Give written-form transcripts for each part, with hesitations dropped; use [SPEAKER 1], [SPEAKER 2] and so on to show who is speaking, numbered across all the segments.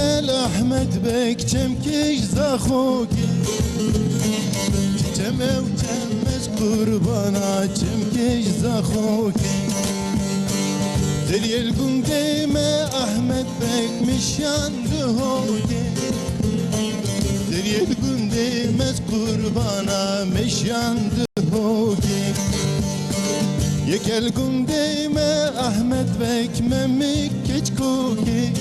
[SPEAKER 1] چمل احمد بک چمکش زخوکی چمه و چمش قربانا چمکش زخوکی دلیل گنگیم احمد بک مشاند هوکی دلیل گنگیم قربانا مشاند هوکی یکل گنگیم احمد بک ممک کچکوکی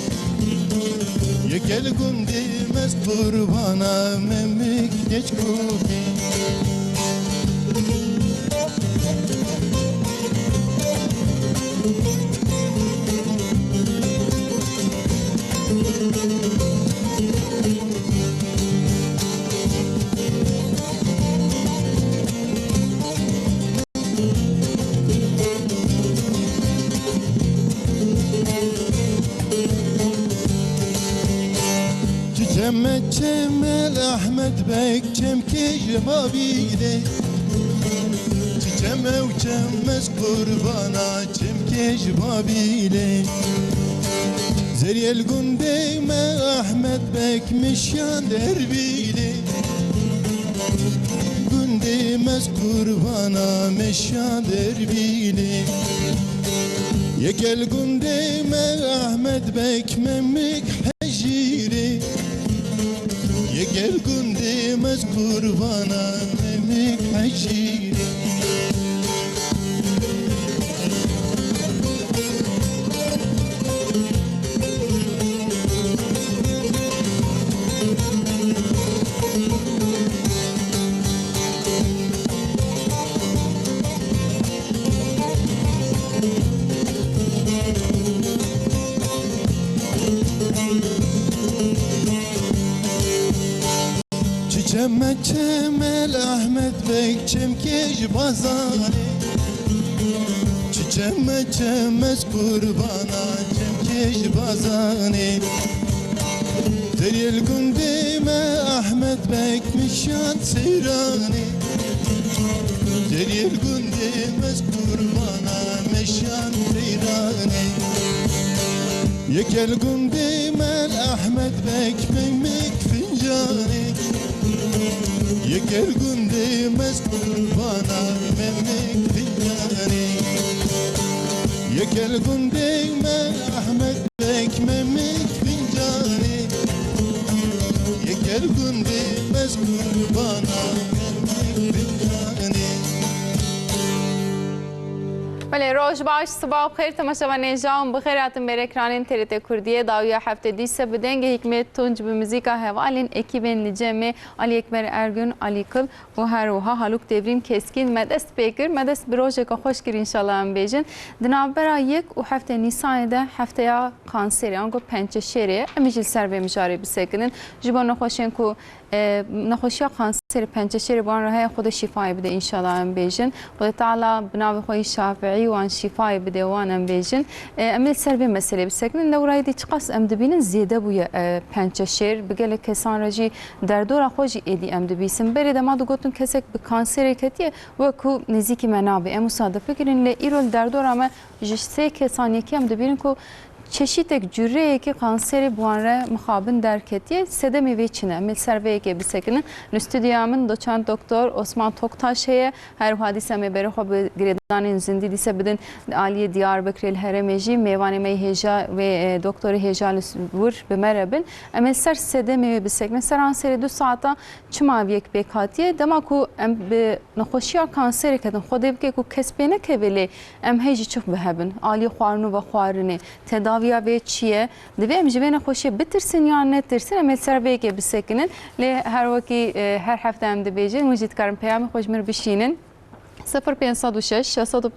[SPEAKER 1] یکل گنگیم قربانا ممک کچکوکی چمل احمد بک چمکش مابیده چمه و چمش قربانا چمکش مابیده زریل گندیم احمد بک مشان دربیده گندیم از قربانا مشان دربیده یکل گندیم احمد بک ممک حجیره یکل گندیم از قربانا ممک حجیره چمل احمد بک چمکش بازاره چمش قربانا چمکش بازاره دلیل گندیم احمد بک مشان سیرانه دلیل گندیم قربانا مشان سیرانه یکل گندیم احمد بک ممک فنجانه یکل گندیم قربانا ممک فنجانه یکل گندیم احمد بک ممک فنجانه یکل گندیم قربانا ممک فنجانه
[SPEAKER 2] بله روز باش صباح بخیر تماشاوان جام بخیر هاتم بر اکران TRT کردیه داویا هفته دیسه بدنگ حکمت تونج به موزیکا حوالین ekibin liceme Ali Ekber Ergün Ali Kıl و هر وها هالوک تبریم کسکین مدست بکر مدست بروجه که خوش کر انشالله ام بیجن دنابرا یک و هفته نیسان ده هفته یا کانسری آنگو پنچه شیره امیجل سر به مجاری بسکنن جبان نخوشین که نخوشی کانسر پنچه شیره بان راه خود شفای بده انشالله ام بیجن خود تعالی بناو خوی شافعی وان شفای بده وان ام بیجن امیل سر به مسئله بسکنن دورای دی چقاس ام دبینن زیاده بوی پنچه شیر بگل کسان رجی در دور خوشی ایدی ام دبیسن برید ما دو گوتون کسک به کانسر کتیه و کو نزیکی منابع ام مصادفه کردن ل ایرول در دور اما جسته کسان یکی ام دبینن کو çeşitlik cüre ki kanseri buanre muhabin derketiye sedemi ve çine mil serveye gibi sekinin stüdyamın doçent doktor Osman Toktaş'e her hadise me beri hob gredanın zindi dise bedin Aliye Diyarbakır Heremeji mevane meyheja ve doktoru hejal vur be merabin emel ser sedemi ve sekinin seranseri 2 saata çmaviyek bekatiye dema ku em be nakhoşiya kanseri kedin xodev ke ku kesbene keveli em heji çok behebin Ali xwarnu ve xwarine tedavi ve çiye devem jivene xoşe bitirsin ya netirsin emel serveye gibi sekinin le her vaki her haftam de beje mujid karim peyam xoşmir bişinin 0506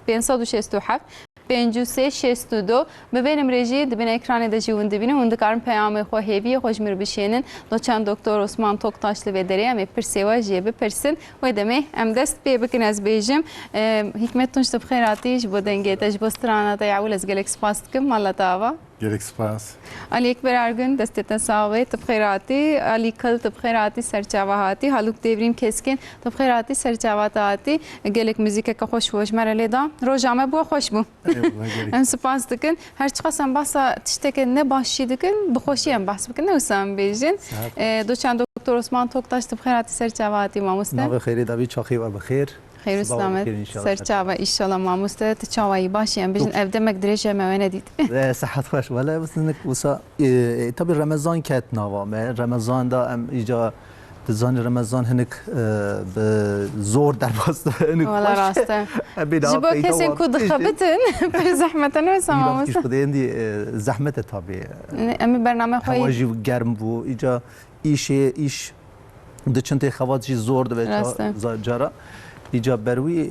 [SPEAKER 2] 567 5362 ببینم رژی دبین اکران دجیون دبینم اون دکارم پیام خو هیوی خوشمیر بشینن دوچند دکتر عثمان توکتاشlı ve deri ام پرسیوا جیب پرسن و دمی ام دست پی بکن از بیجم حکمت تونش بخیراتی ج بودنگه تج بسترانا تا یعول از گلکس پاست کم مالا تاوا
[SPEAKER 1] Gerek spas.
[SPEAKER 2] علی اکبر ارگن دستت ساوی تبخیراتی علی کل تبخیراتی سرچاواتی هالوک دیوریم کسکن تبخیراتی سرچاواتی گلک موزیک که خوش بوش مرلی دا روزامه بو خوش بو ام سپاس دکن هر چقدر سم باسا تشتک نه باشی دکن بخوشی ام باس بکن نه سم بیجن دوچند دکتر عثمان توکتاش تبخیراتی سرچاواتی ماموسته
[SPEAKER 3] ناو خیری داوی چاخی و بخیر
[SPEAKER 2] خیر سلامت سرچاوا ایشالا ماموسته تچاوایی باشی ام بیجن افده مقدرش ما ندید
[SPEAKER 3] صحت خوش ولی بس نک وسا طبی رمضان کت نوامه رمضان دا ام ایجا تزان رمضان هنک به زور در باست هنک
[SPEAKER 2] والله راسته جبا کسی کود خبتن پر زحمتن و سماموس
[SPEAKER 3] ایش خودی اندی زحمت طبی
[SPEAKER 2] امی برنامه خوی
[SPEAKER 3] هواجی گرم بو ایجا ایش دچنت خواتجی زور دو جرا ایجا بروی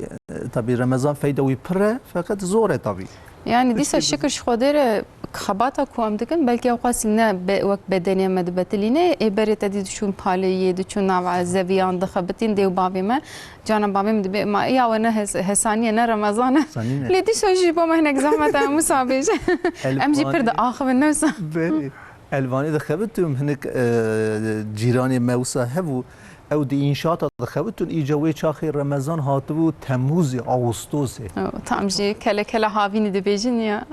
[SPEAKER 3] طبی رمضان فایده پره فقط زوره طبی
[SPEAKER 2] يعني ديسا الشكر شخودير خباتا كوام دكن بلكي اوقاس لنا وقت بدني مدبتلينا ابرت تدي شون بالي دشون نوع زبيان دخبتين ديو بابي ما جانا بابي مدبي ما يا وانا هسانيه نا رمضان لي ديسا جيبو ما هناك زحمه مسابج امجي برد اخر الناس
[SPEAKER 3] الوانی دخبتم هناك جيراني موسى هبو او دی انشاءات دخبتون ایجاوی چاخی رمضان هاتبو تموز آغوستوس
[SPEAKER 2] تامجي كلا هاوين دي بيجين يا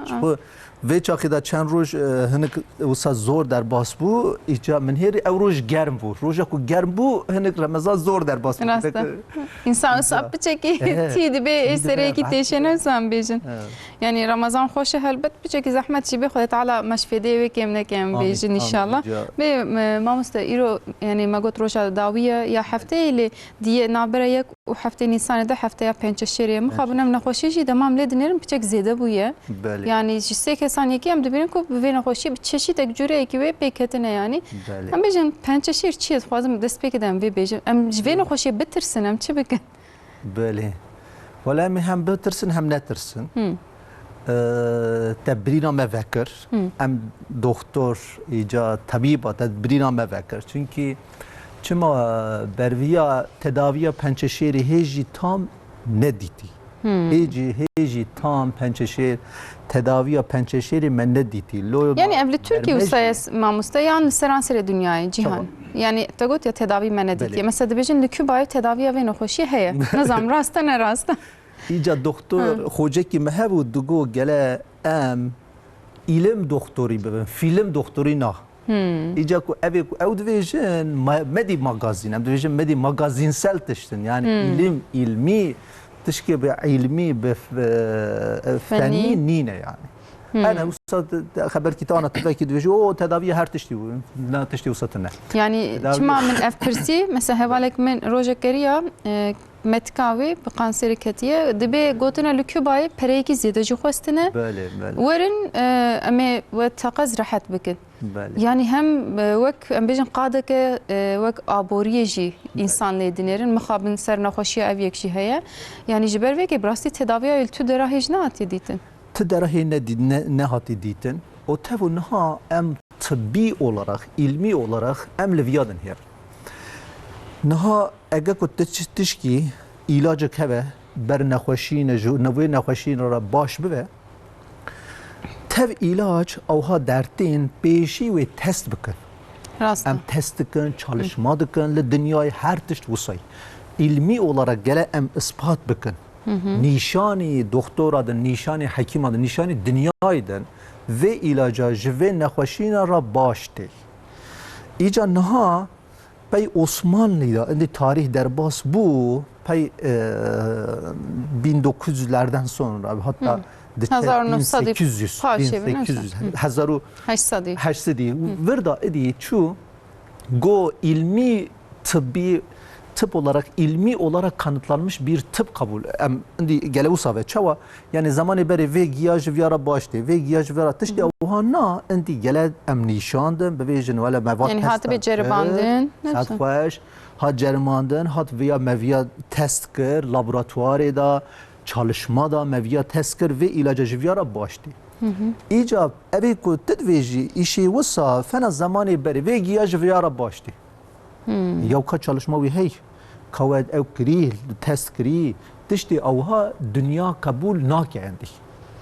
[SPEAKER 3] و چاخی دا چند روز هنک وسا زور در باس بو ایجا من هری او روز گرم بو روزا کو گرم بو هنک رمضان زور در باس بو
[SPEAKER 2] انسان صاحب بچکی تی دی به سری کی تیشن سام بیجن يعني رمضان خوش هلبت بچکی زحمت شي بخد تعالى مشفدي وكم نكم بيجن ان شاء الله ما مستيرو يعني ما قلت روشا داويه يا حفتي اللي دي نابره يك وحفتي نيسان ده حفتي يا بنش شيري مخابنا نخوشي دمام لدنيرم بچك زياده بويه يعني جسه كسان يكي ام دبيرن كو بين خوشي بتششي تجوري كي وي بكتنه يعني ام بيجن بنش شير چي خوازم دست بكدم وي بيجن ام جوين خوشي بترسنم چي بك
[SPEAKER 3] بله ولا هم بترسن هم نترسن تبرینا مفکر ام دکتر ایجا طبیبا تبرینا مفکر چونکی چما برویا تداوی پنچشیر هیجی تام ندیدی هیجی تام پنچشیر تداوی پنچشیر من ندیدی
[SPEAKER 2] يعني قبل تركيا وسايس ما مستيان سرانسر دنياي جيهان يعني تقول يا تداوي من نديتي مثلا دبيجن لكوبا تداوي وين خوشي هي نظام راسته نه راسته
[SPEAKER 3] ایجا دکتر خوجه کی مهبو دگو گله ام علم دکتری ببین فیلم دکتری نه ایجا کو اوی کو او دویژن مدی ماگازین ام دویژن مدی ماگازین سل تشتن يعني علم علمی تشكي بعلمي بفني نينه يعني انا وصلت خبر كتانا تفكي دوجو تداوي هر تشتي لا تشتي وصلتنا
[SPEAKER 2] يعني جماعه من اف كرسي مثلا هوالك من روجا كريا متكاوي بقانسير كتيه دبي قوتنا لكوباي بريكي زياده جو خوستنا
[SPEAKER 3] بله
[SPEAKER 2] ورن امي وتقز راحت بكن يعني هم وك ام بيجن قادك وك ابوريه جي انسان ليدنيرن مخابن سر نخوشي او يكشي هيا يعني جبر وكي براستي تداوي التو دراه جنات ديتن
[SPEAKER 3] تدراه نهات ديتن o tev naha em tıbbi olarak, ilmi olarak em leviyadın her. Naha ege ku tişki ilacı keve ber nexweşîne nevê nexweşîne ra baş bibe tev ilaç awha dertên pêşî wê test bikin. Em test dikin, çalışma dikin li dünyayê her tişt wisa. İlmi olarak gele em ispat bikin. Nîşanî doktora din, nîşanî hekîma din, nîşanî dünyayê din ve ilaca ji vê nexweşîna ra baş tê. Îca niha pey Osmanlı'da indi tarih derbas bu pey 1900'lerden sonra hatta 1800 verda idi çu go ilmi tıbbi tıp olarak ilmi olarak kanıtlanmış bir tıp kabul indi gelevusa ve çava yani zamanı beri ve giyaj viyara baştı ve giyaj viyara tişti avhana indi gele em nişandın bevejin vela mevat
[SPEAKER 2] yani hatı bir ceribandın
[SPEAKER 3] hat xoş hat ceribandın hat veya meviya test kır laboratuvarı da çalışma da meviya test kır ve ilaca viyara baştı icab evi ku tedveji işi vasa fena zamanı beri ve giyaj viyara baştı yavka çalışma ve hey kaved ev kiri test kiri tişti avha dünya kabul nake endi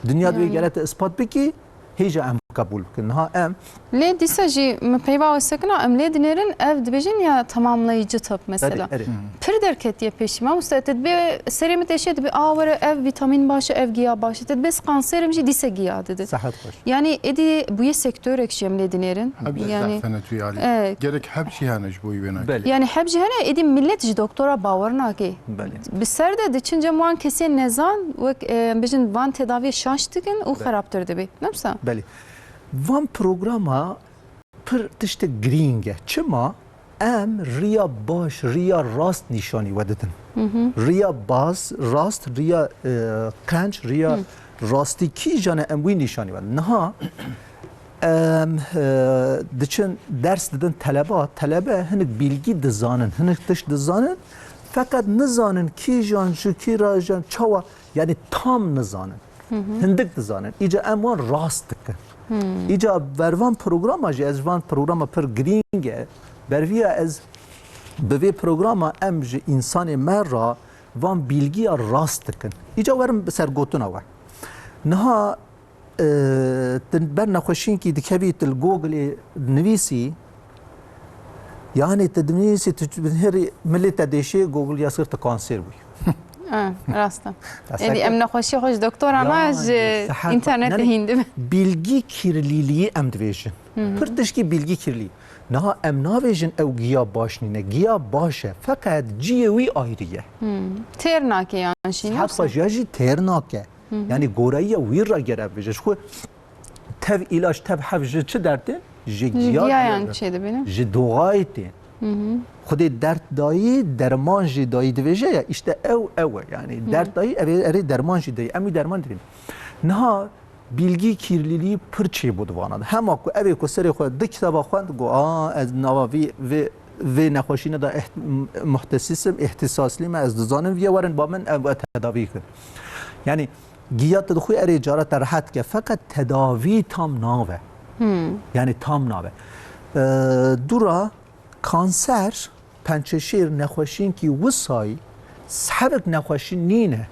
[SPEAKER 3] dünya ve gelete ispat biki heja em قبول بکن نها ام
[SPEAKER 2] لێ دیسەژی پەیباوە سەکنا ئەم لێ دنێرن ئەف دەبێژین یا تەماملەیجی تەپ مەسەلا
[SPEAKER 3] اری
[SPEAKER 2] پر دەرکەتیە پێشی مامۆستا دەبێ سەرێمە تێشێ دەبێ ئاوەرە ئەف ڤیتامین باشە ئەف گیا باشە دەبێ قانسێرمژی دیسە گیا دەدێت
[SPEAKER 3] صحت خوش
[SPEAKER 2] yani edi buyê sektörek em lê dinêrin yani
[SPEAKER 4] gerek hepsi haneş boyu bena.
[SPEAKER 3] بله
[SPEAKER 2] yani hep jî hene êdî millet ji doktora bawer nake
[SPEAKER 3] بله
[SPEAKER 2] bi ser de diçin cem wan kesê nezan wek bijin van tedaviyê şaş dikin û xerabtir dibe nemsa
[SPEAKER 3] بله وان پروگراما پر تشت گرینگه چما ام ریا باش ریا راست نشانی وددن ریا باز راست ریا قنج ریا راستی کی جانه ام وی نشانی ودن نها دچن درس دادن طلبه هنک بیلگی دزانن هنک تش دزانن فقط نزانن کی جان شو کی را جان چوا یعنی تام نزانن هندک دزانن ایجا اموان راست دکن ایجا بروان پروگرام اجی از وان پروگرام پر گرینگه برویا از به پروگرام امج انسان مرا وان بیلگی راست دکن ایجا ورم بسر گوتون آور نها بر نخوشین کی دکبیت الگوگل نویسی yani tednisi tücbinheri millet deşe Google yasır ta kanser bu.
[SPEAKER 2] Rasta. Yani em nexweşî xwe ji doktora me ji internetê hîn
[SPEAKER 3] bilgi kirliliği em dibêjin. Pir tişkî bilgi kirlî. Niha em navêjin ew giya baş nîne. Giya baş e feqet ciyê wî ayrı ye.
[SPEAKER 2] têr nake yan şî
[SPEAKER 3] Heta jî têr nake. Yani goreyiya wî ra gere bêje. Xwe tev ilaç tev hev ji çi dertê? Ji giya
[SPEAKER 2] yan çê dibîne.
[SPEAKER 3] ji doğayê tê. Xudê dert dayî derman jî dayî dibêje ya işte ew e yani dert dayî erê derman jî dayî em wî derman dibîn. Niha bilgi kirliliği pir çêbû divana hema ku evê ku serê xwe di kitaba xwend got ez nava vê nexweşîne da muhtesisim ihtisaslî me ez dizanim vê werin ba min ev tedavî kin. Yani giya te dixwe erê cara te rehet ke feqet tedavî tam nave. Yani tam nave. Dura kanser pençeşêr nexweşînkî wisayî sehebek nexweşîn nîne.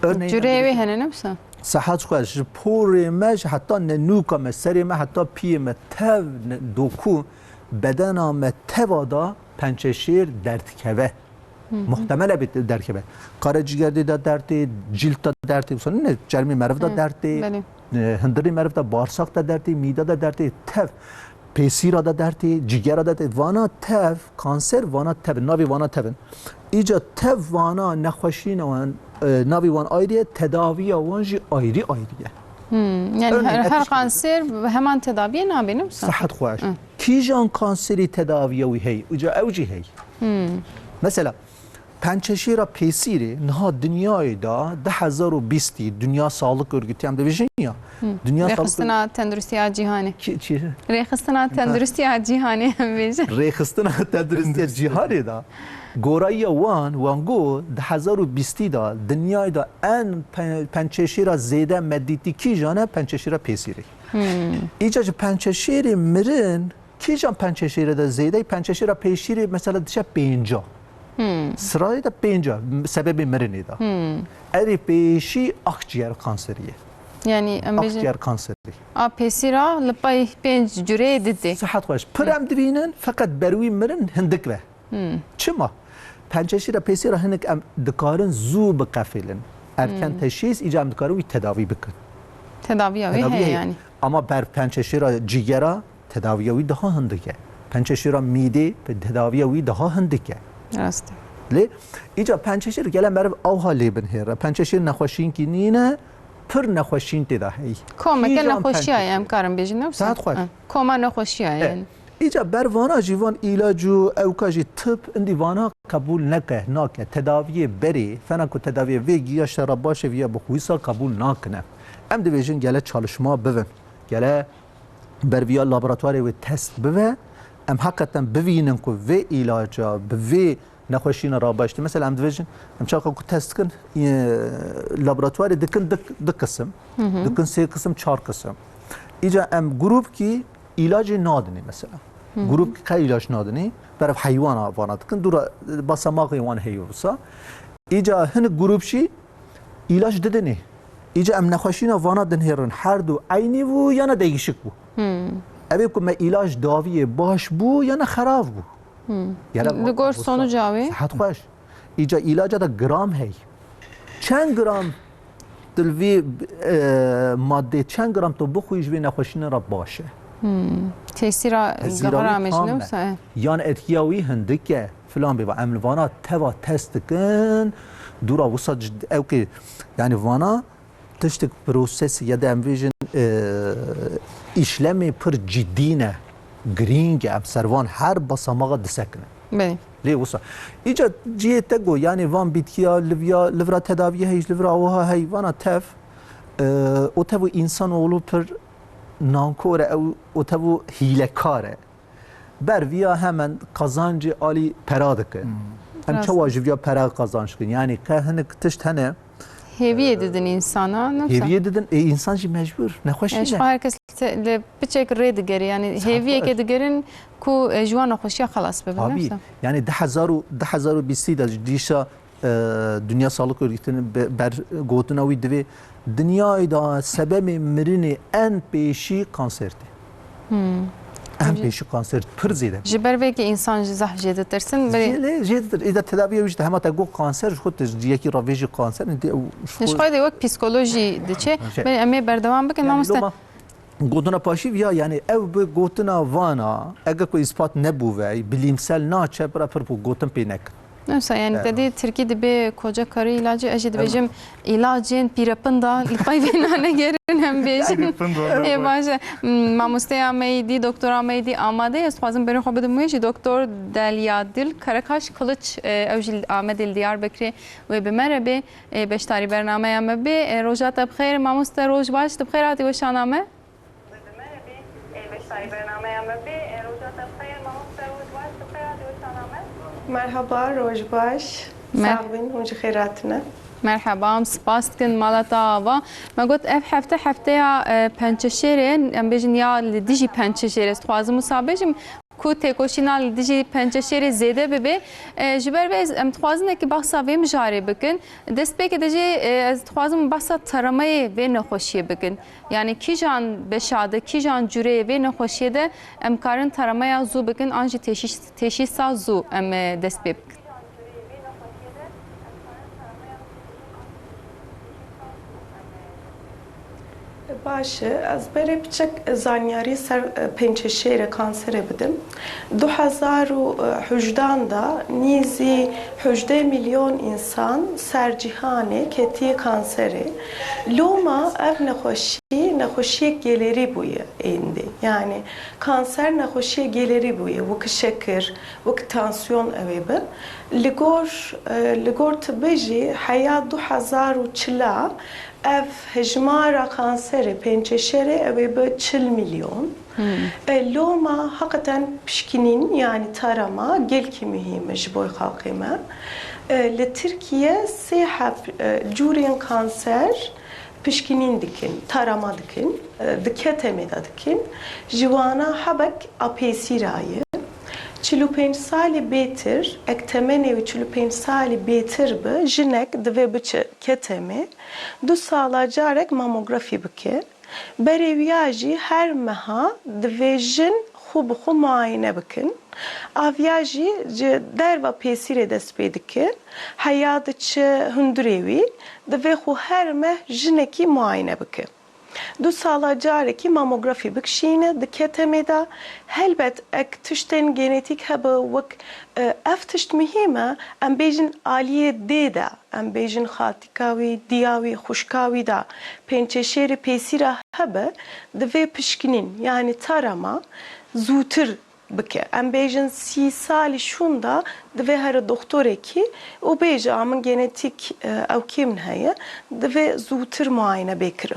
[SPEAKER 2] Cüreyê wê hene ne wisa?
[SPEAKER 3] Sehet xwe ji porê me ji heta nenûka me serê me heta piyê me tev dokû bedena me teva da pençeşêr derdkeve. Muhtemel bit derkeve. Karaciğerde de dertê, cilt da dertê, sonra ne cermê meriv da dertê, hindirê meriv da bağırsak da dertê, mîde da dertê, tev. Pêsîra da dertê, cigera da dertê. Vana tev, kanser vana tev, navê vana tevin. İca tev vana nexweşîna wan navê wan ayrı ye, tedaviya wan jî ayrı ye.
[SPEAKER 2] Yani her kanser hemen tedaviye nabe ne wisa?
[SPEAKER 3] Sehet xweş. Kîjan kanserî tedaviya wî hey? İca ew jî hey. Mesela pençeşêra pêsîrê niha dünyayê da 2020 Dünya Sağlık Örgütü em dibêjin ya. Dünya Sağlık
[SPEAKER 2] Rêxistina tendurustiya cîhanê.
[SPEAKER 3] Çi?
[SPEAKER 2] Rêxistina tendurustiya cîhanê em bêjin.
[SPEAKER 3] Rêxistina tenduristiya cîhanê da goreyiya wan got 2020 da dünyayê da en pençeşêra zêde medîtî kîjan e pençeşêra pêsîrê. Îca ji pençeşêrê mirin kîjan pençeşêrê de zêde pençeşêra pêsîrê mesela dişe 50. Sırayı da 50 sebebi mirinê da. Erê pêşî akciğer kanseriye.
[SPEAKER 2] Yani em bêjin
[SPEAKER 3] Akciğer kanseri.
[SPEAKER 2] a pêsîra li pay 5 cüreyê didê.
[SPEAKER 3] Sehet xweş. Pir em dibînin feqet berwî mirin hindik ve. Çima? Pençeşîra pêsîra hinek em dikarin zû biqefîlin. Erken teşhis îca em dikarin wî tedavî bikin.
[SPEAKER 2] Tedaviya wê heye yani.
[SPEAKER 3] Ama ber pençeşîra cigera tedaviya wî daha hindik e. Pençeşîra mîdê tedaviya wî daha hindik e.
[SPEAKER 2] Rast.
[SPEAKER 3] Lê îca pençeşîr gele meriv awha lêbin hêre. Pençeşîr nexweşînkî nîne pir nexweşîn tê da hey.
[SPEAKER 2] Komeke nexweşiya ye em karin bêjin ne wisa?
[SPEAKER 3] Sehet xweş.
[SPEAKER 2] Koma nexweşiya yani.
[SPEAKER 3] İca bervana jîvan îlacu ewka jî tıp indî vana kabul nake tedaviyê berê fena ku tedaviyê vê giya şera başê viya bi xwîsa kabul nakine. Em dibêjin gele çalışma bivin. Gele berviya laboratuvarê wê test bive em hakikaten bivînin ku vê îlaca bi vê nexweşîna rabaştî. Mesela em dibêjin em çaqa ku test kin laboratuvarê dikin dik kisim, dikin sê kisim, çar kisim. İca em grupkî ilacı nadine mesela. Grup ka ilaç nadine berv hayvana vana dikin dura basamak hayvan heyvsa. İca hin grupşi ilaç dedene. ایجا ام نخوشینا وانا دنهرن هر دو عینی بو یا نه دیگشک بو اوی که ما علاج داویه باش بو یا نه خراب بو
[SPEAKER 2] لگور sonucu abi
[SPEAKER 3] صحت خوش ایجا علاج دا گرام هی چند گرام دلوی ماده چند گرام تو بخویش وی نخوشینا را باشه
[SPEAKER 2] tesira gahara mecnun
[SPEAKER 3] یان اتیاوی هندکه فلان بی با عمل وانا توا تست کن دورا وسط او که یعنی وانا تشتك بروسيس يدا ام فيجن işlemi پر جدينه گرینگ ام سروان هر بصمغه دسکنه
[SPEAKER 2] بله
[SPEAKER 3] ليه وصل اجا جي تگو يعني وان بيتيا ليفرا تداوي هيش ليفرا اوها هي وانا تف او تبو انسان اولو پر نانکوره او تبو هیلکاره بر ویا hemen kazancı ali peradike hem çavaşı via pera kazanç yani که هنك تشت هنه
[SPEAKER 2] هویه دیدن insana
[SPEAKER 3] هویه دیدن insan جی مجبور نخوشی
[SPEAKER 2] ايش herkes بچك ريد گری yani هویه که دیگرین کو جوان خوشی خلاص ببینم
[SPEAKER 3] yani 2020 da dişa Dünya Sağlık Örgütü'nün ber gotunavi divi dünyada sebebi mirini en peşi kanserdi. En peşi kanser pır zede.
[SPEAKER 2] Jiber ve ki insan zah jedetirsin.
[SPEAKER 3] Jedetir. İda tedaviye vücut hem hatta go kanser خود یکی راویج kanser ne
[SPEAKER 2] نشخواد وقت پسیکولوژی دچه بله امی بردوام بکن ما مست
[SPEAKER 3] گوتنا پاشی یا یعنی او به گوتنا وانا اگه کو اثبات نبوه bilimsel naçe برا پر bu گوتن پیnek.
[SPEAKER 2] Neyse yani dedi Türkiye'de bir koca karı ilacı ecid bejim ilacın pirapında lipay benane gerin hem bejim baş mamusteya meydi doktora meydi amade espazım beni xabıdım mıydı doktor Delyadil Karakaş Kılıç evcil Ahmet El Diyarbakır ve bimerabe beştari bernameye mebe rojat bxeyr mamuste roj baş bxeyr hati ve şaname beştari bernameye mebe rojat bxeyr mamuste roj baş bxeyr hati ve şaname
[SPEAKER 5] مرحبا روز باش ساغبين ونج خيراتنا
[SPEAKER 2] مرحبا سپاس کن مالتا و ما گفت اف هفته پنچشیرن ام بجن یا دیجی پنچشیر است خوازم مسابقم کو تکوشینال دیجی پنچشیر زیده ببه جبر به ام خوازن که بحثا ویم جاری بکن دست به که دیجی از خوازم بحثا ترمه و نخوشی بکن یعنی کی جان بشاده کی جان جوره و نخوشی ده ام کارن ترمه زو بکن آنجی تشیش زو ام دست به بکن
[SPEAKER 5] باشه از بره بچک زانیاری سر پنچشیر کانسر بدم 2018 da نیزی 18 میلیون انسان سر جهان کتی کانسری لوما ev نخوشی گلری بویه اینده yani kanser نخوشی گلری بویه وک شکر وک تانسیون اوی به لگور تبجی حیات 2040 ev hecmara kanseri pençeşeri evi böyle 40 milyon. Loma hakikaten pişkinin yani tarama gel ki mühimmiş boy halkıma. Le Türkiye sehap curin kanser pişkinin dikin, tarama dikin, diketemeda dikin. Jivana habek apesirayı. 45 سالی بیتر اکتمنی و 45 سالی بیتر به جنک دوی بچه کتمی 2 سالا جارک ماموگرافی بکه بریویاجی هر مها دوی جن خوب معاینه بکن آویاجی در و پیسیر دست بیده که حیات چه هندریوی دوی خو هر مه جنکی معاینه بکه 2 سالا careki mamografi bikşine diketemi da helbet ek tişten genetik hebe vak ev tişt mühime em bejin aliye de em bejin xatikavi diyavi xuşkavi da pençeşeri pesira hebe dve pişkinin yani tarama zutur bike em bejin 30 sali şunda dve her doktor ki o beje amın genetik evkim heye dve zutur muayene bekir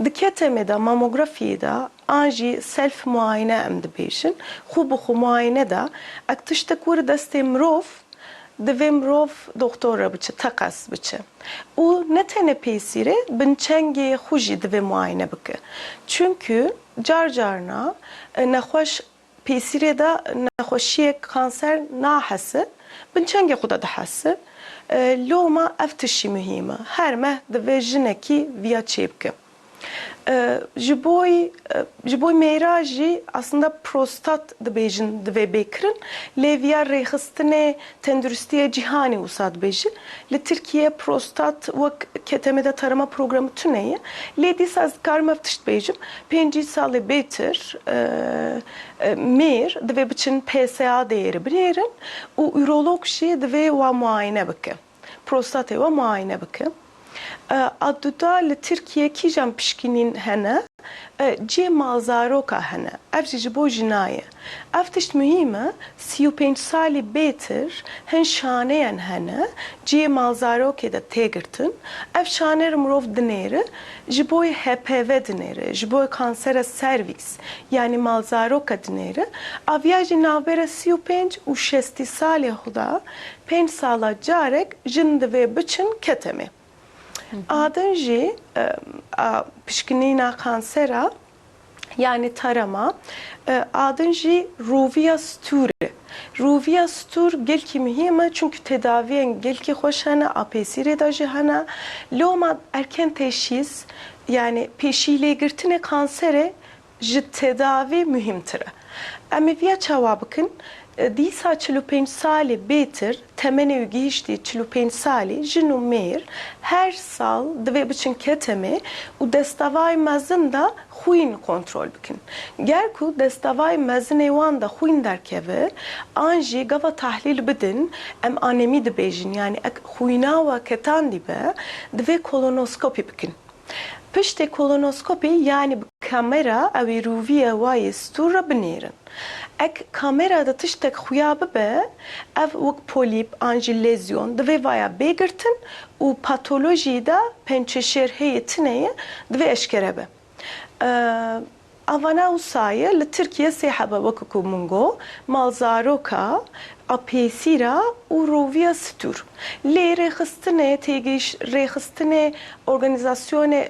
[SPEAKER 5] دکتمی دا ماموگرافی دا آنجی سلف معاینه ام دبیشن خوب خو معاینه دا اکتشتکور دست مروف دوی مروف دکتر بچه تقص بچه او نتنه پیسیره بنچنگی خوشی دوی معاینه بکه çünkü carcarna نخوش پیسیره دا نخوشی کانسر ناحسه بنچنگی خدا ده حسه لوما افتشی مهمه هر مه دوی جنکی ویا چیبکه جبوی میراجی aslında prostat dibêjin divê bêkirin lê viya rêxistinê tenduristiya cîhanê wisa dibêjin li Tirkiye prostat wek keteme de tarama programı tune ye lê dîsa ez dikarim ev tişt bêjim 5 salê bêtir mêr divê biçin PSA değeri binêrin û ürolog jî divê wa muayene bike prostatê wa muayene bike Aduda li Tirkiye kîjan pişkinîn hene cê malzaroka hene ev jî ji bo jinaye ev tişt mühim e 35 salî bêtir hin şaneyan hene cê malzarokê de têgirtin ev şaner mirov dinêre ji bo HPV dinêre ji bo kansera cervix yani malzaroka dinêre aviya jî navbera 35 û 60 salê xwe 5 sala carek jin divê biçin keteme Adın jî pişkinîna kansera yani tarama adın jî roviya stûre. Roviya stûr gelkî mühim e çünkü tedaviyên gelkî xweş hene apêsîrê de jî hene loma erken teşhis yani pêşîlêgirtinê kanserê ji tedavî mühimtir e. Em ê viya çawa bikin dîsa 45 salê bêtir temenê wî gihîştî 45 salî jin û mêr her sal divê biçin keteme û destavayê mezin de xwîn kontrol bikin. Ger ku destavayê mezinê wan de xwîn derkeve an jî gava tahlîl bidin em anemî dibêjin yani xwîna we ketan dibe divê kolonoskopî bikin. Piştê kolonoskopî yani bi kamera ew ê rûviyê wayê stûr re binêrin. Ek kamera da tiştek xuya bibe ev wek polîp an jî lezyon divê vaya bêgirtin û patolojî de pençeşêr heye tineye divê eşkere be. Avana wsaye li Tirkiye sê hebe wekû ku min got malzaroka apêsîra û roviya stûr. Lê rêxistinê rêxistinê Organizasyonê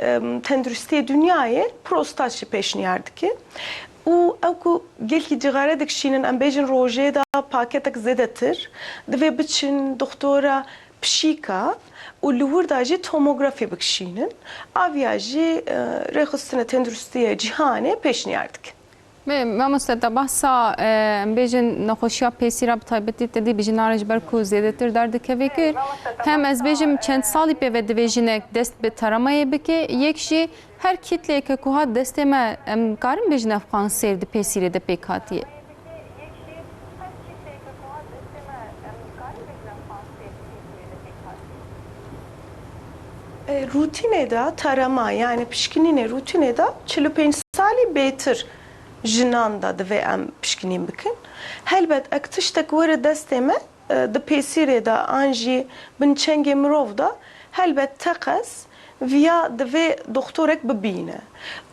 [SPEAKER 5] Tenduristiyê Dunyayê prostat jî pêşniyar dike. û ew ku gelkî cixare dikişînin em bêjin rojê de paketek zêdetir divê biçin doktora pişîka û li wir de jî tomografî bikişînin aviya jî rêxistinê tenduristiyê cîhanê pêşniyar dike.
[SPEAKER 2] Mamoste te behsa bêjin nexweşiya pêsîra bi taybetî te dî bijînare ji ber ku zêdetir derdikeve kir hem ez bêjim çend salî pêve divê jinek dest bi taramayê bike yek jî her kitleyeke ku hat destê me em karin bêjin ev kanser di pêsîrê de pêk hatiye.
[SPEAKER 5] Rutinê de tarama yani pişkinînê rutinê de 45 salî bêtir jinan da divê em pişkinîn bikin. Helbet ek tiştek were destê me di pêsîrê de an jî bin çengê mirov da helbet teqes viya divê doktorek bibîne.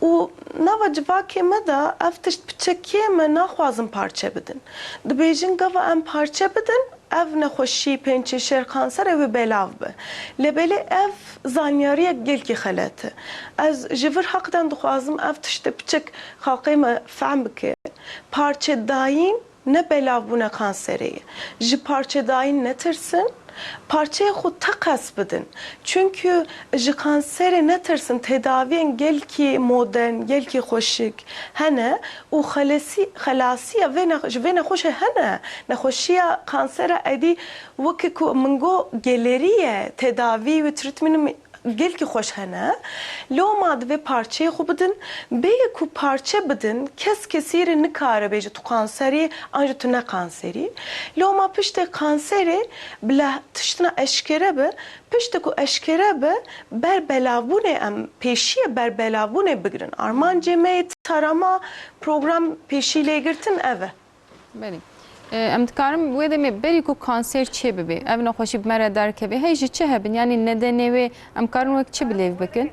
[SPEAKER 5] û nava civakê me de ev tişt piçekê me naxwazin parçe bidin. Dibêjin gava em parçe bidin ev nexweşî pençeşêr kanser ew ê belav be. Lebelê ev zanyariyek gelkî xelet e. Ez ji vir heqdan dixwazim ev tiştê piçek xalqê me fehm bike. Parçedayîn ne belavbûna kanserê ye. Ji parçedayîn netirsin parçaya xwe teqes bidin. Çünkü ji kanserê netirsin tedaviyên gelkî modern, gelkî xweşik hene û xelasiya ji vê nexweşê hene. Nexweşiya kansera edî wekî ku min got geleriye tedavî û trîtmînê gelkî xweş hene. Loma divê parçeyê xwe bidin. Bêyê ku parçe bidin kes kesîrê nikare bêje tu kanserî an jî tu ne kanserî. Loma piştê kanserê bila tiştina eşkere be piştê ku eşkere be ber belavbûnê em pêşiye ber belavbûnê bigirin. Arman cemê tarama program pêşîlêgirtin ev e.
[SPEAKER 2] Belî. Em dikarim wê demê berî ku kanser çê bibe ev nexweşî bi me re derkeve hey jî çi hebin yani nedenê wê em karin wek çi bilêv bikin?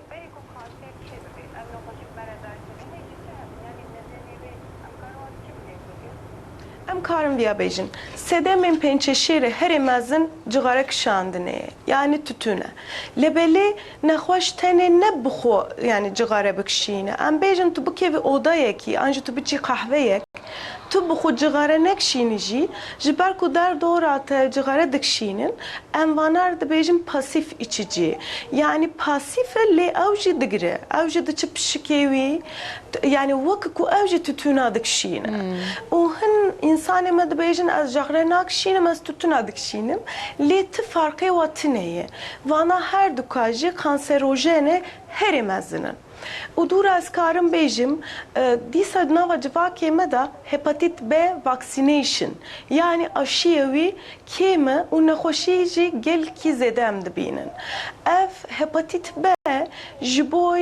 [SPEAKER 5] Em karin viya bêjin sedemên pençeşêrê herê mezin cixare kişandinê yani tütüne. Lebelê nexweş tenê ne bixwe yani cixare bikişîne. Em bêjin tu bikevî odayekî an jî tu biçî qehveyek tu bu xu cigare nekşînî jî ji ber ku derdora te cigare dikşînin em vanar dibêjin pasif içici. Yani pasif lê ew jî digire. Ew jî diçe pişikê wî yani wek ku ew jî tütûna dikşîne. û hin insanê me dibêjin ez jixre nakşînim ez tütûna dikşînim. Lê ti farkê wa tune ye. Vana her duka jî kanserojene herê mezinin. û dûra ez karim bêjim dîsa nava civakê me de hepatit B vaccination yani aşiyê wî kême û nexweşiyê jî gelekî zêde em dibînin. Ev hepatit B ji bo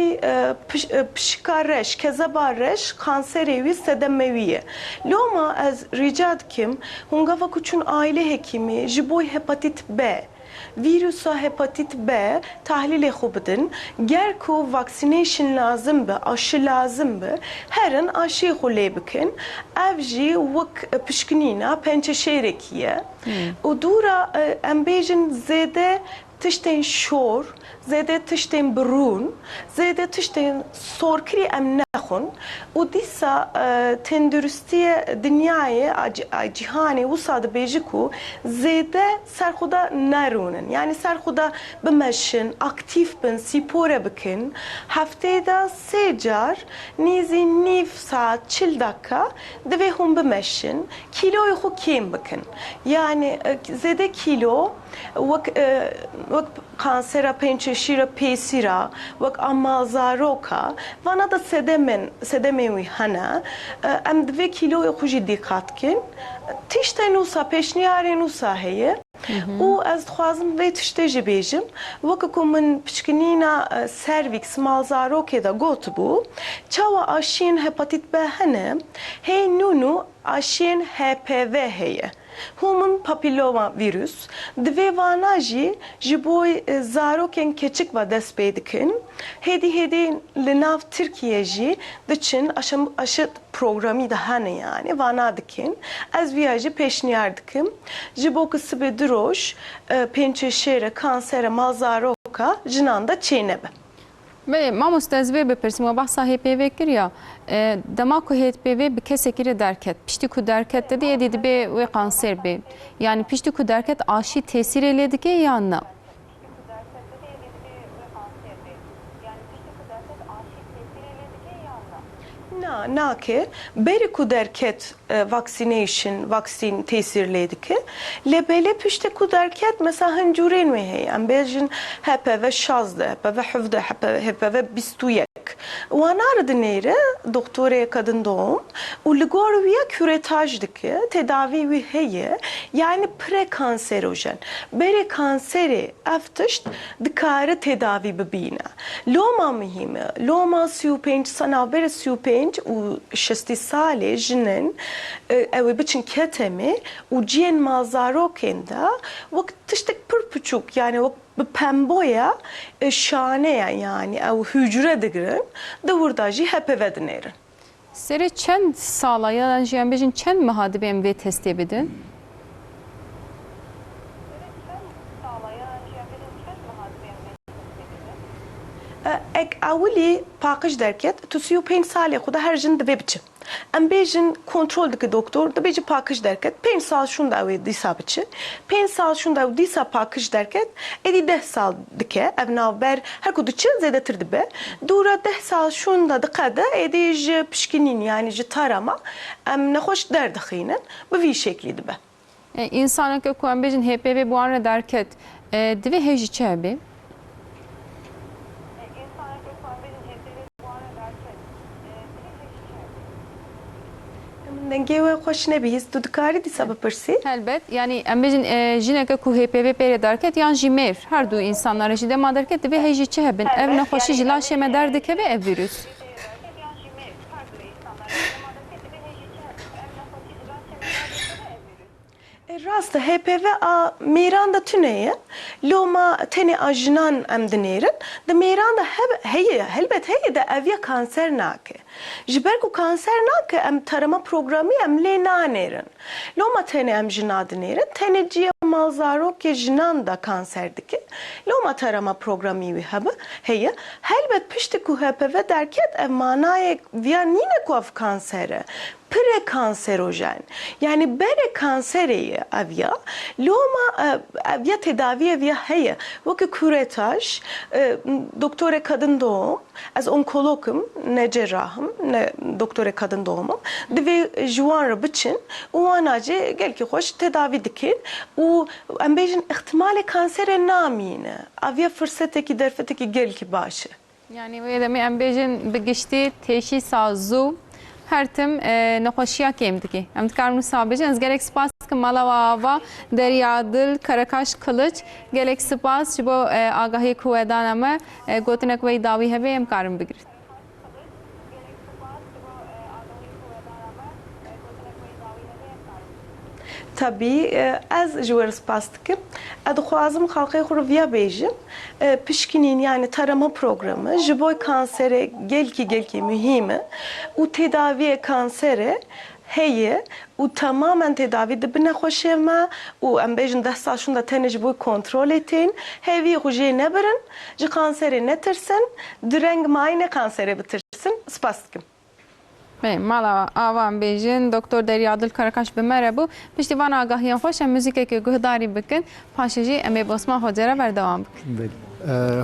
[SPEAKER 5] pişika reş, kezeba reş kanserê wî sedemewî ye. Loma ez rica dikim hûn gava kuçûn aile hekîmî ji bo hepatit B Virüsa hepatit B tahlilê xwe bidin. Ger ku vaccination lazım be, aşı lazım be, herin aşıyê xwe lê bikin. Ev jî wek pişkinîna pençeşêrekî ye. û dûra em bêjin zêde tiştên şor, zêde tiştên birûn, zêde tiştên sorkirî em nexwin û dîsa tenduristiyê dinyayê cîhanê wisa dibêje ku zêde serxweda nerûnin. Yani serxweda bimeşin, aktif bin, spore bikin. Hefteyê de 3 car nîzî nîv saat 40 dakika divê hûn bimeşin. Kîloyê xwe kêm bikin. Yani zêde kîlo wek kansera pençeşîra pêsîra wek amazaroka vana da sedemên wî hene em divê kîloyê xwe jî dîqat bikin. Tiştên wisa pêşniyarên wisa heye û ez dixwazim vê tiştê jî bêjim wekî ku min pişkinîna cervix malzarokê de gotibû çawa aşiyên hepatit B hene hey nûnû aşiyên HPV heye. Human papilloma virüs divê vana jî ji bo zarokên keçik ve dest pê dikin. Hêdî li nav Tirkiye jî diçin aşı programî de hene yani vana dikin. Ez vîya jî pêşniyar dikim. Ji bo ku sibê diroj pençeşêre kansera malzaroka jinan da çênebe.
[SPEAKER 2] Bê mamoste ez vê bipirsim we behsa HPV kiriya dema ku HPV bi kesekî re derket piştî ku derket de êdî dibe wê kanser bê yani piştî ku derket aşî tesîrê lê dike yan ne?
[SPEAKER 5] Nake beri ku derket vaksin tesirlê dike lebelê piştî ku derket mesela hincûrên wê heye em bêjin HPV 16 HPV 17 HPV 21 wanar dinêre doktorê kadın doğum û li gor wî küretaj dike tedavî wî heye yani prekanserojen berê kanserê ev tişt dikare tedavî bibîne loma mihîm e loma 35 sanavberê 35 û 60 salê jinin ew ê biçin ketemê û ciyên malzarokên de wek tiştek pir piçûk yani wek bi pemboya şaneya yani ew hücre digirin di wirda jî HPV dinêrin.
[SPEAKER 2] Serê çend sala ya jî em bêjin çend meha dibe em vê testê bidin?
[SPEAKER 5] Ek awilî paqij derket tu 35 salê xwe de her jin divê biçe. Em bêjin kontrol dike doktor dibêje paqij derket 5 sal şûn da ew ê dîsa biçe 5 sal şûn da ew dîsa paqij derket êdî 10 sal dike ev navber her ku diçe zêdetir dibe dûra 10 sal şûn da diqede êdî ji pişkinîn yani ji tarama em nexweş derdixînin bi vî şeklî dibe.
[SPEAKER 2] İnsaneke ku em bêjin HPV bu an re derket divê hêj jî çi hebe?
[SPEAKER 5] Dengê we xweş nebîst tu dikarî dîsa bipirsî?
[SPEAKER 2] Helbet yani em bêjin jineke ku HPV pêre derket yan jî mêr her du insanlara jî dema derket divê hêj jî çi hebin ev nexweşî ji laşê me derdikeve ev virüs.
[SPEAKER 5] Rast HPV a mêran da tune ye loma tenê a jinan em dinêrin di mêran da heye helbet heye de ev ya kanser nake ji ber ku kanser nake em tarama programî em lê nanêrin loma tenê em jina dinêrin tenê ciya malzarokê jinan da kanser dike loma tarama programî wî hebe heye helbet piştî ku HPV derket ev manayek viya nîne ku ev kanser e prekanserojen. Yani bere kanseri avya loma avya tedavi avya heye. Vaki kuretaj doktora kadın doğum az onkologum ne cerrahım ne doktora kadın doğumum ve juan biçin o anacı gel ki hoş tedavi dikin o ambejin ihtimali kansere namine avya fırsateki derfeteki gel ki başı.
[SPEAKER 2] Yani ve demi ambejin bigişti teşhisa zu her tim nexweşiya kêm dike. Em dikarin wisa bêjin ez gelek spas dikim mala we ava Derya Dil Karakaş Kılıç gelek spas ji bo agahiyê ku we dane me gotinek wê dawî hebe em karin bigirin.
[SPEAKER 5] Tabii az jwer spas dikim. Adxwazim xalqê xwe riviya bêjim pişkinîn yani tarama programı ji bo kansere gelki mühim û tedaviye kansere heye û tamamen tedavi dibine xweşê me û em bêjin 10 sal şunda tenê ji bo kontrolê tên hêvî xwe jê nebirin ji kanserê netirsin direng mayîne kanserê bitirsin spas dikim.
[SPEAKER 2] Mala avan bêjin Doktor Derya Dil Karakaş bi me re bû piştîvan agahiyan xweş em müzîkekê guhdarî bikin paşê jî em ê bosma xwe re berdewam bikin.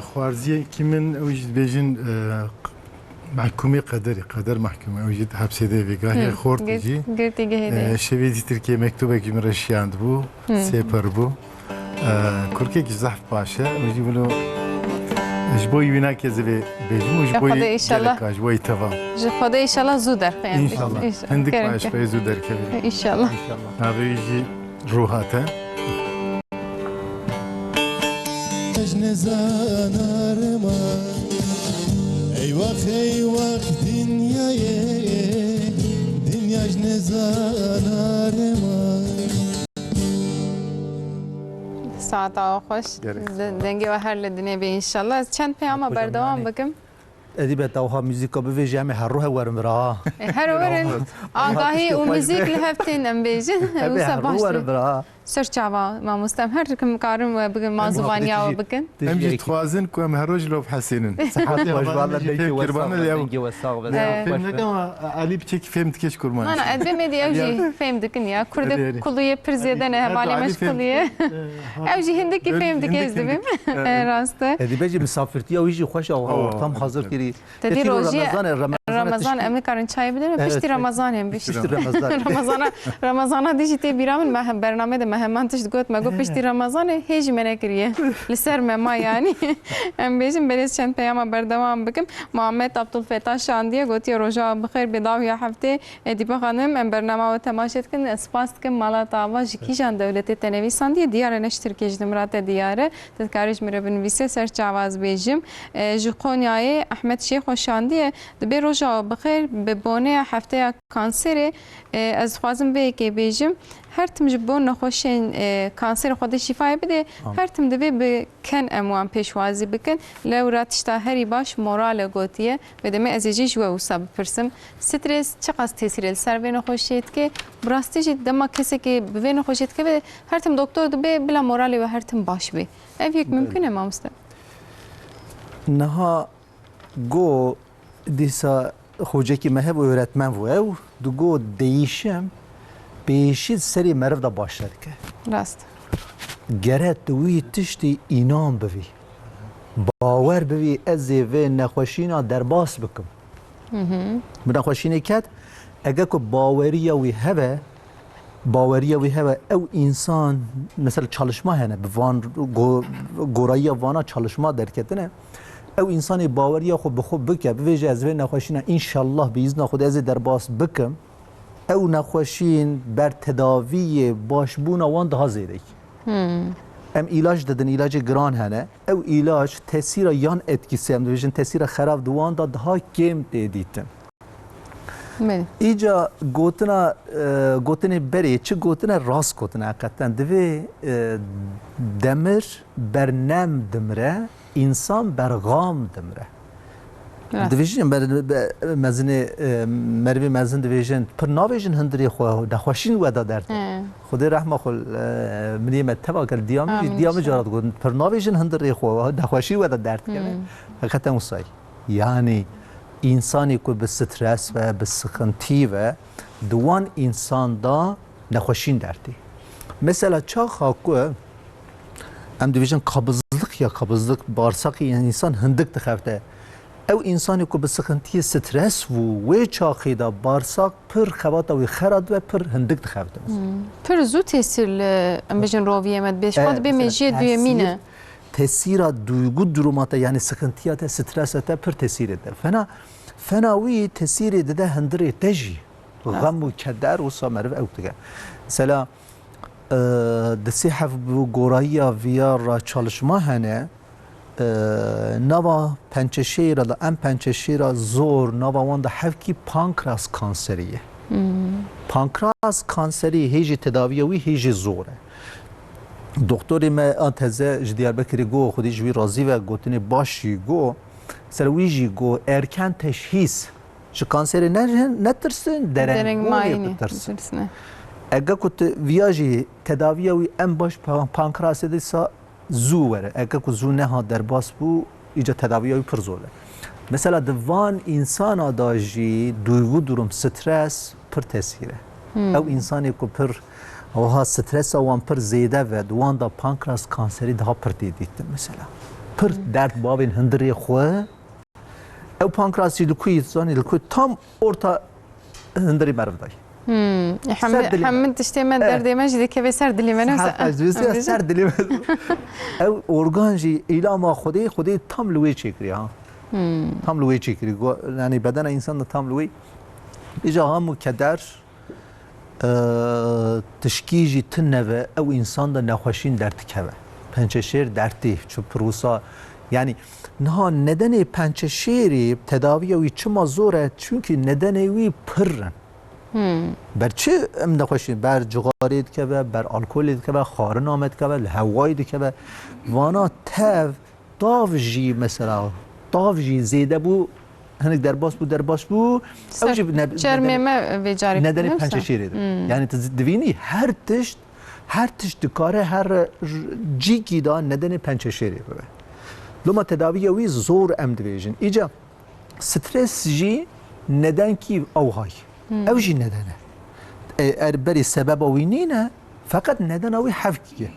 [SPEAKER 4] خوارزیه کی من اوج بیجن محکومه قدر محکومه اوج حبس ده وگاهی خورد جی
[SPEAKER 2] Girtî gihê
[SPEAKER 4] شویدی ترکیه مکتوبه کی من رشیاند بو سپر بو کرکی کی زحف باشه اوجی بلو جبوی وینا که زوی بیجم جبوی جبوی تمام
[SPEAKER 2] ji xwedê inşallah zû derxeyem.
[SPEAKER 4] İnşallah. Hendik baş feyzu derkevi.
[SPEAKER 2] İnşallah.
[SPEAKER 4] Navici ruhate.
[SPEAKER 1] Nezanarıma eyvah dünyaya dünya nezanarıma
[SPEAKER 2] Saat ağa xoş. Dengê ve her li dinê bê inşallah. Ez çend peyama berdewam bikim.
[SPEAKER 3] ادیبه تاوها موزیکا بویژه همه هر روح ورم را
[SPEAKER 2] Her werin agahî û müzik li hevtên em bêjin.
[SPEAKER 3] همه هر روح ورم را
[SPEAKER 2] Serçava mamostem her kim karim ve bugün mazubaniya ve bikin.
[SPEAKER 4] Em jî dixwazin ku em her roj lov hesînin.
[SPEAKER 3] صحت باش والله دیگه
[SPEAKER 4] Kurbanı
[SPEAKER 3] وساق
[SPEAKER 4] lev.
[SPEAKER 3] دیگه وساق
[SPEAKER 4] Filmdeki ama Ali biçeki film dikeş kurban.
[SPEAKER 2] Ana edbe medya evji film dikin ya. Kurde
[SPEAKER 4] Hadi.
[SPEAKER 2] kuluye pirziyeden hevali
[SPEAKER 4] Ali film.
[SPEAKER 2] meşguliye. Evji hindiki film dike izlebim. Rastı.
[SPEAKER 3] ادیبه جی مسافرتی او یجی خوش او ortam hazır kiri
[SPEAKER 2] Dedi roji
[SPEAKER 3] Ramazan
[SPEAKER 2] Ramazan emni karın çay bilir mi? Pişti Ramazan hem pişti.
[SPEAKER 3] Ramazan
[SPEAKER 2] Ramazana dijite biramın mehem bername de meheman tişt got me go pişti Ramazan hej mene kiriye. Liser me ma yani. Em bejim beres çend peyama berdewam bikim. Muhammed Abdülfettah Şandiye gotiye roja bixir bedaviya hafte edibe hanım em bernama ve temaşet kin spas kin mala tava jikijan devleti tenevisan diye diyare neştir kejnimrate diyare tezkarij mirebin vise serçavaz bejim. Ji Konya'yı Ahmet Şeyh Şandiye de roja bixir be bone hafte kanseri ez xwazim vê yekê bêjim her tim ji bo nexweşên kanserê xwedê şîfayê bide her tim divê bi ken em wan pêşwazî bikin lewra tişta herî baş moral gotiye ve demê ez ê jî ji we wisa bipirsim stres çiqas tesîrê li ser vê nexweşiyê dike bi rastî jî dema kesekê bi vê nexweşiyê dike ve her tim doktor dibe bila moralê ve her tim baş be ev yek mümkün e mamoste
[SPEAKER 3] نها گو دیسا خوجه کی مهب öğretmen bu ev dugo değişim beşit seri merv da başlar ki
[SPEAKER 2] rast
[SPEAKER 3] geret duy tişti inan bevi باور bevi ez ve nexweşina derbas bikim bu nexweşine ket eger ku baweriya wî heve baweriya wî heve ew insan mesela çalışma hene bi van goraya vana çalışma derketine ew insanê baweriya xwe bi xwe bike bivêje ez vê nexweşîna înşallah bi îzna Xwedê ez ê derbas bikim ew nexweşîn ber tedaviyê başbûna wan daha zêde em îlaç didin îlacê giran hene ew îlaç tesîra yan etkîsê em dibêjin tesîra xerab di wan da daha kêm tê dîtin îca gotina gotinê berê çi gotine rast gotine heqetten divê demir ber nem dimire insan bergam dimre divêjin mezinê mervê mezin divêjin pir navêjin hindirê xwe nexweşîn we da derd Xwedê rehma xwe minê me teva kir diyamê cara digotin pir navêjin hindirê xwe nexweşî we da derd keve heqetten wisa yani انسانی که به سترس و به سخنتی و دوان انسان دا نخوشین دردی مثلا چا خاکو ام دیویژن قبضلق یا قبضلق بارساقی یعنی انسان هندک دخفته او انسانی که به سخنتی سترس و چاخی دا بارساق پر خواتا و خرد و پر هندک دخفته
[SPEAKER 2] پر زو تاثیر ام بیجن رویه مد بیش خود به مجید دویمینه
[SPEAKER 3] تاثیر duygu durumata yani sıkıntıya strese per tesir eder. Fenavi tesir ede hindire teji. Gam ve keder ve samer ve avtga. Mesela desihaf bu goraya via çalışma hane nava pençeşehir da en pençeşehir zor nava wanda hevki pankreas kanseriye. Pankreas kanseri heji tedaviyi heji zor. دکتری ما آنتزه جدیار بکری گو خودی جوی راضی و گوتنی باشی گو سرویجی گو ارکن تشخیص چه کانسری نترسن درنگ ماینی بترسن اگه کت ویاجی تداوی وی ام باش پانکراس دیسا زو وره اگه کت زو نه در باس بو ایجا تداوی وی پر زوله مثلا دوان انسان آداجی دویگو درم سترس پر تسیره او انسانی که پر اوها سترس وان پر زیده و دوان دا پانکراس کانسری daha پر دیدیت مثلا پر درد بابین هندری خواه او پانکراسی لکوی زانی لکوی tam orta هندری مرفدای
[SPEAKER 2] حمد تشتمه درد مجدی که به سر دلیمنه
[SPEAKER 3] سر دلیمنه او ارگانجی ایلا خودی tam لوی چکری ها tam لوی چکری یعنی بدن انسان tam لوی ایجا هم کدر تشکیجی تنوه او انسان دا نخوشین درد که پنچشیر دردی چو پروسا یعنی نه ندن پنچشیری تداوی وی چما زوره چونکه ندن وی پرن بر چه ام نخوشین بر جغارید که بر الکل که خارن آمد که هوایی که وانا تاو داوجی مثلا داوجی زیده بو هنگ در باش بو اوجی
[SPEAKER 2] چرمه ما ویجاری
[SPEAKER 3] نداری پنچشیره یعنی دوینی هر تشت دکاره هر جیگی دا نداری پنچشیره ببه لما تداوی وی زور ام دویجن ایجا سترس جی ندن کی اوهای اوجی ندنه بری سبب اوی نه فقط ندن اوی حفکیه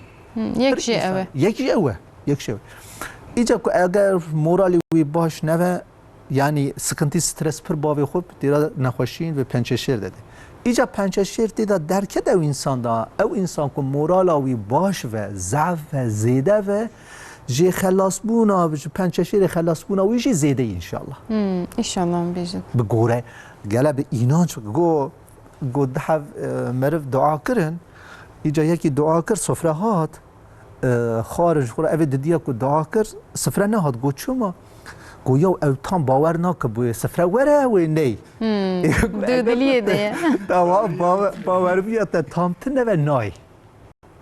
[SPEAKER 3] یک جی اوه ایجا که اگر مورالی وی باش نوه yani sıkıntı stres per bavi xop dira naxoşin ve pençeşir dedi. İca pençeşir dida derke de insanda ev insan ku morala wi baş ve zaf ve zede ve ji xelas buna ji pençeşir xelas buna wi ji zede inşallah.
[SPEAKER 2] İnşallah bejid.
[SPEAKER 3] Bi gore gele bi inanç go dahav merv dua kirin İca yeki dua kir sofra hat خارج خورا ev dediya ku dua kir sofra ne hat go çuma گویا او تام باور نکبوی سفره وره و نی
[SPEAKER 2] دودلیه دیه
[SPEAKER 3] باور بیاد تام تنه و نای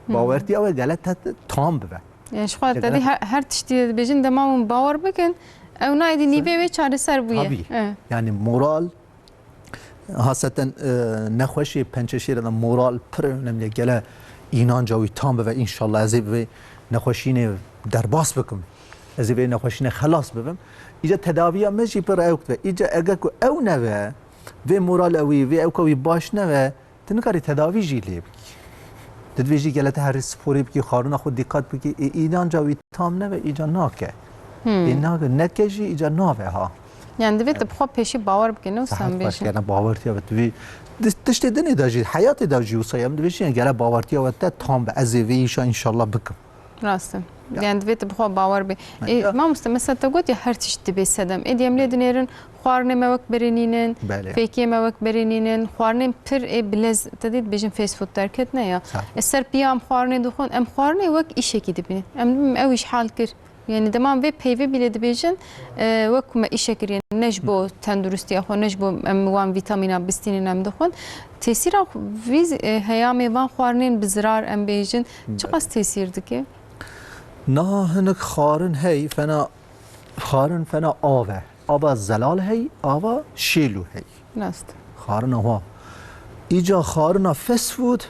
[SPEAKER 3] باورتی او گلت تام ببه
[SPEAKER 2] yani şu kadar dedi her tişti bejin demamın باور بکن او نایدی نیبه و çare ser buye
[SPEAKER 3] yani moral haseten nexweşi pençeşire de moral pir önemli gele inanca و tam bebe inşallah ez ve nexweşine derbas bikim ez ve nexweşine xelas bibim ایجا تداوی مجی پر اوت و ایجا اگه کو او نوه و مورال اوی و او کوی باش نوه تنکاری تداوی جی لیب تدویجی گلت هر سپوری بکی خارون خود دقت بکی ایدان جاوی تام نوه ایجا ناکه اینا نکجی ایجا ناوه ها
[SPEAKER 2] yani evet bu peşi باور بکنه و سم بشه
[SPEAKER 3] yani باورتی و دوی تشتی دنی داجی حیات داجی و سایم دویجی گله باورتی و تا تام به از ویشا ان شاء الله بکم
[SPEAKER 2] راستن yani evet bu باور به ما مثلا تقول هر تشتي بسدم اديم لدنيرن خوارنه موك برينينن فيكي موك برينينن خوارنه پر بلز تدید بجن فيس فود تركت نه يا السر بيام خوارنه دخون ام خوارنه وك işe gidip ام او iş hal kir yani tamam ve peyve bile de bejin وك ما işe kir yani nejbo tenduristi ya nejbo ام وان vitamina bistinin ام دخون تاثير ويز هيامي وان خوارنين بزرار ام بيجن چقدر تاثيرdi ki
[SPEAKER 3] نه هنک خارن هی فنا آوه آوا زلال هی آوا شیلو هی
[SPEAKER 2] نست
[SPEAKER 3] خارن آوا ایجا خارن فسفود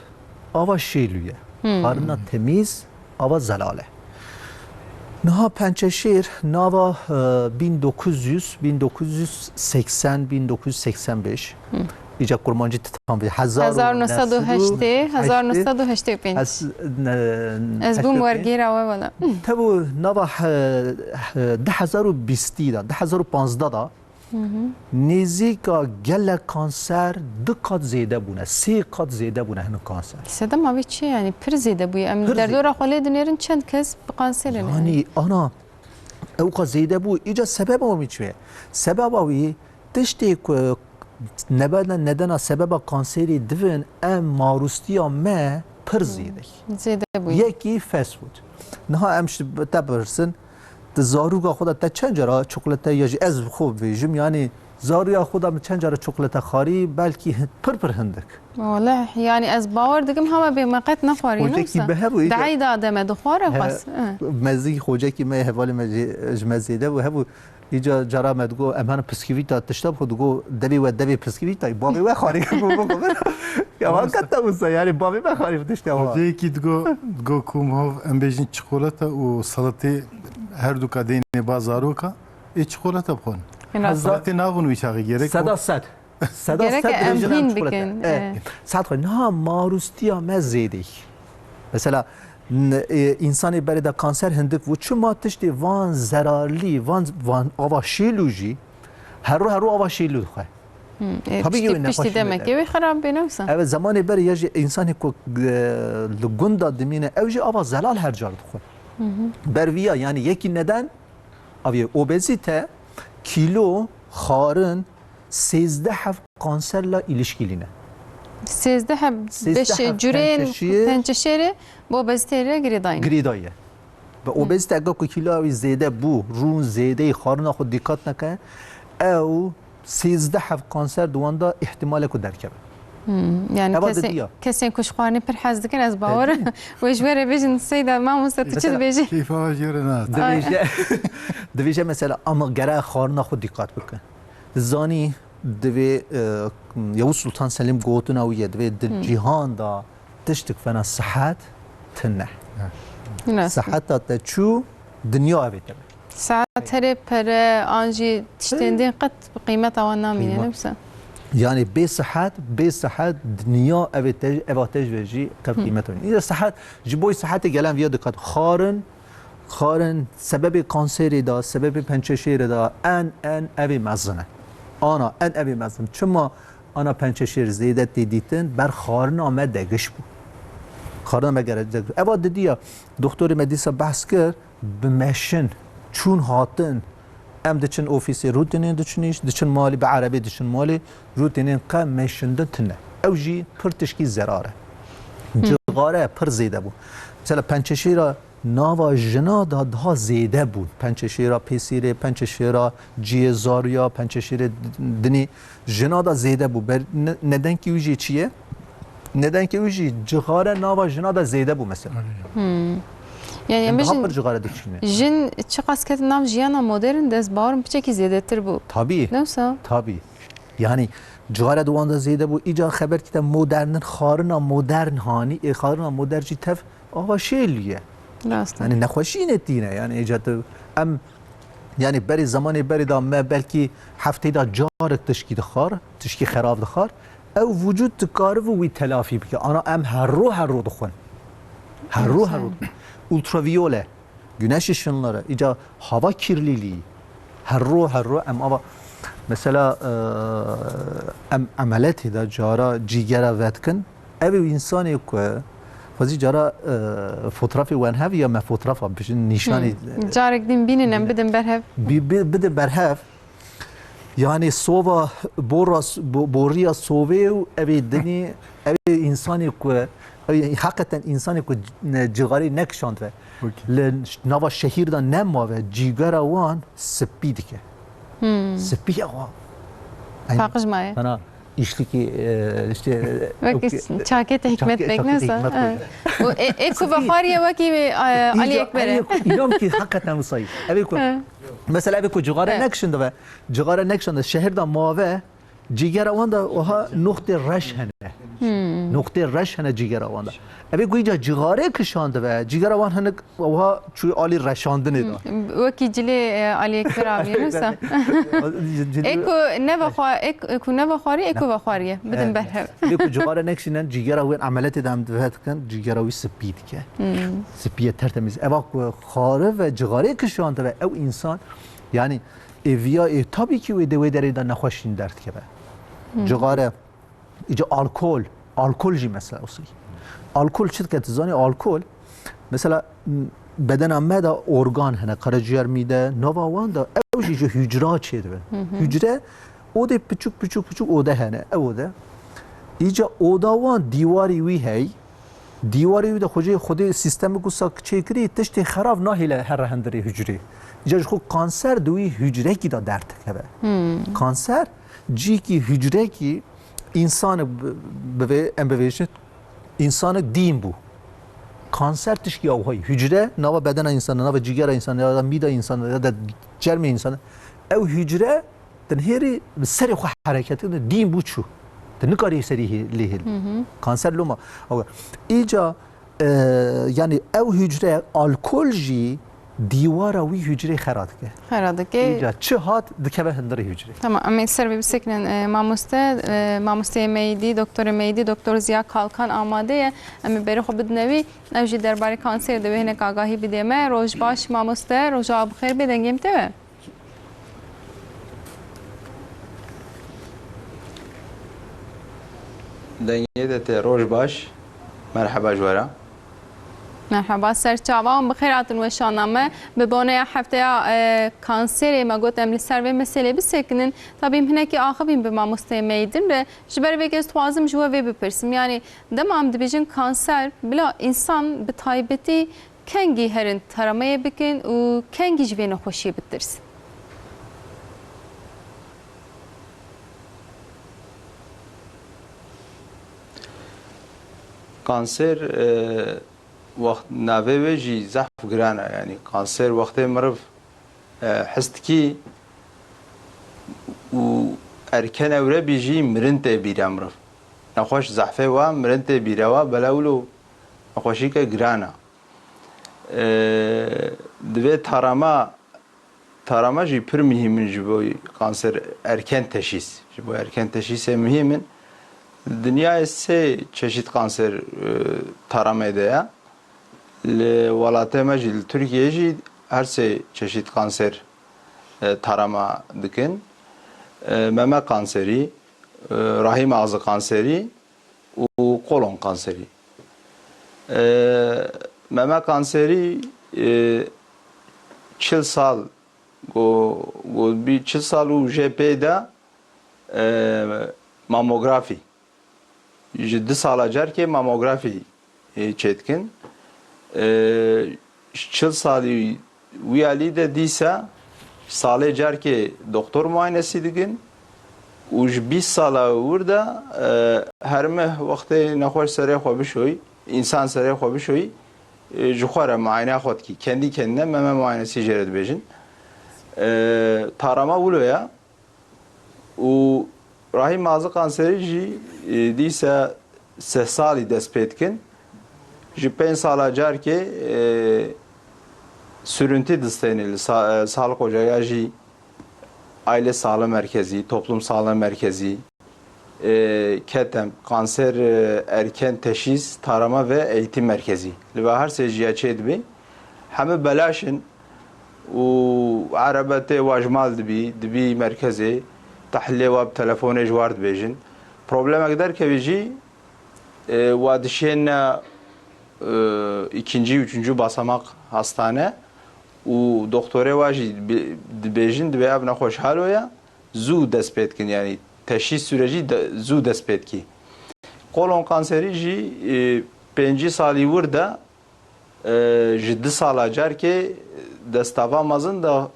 [SPEAKER 3] آوا شیلویه خارن تمیز آوا زلاله Naha Pençeşehir nava 1980-1985 İca kurmancı tam bir
[SPEAKER 2] 1985 از بوم ورگیر آوه ولا
[SPEAKER 3] تبو نوا 2020 دا 2015 دا نزیکا گل کانسر دو قات زیاده بونه 3 قات زیاده بونه هنو کانسر
[SPEAKER 2] سدم ما چی یعنی پر زیاده بوی ام در دور خاله دنیرن چند کس بقانسر
[SPEAKER 3] یعنی انا او قات زیاده بو ایجا سبب او میچوه سبب اوی تشتی نبادا ندنا سبب کانسری دوین ام ماروستیا ما پر
[SPEAKER 2] زیاده بوی
[SPEAKER 3] یکی فست فود نه امش تبرسن زاروگا خودت تا چند جرا چوکلته یا از خوب ویجم یعنی زارویا خودم چند جرا چوکلته خاری بلکی پر هندک
[SPEAKER 2] والله يعني از باور دقم هما بمقت نخوري نفسه دعي دا آدم دخواره بس
[SPEAKER 3] مزي خوجه کی ما حوالی مزيده و هبو ایجا جرا مدگو امان بسکویتا تشتاب خودگو دبی و دبی بسکویتا بابی و خاری یا ما کتا وسا یعنی بابی و خاری تشتاب
[SPEAKER 4] خوجه کی دگو کوم هو ام بیجن چیکولاته و سلطه هر دو کدین بازارو کا ای چیکولاته بخون سلطه ناغون ویچاقی gerek
[SPEAKER 3] صدا
[SPEAKER 2] gerek امهین بکن
[SPEAKER 3] صد خواهی نه ماروستیا مزیدی مثلا انسانی برای دا کانسر هندک و چون ما تشتی وان زرارلی وان آوا شیلوجی هر رو آوا شیلو خواهی
[SPEAKER 2] پشتی دمه که خراب بنوسه
[SPEAKER 3] اول زمانی برای یه انسانی که لگنده دمینه اوجی آوا زلال هر جار خواهی برویا یعنی یکی ندن اوی اوبزیته کیلو خارن 13 کانسر لا ilişkiliğine.
[SPEAKER 2] 13 جورين Pençeşehir'e bu obeziteyle giridayın.
[SPEAKER 3] Giridayı. Ve obezite eğer ki kilo ziyade bu run ziyade xarına xud dikkat neke ev 13 kanser duanda ihtimale ku derkebe.
[SPEAKER 2] Yani kesin kuşkuarını per haz dikin az باور و جواره بیشن سیدا ما مستطیع بیشی.
[SPEAKER 4] کیف آجرنات.
[SPEAKER 3] دویجه مثلا ama gere xarına xud dikkat bکن. زانی دوی یو سلطان سلیم گوتنا و دوی جهان دا تشتک فنا صحت تنه صحت تا چو دنیا بیت
[SPEAKER 2] ساعت هره پر آنجی تشتندین قط قیمت آن نامینه نفسه
[SPEAKER 3] یعنی به صحت دنیا اواتج وجی کم قیمت اون این صحت جبوی صحت گلم ویا دکات خارن سبب کانسری دا سبب پنچشیر دا ان اوی مزنه آنا ان ابی مزم چما آنا پنچشیر زیدت دیدن بر خارن آمد دگش بود خارن آمد گرد دگش اواد دیدیا دکتر مدیسا بحث کرد بمشن چون هاتن ام دچن اوفیسی روتینین دچنیش دچن مالی به عربی دچن مالی روتینین قم مشنده تنه اوجی پر تشکی زراره جغاره پر زیده بود مثلا پنچشیر ناوا جنا دادها زیده بود پنچشیرا پیسیره پنچشیرا جیزاریا پنچشیر دنی جنا دا زیده بود ندن کی وجی چیه ندن کی وجی جغاره ناوا جنا دا زیده بود مثلا
[SPEAKER 2] yani
[SPEAKER 3] همه جغاره دچینه
[SPEAKER 2] جن چه قسکت نام جیانا مدرن دست باورم بچه کی زیاده تر بود
[SPEAKER 3] طبیعی طبیعی yani جغاره دوان دا زیده بود ایجا خبر کردم مدرن خارنا مدرن هانی خارنا مدرجی تف آوا شیلیه yani نخوشی نتینه yani ایجاد ام yani بری زمانی بری دا ما بلکی هفته دا جارک تشکی خراب دخار او وجود تکاره و وی تلافی بکه آنا ام هر رو دخون هر رو ultraviyole güneş ışınları ایجا hava kirliliği هر رو ام آبا mesela عملیاتی دا جارا جیگره ودکن اوی انسانی که فازی جارا فوتوغرافی وان هاف یا ما فوتوغرافا بش نشانی
[SPEAKER 2] جارك دين بيننا بدن برهف
[SPEAKER 3] بدن برهف yani sova borya sove evi dini evi insani ku hakikaten insani ku cigari nekşand ve nava şehirda nema ve cigara wan spidike spiya wan
[SPEAKER 2] farkış mı
[SPEAKER 3] bana işliki işte
[SPEAKER 2] çaket hikmet bekliyorsa o eko bafariye vaki Ali Ekber'e
[SPEAKER 3] İnanın ki hakikaten musayı evi ku mesela evi ku cigara nekşand ve cigara nekşand şehirda mave cigara wan da oha nokta raş hene نقطه رش هنه جگر آوان ده ابی گویجا جگاره کشانده و جگر آوان هنه اوها چوی آلی رشاندنه ده
[SPEAKER 2] وکی جلی علی اکبر آبی نوسا اکو نبخواری اکو بخواریه بدن بره
[SPEAKER 3] لیکو جگاره نکشینن جگر آوان عملت دام دوهت کن جگر آوی سپید که سپید ترتمیز اوا خاره و جگاره کشانده و او انسان یعنی اویا تابی که وی دوی داری دان نخوشین درد که به جگاره ایجا الکل جی مثلا اصلی الکل چیت که تزانی الکل مثلا بدن آمد ارگان هنه کارجیار میده نوآوان دا اوجی جو هجرا چیه دو هجره اوده پچوک اوده هنه اوده ایجا اوداوان دیواری وی هی دیواری وی دا خود سیستم گوسا چیکری تشت خراب نهیله هر هندری هجری ایجا خود کانسر دوی هجره کی دا درد که به کانسر جی کی هجره کی انسان به امبویشن انسان دیم بو کانسر تشکی آوهای هجره نوا بدن انسان نوا جگر انسان یا میدا انسان یا جرم انسان او هجره تنهیری سری خو حرکت دیم بو چو تنکاری سری لیهل کانسر لوما ایجا یعنی او هجره الکل جی دیوارا وی هجره خراد که ایجا چه هات دکبه هندره هجره
[SPEAKER 2] tamam ama ser bir sekren mamuste meydi doktor Ziya Kalkan amade ama beri xo bidnevi evji derbari kanser de behne kagahi bideme rojbaş mamuste roja bxer bedengem te
[SPEAKER 6] دنيا تي روج باش مرحبا جوارا
[SPEAKER 2] مرحبا سرچاوان بخیراتون و شانامه به بانه هفته کانسر ما گفتم لسر و مسئله بسکنن طبعا هنه که آخرین به ما مستمیدن به جبر بگیز توازم جوا و بپرسیم یعنی دمام دبیجن کانسر بلا انسان به تایبتی کنگی هرن ترامه بکن و کنگی جوین خوشی بترس
[SPEAKER 6] کانسر وقت نوه جی زحف گرانه یعنی کانسر وقت مرف حست کی و ارکن اوره بیجی مرنت بیره مرف نخوش زحفه و مرنت بیره و بلاولو نخوشی که گرانه دوی تارما جی پر مهمن جبوی کانسر ارکن تشیس جبوی ارکن تشیس مهمن دنیای سه چشید کانسر تارما ده لولاته مجل ترکیه جی هر سه چشید کانسر tarama dikin meme kanseri, rahim ağzı kanseri و kolon kanseri. Meme kanseri 40 sal bir 40 sal u JP'de mamografi. 7 sala cerke mamografi çetkin. 40 sali uyali de dise sale cerke doktor muayenesi digin. و 20 ساله ورده هرمه وقتی نخواش سری خواب شوی انسان سری خواب شوی جخوره معاینه خود کی kendi kendine meme muayenesi جرد بجن tarama ولویا و rahim ağzı kanseri ji diyse 3 sali despetkin ji 5 sala cerke sürüntü distenili sağlık ocağı ji Aile Sağlığı Merkezi, Toplum Sağlığı Merkezi, KETEM, Kanser Erken Teşhis, Tarama ve Eğitim Merkezi. Ve her seciye çedbi. Hem belaşın و عربته واجمال دبی مرکزی تحلیل و تلفن جوارد بیشن. problem اقدر که بیشی وادشین ikinci, üçüncü basamak hastane. و دکتره واجی بیشتر دوی اب نخوشحال ویا زود دست پید کن یعنی تشخیص سوریجی زود دست پید کی. کولون کانسری جی 5 سالی ورده جدی سالا جر که دستاوا مازن دا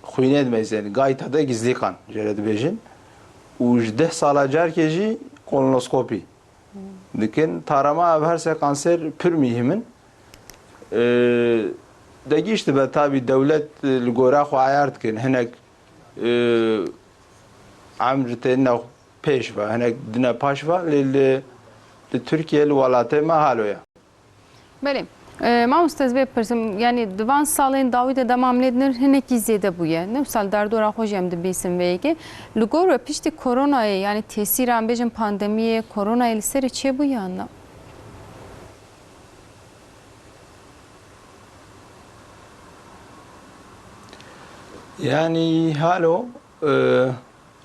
[SPEAKER 6] خوینه دمیز یعنی گایت هده گزلی کن جرد بیشتر. و 10 سالا جر که جی کولونوسکوپی. دیکن تارما اب هر سه کانسر پر میهمن. دقیقه به تابع دولت لگورا خو عیارت کن هنگ عمرت نه پیش و هنگ دنا پاش و لیل Türkiye walatê me haloya.
[SPEAKER 2] Belê. Mamostez vê pirsim yani divan salên dawî de demam lêdinir hinekî zêde bûye. Ne sal derdora xwe jî em dibîsin vêyekê. Li gor ve piştî koronayê yani tesîran bêjin pandemiyê koronayê li serê çê bûye anna?
[SPEAKER 6] Yani halo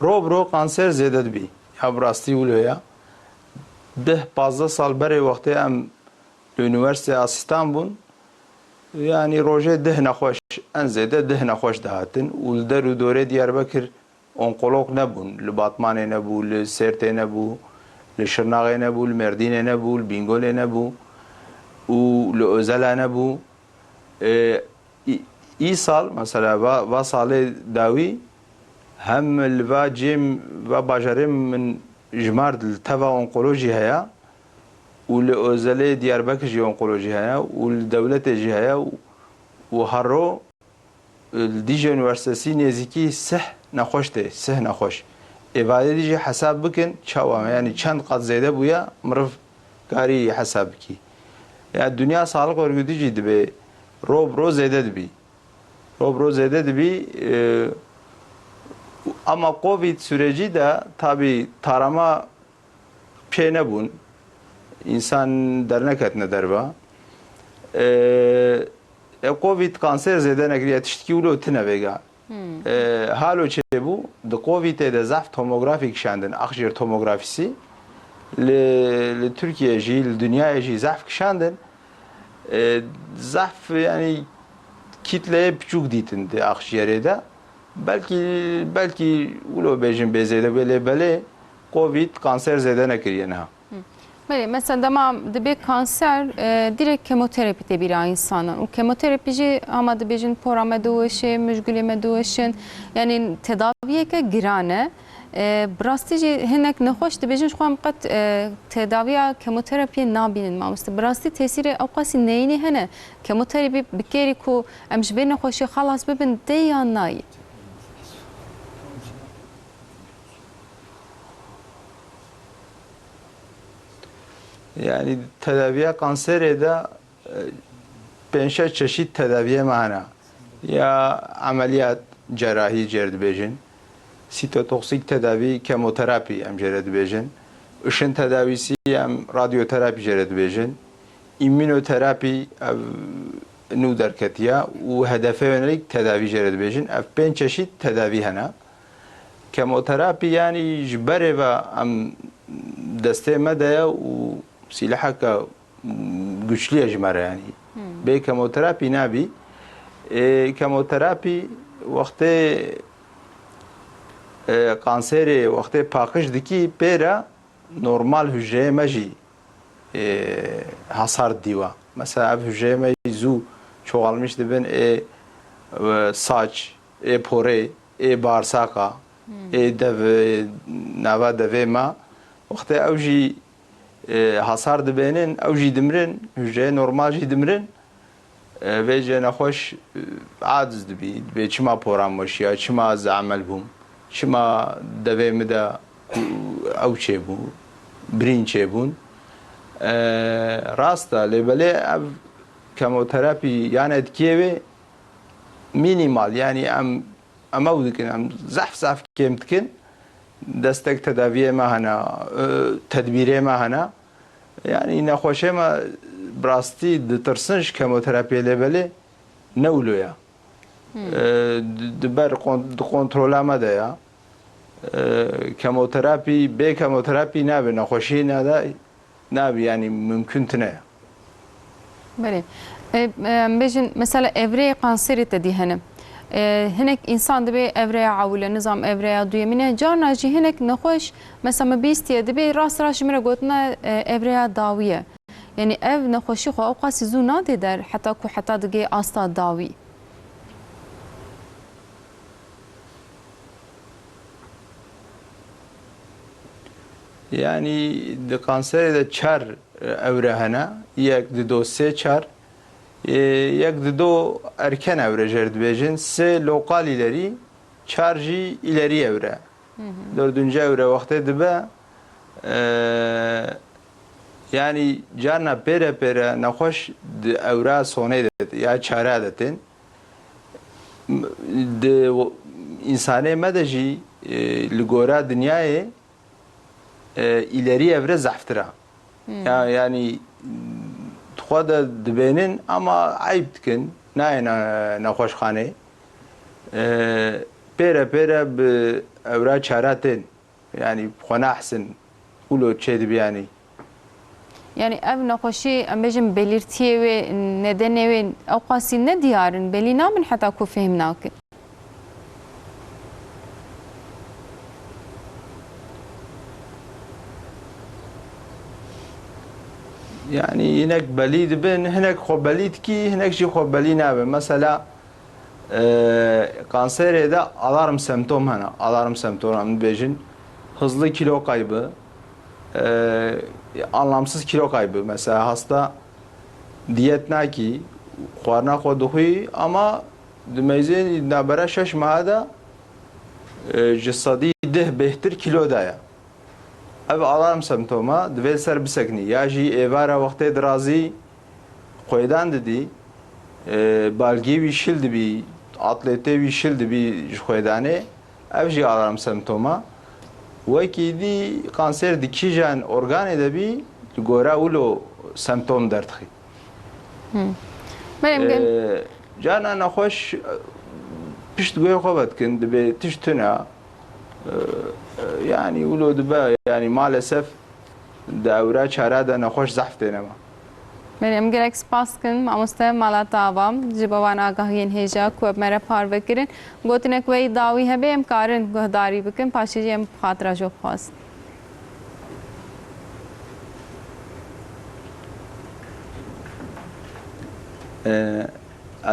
[SPEAKER 6] robro kanser zêde dibî. Ya bi rastî wilo ya. 10-15 sal berê wextê em li Üniversiteya Asîstan bûn. Yani rojê 10 nexweş en zêde 10 nexweş dihatin û li der û dorê Diyarbekir onkolog nebûn. Li Batmanê nebû, li Sêrtê nebû, li Şirnexê nebû, li Mêrdînê nebû, li Bîngolê nebû û li Özelê nebû. İsal mesela va salê dawî hem li va cêm va bajarê min jmar li teva onkolojî heya û li Özelê Diyarbekir jî onkolojî heya û li dewletê jî heya û herro li Dîje Üniversitesî nêzîkî sih nexweş tê, sih nexweş. Êvadê jî hesab bikin çawa yani çend qat zêde bûye miriv karî hesab bikî. Ya Dünya Sağlık Örgütü jî dibe robro zêde dibî. Robro zêde dibî ama Covid süreci de tabi tarama pê nebûn. İnsan derneketine derva. Covid kanser zêde nekiriye tiştkî wilo tune vêga. Halo çêbû di Covidê de zaf tomografî kişandin axjêr tomografîsî li Türkiye jî li dünyayê jî zaf kişandin. Zaf yani kitleye piçûk dîtin di axjêrê de. Belkî wilo bêjin bêzêde belê Covid kanser zêde nekiriye niha.
[SPEAKER 2] Belê, mesela demam dibe kanser direkt kemoterapi de bira insanın. O kemoterapi jî ama dibêjin pora me doweşe, mujgulê me doweşin. Yani tedaviyeke giran e. Bi rastî jî hinek nexweş dibêjin ji xwe em qet tedaviya kemoterapiyê nabînin mamoste. Bi rastî tesîrê ew qasî neyînî hene. Kemoterapî bikerî ku em ji vê nexweşî xelas bibin tê yan nayê.
[SPEAKER 6] Yani tedaviye kanserê de pênc çeşit tedaviye me ya ameliyat cerrahî jêr dibêjin, sitotoksik tedavi kemoterapi em jêr dibêjin, ışın tedavisi em radyoterapi jêr dibêjin, immünoterapi ev nû derketiye û hedefe yönelik tedavi jêr dibêjin. Ev pênc çeşit tedavi hene. Kemoterapi yani ji berê ve em destê me de ye û silahaka güçlüye ji me re yani. Bê kemoterapi nabî. Kemoterapi wextê kanserê wextê paqij dikî pêre normal hücreyê me jî hasar dîwa. Mesela ev hücreyê me zû çoğalmış dibin saç, porê, bağırsaka, dev nava devê me wextê ew jî hasar dibênin ew jî dimirin, hücreyê normal jî dimirin. Vê jê nexweş aciz dibî. Dibê çima poran weşiya, çima ez emel bûm, çima devê min de ew çêbû, birîn çêbûn. Rast e lêbelê ev kemoterapi yan etkiyê wê minimal yani em ew dikin, em zaf kêm dikin. Destek tedaviyê me hene, tedbîrê me hene. Yani nexweşê me bi rastî ditirsin ji kemoterapiye lêbelê ne wilo ye. Di ber di kontrola me de ye. Kemoterapi, bê kemoterapi nabe, nexweşî nabe yani mümkün tune ye.
[SPEAKER 2] Belê. Bêjin mesela evreyê kanserê te dî hene. Hinek insan dibe evreya awile nizam evreya duyemine carna jî hinek nexweş mesela me bîstiye dibe rast ji me re gotina evreya dawiye. Yani ev nexweşî xwe ew qasî zû nade der heta ku heta dige asta dawî.
[SPEAKER 6] Yani di kanserê de çar evre hene, yek di do sê çar, yek di do erken evre jêr dibêjin, sê lokal ilerî, çar jî ilerî evre. Dördüncü evre wextê dibe yani carna pere pere naxoş evra sone de ya çare detin de insane medeji ligora dünyayı ileri evre zaftıra. Yani tuğa da dibinin ama ayıp dikin naxoş xane pere pere bi evra çaratin yani xona ahsen ulo çedi yani.
[SPEAKER 2] Yani ev nexweşî em bêjin belirtiye ve nedenê ve ew ne diyarın belî namin heta ku fêm nakin.
[SPEAKER 6] Yani hinek belî dibin hinek xwe belî dikî hinek jî xwe belî nabe. Mesela kanserê de alarm semptom hene. Alarm semptom em dibêjin hızlı kilo kaybı, anlamsız kilo kaybı. Mesela hasta diyet naki, xwarina xwe dixwî ama di mêzê nabera 6 meha de ji sedî 10 bêhtir kilo daye. Ev alarm semptoma divê ser biseknî. Ya jî êvara wextê dirazî xwêdan didî, balgê wî şil dibî, atletê wî şil dibî ji xwêdanê, ev jî alarm semptoma. Wekî dî kanser di kîjan organê de bî li gora wilo semptom derdixî. Cana nexweş pişt goya xwe vedikin dibe tişt tuna yani wilo dibe yani maalesef di ewra çara de nexweş zehf têne me.
[SPEAKER 2] Em gelek spas kin mamoste Malat avam ji bawan agahiyên hêja ku ev me re parve kirin gotinek wê dawî hebe em karin guhdarî bikin paşê jî em xatira jî xwast.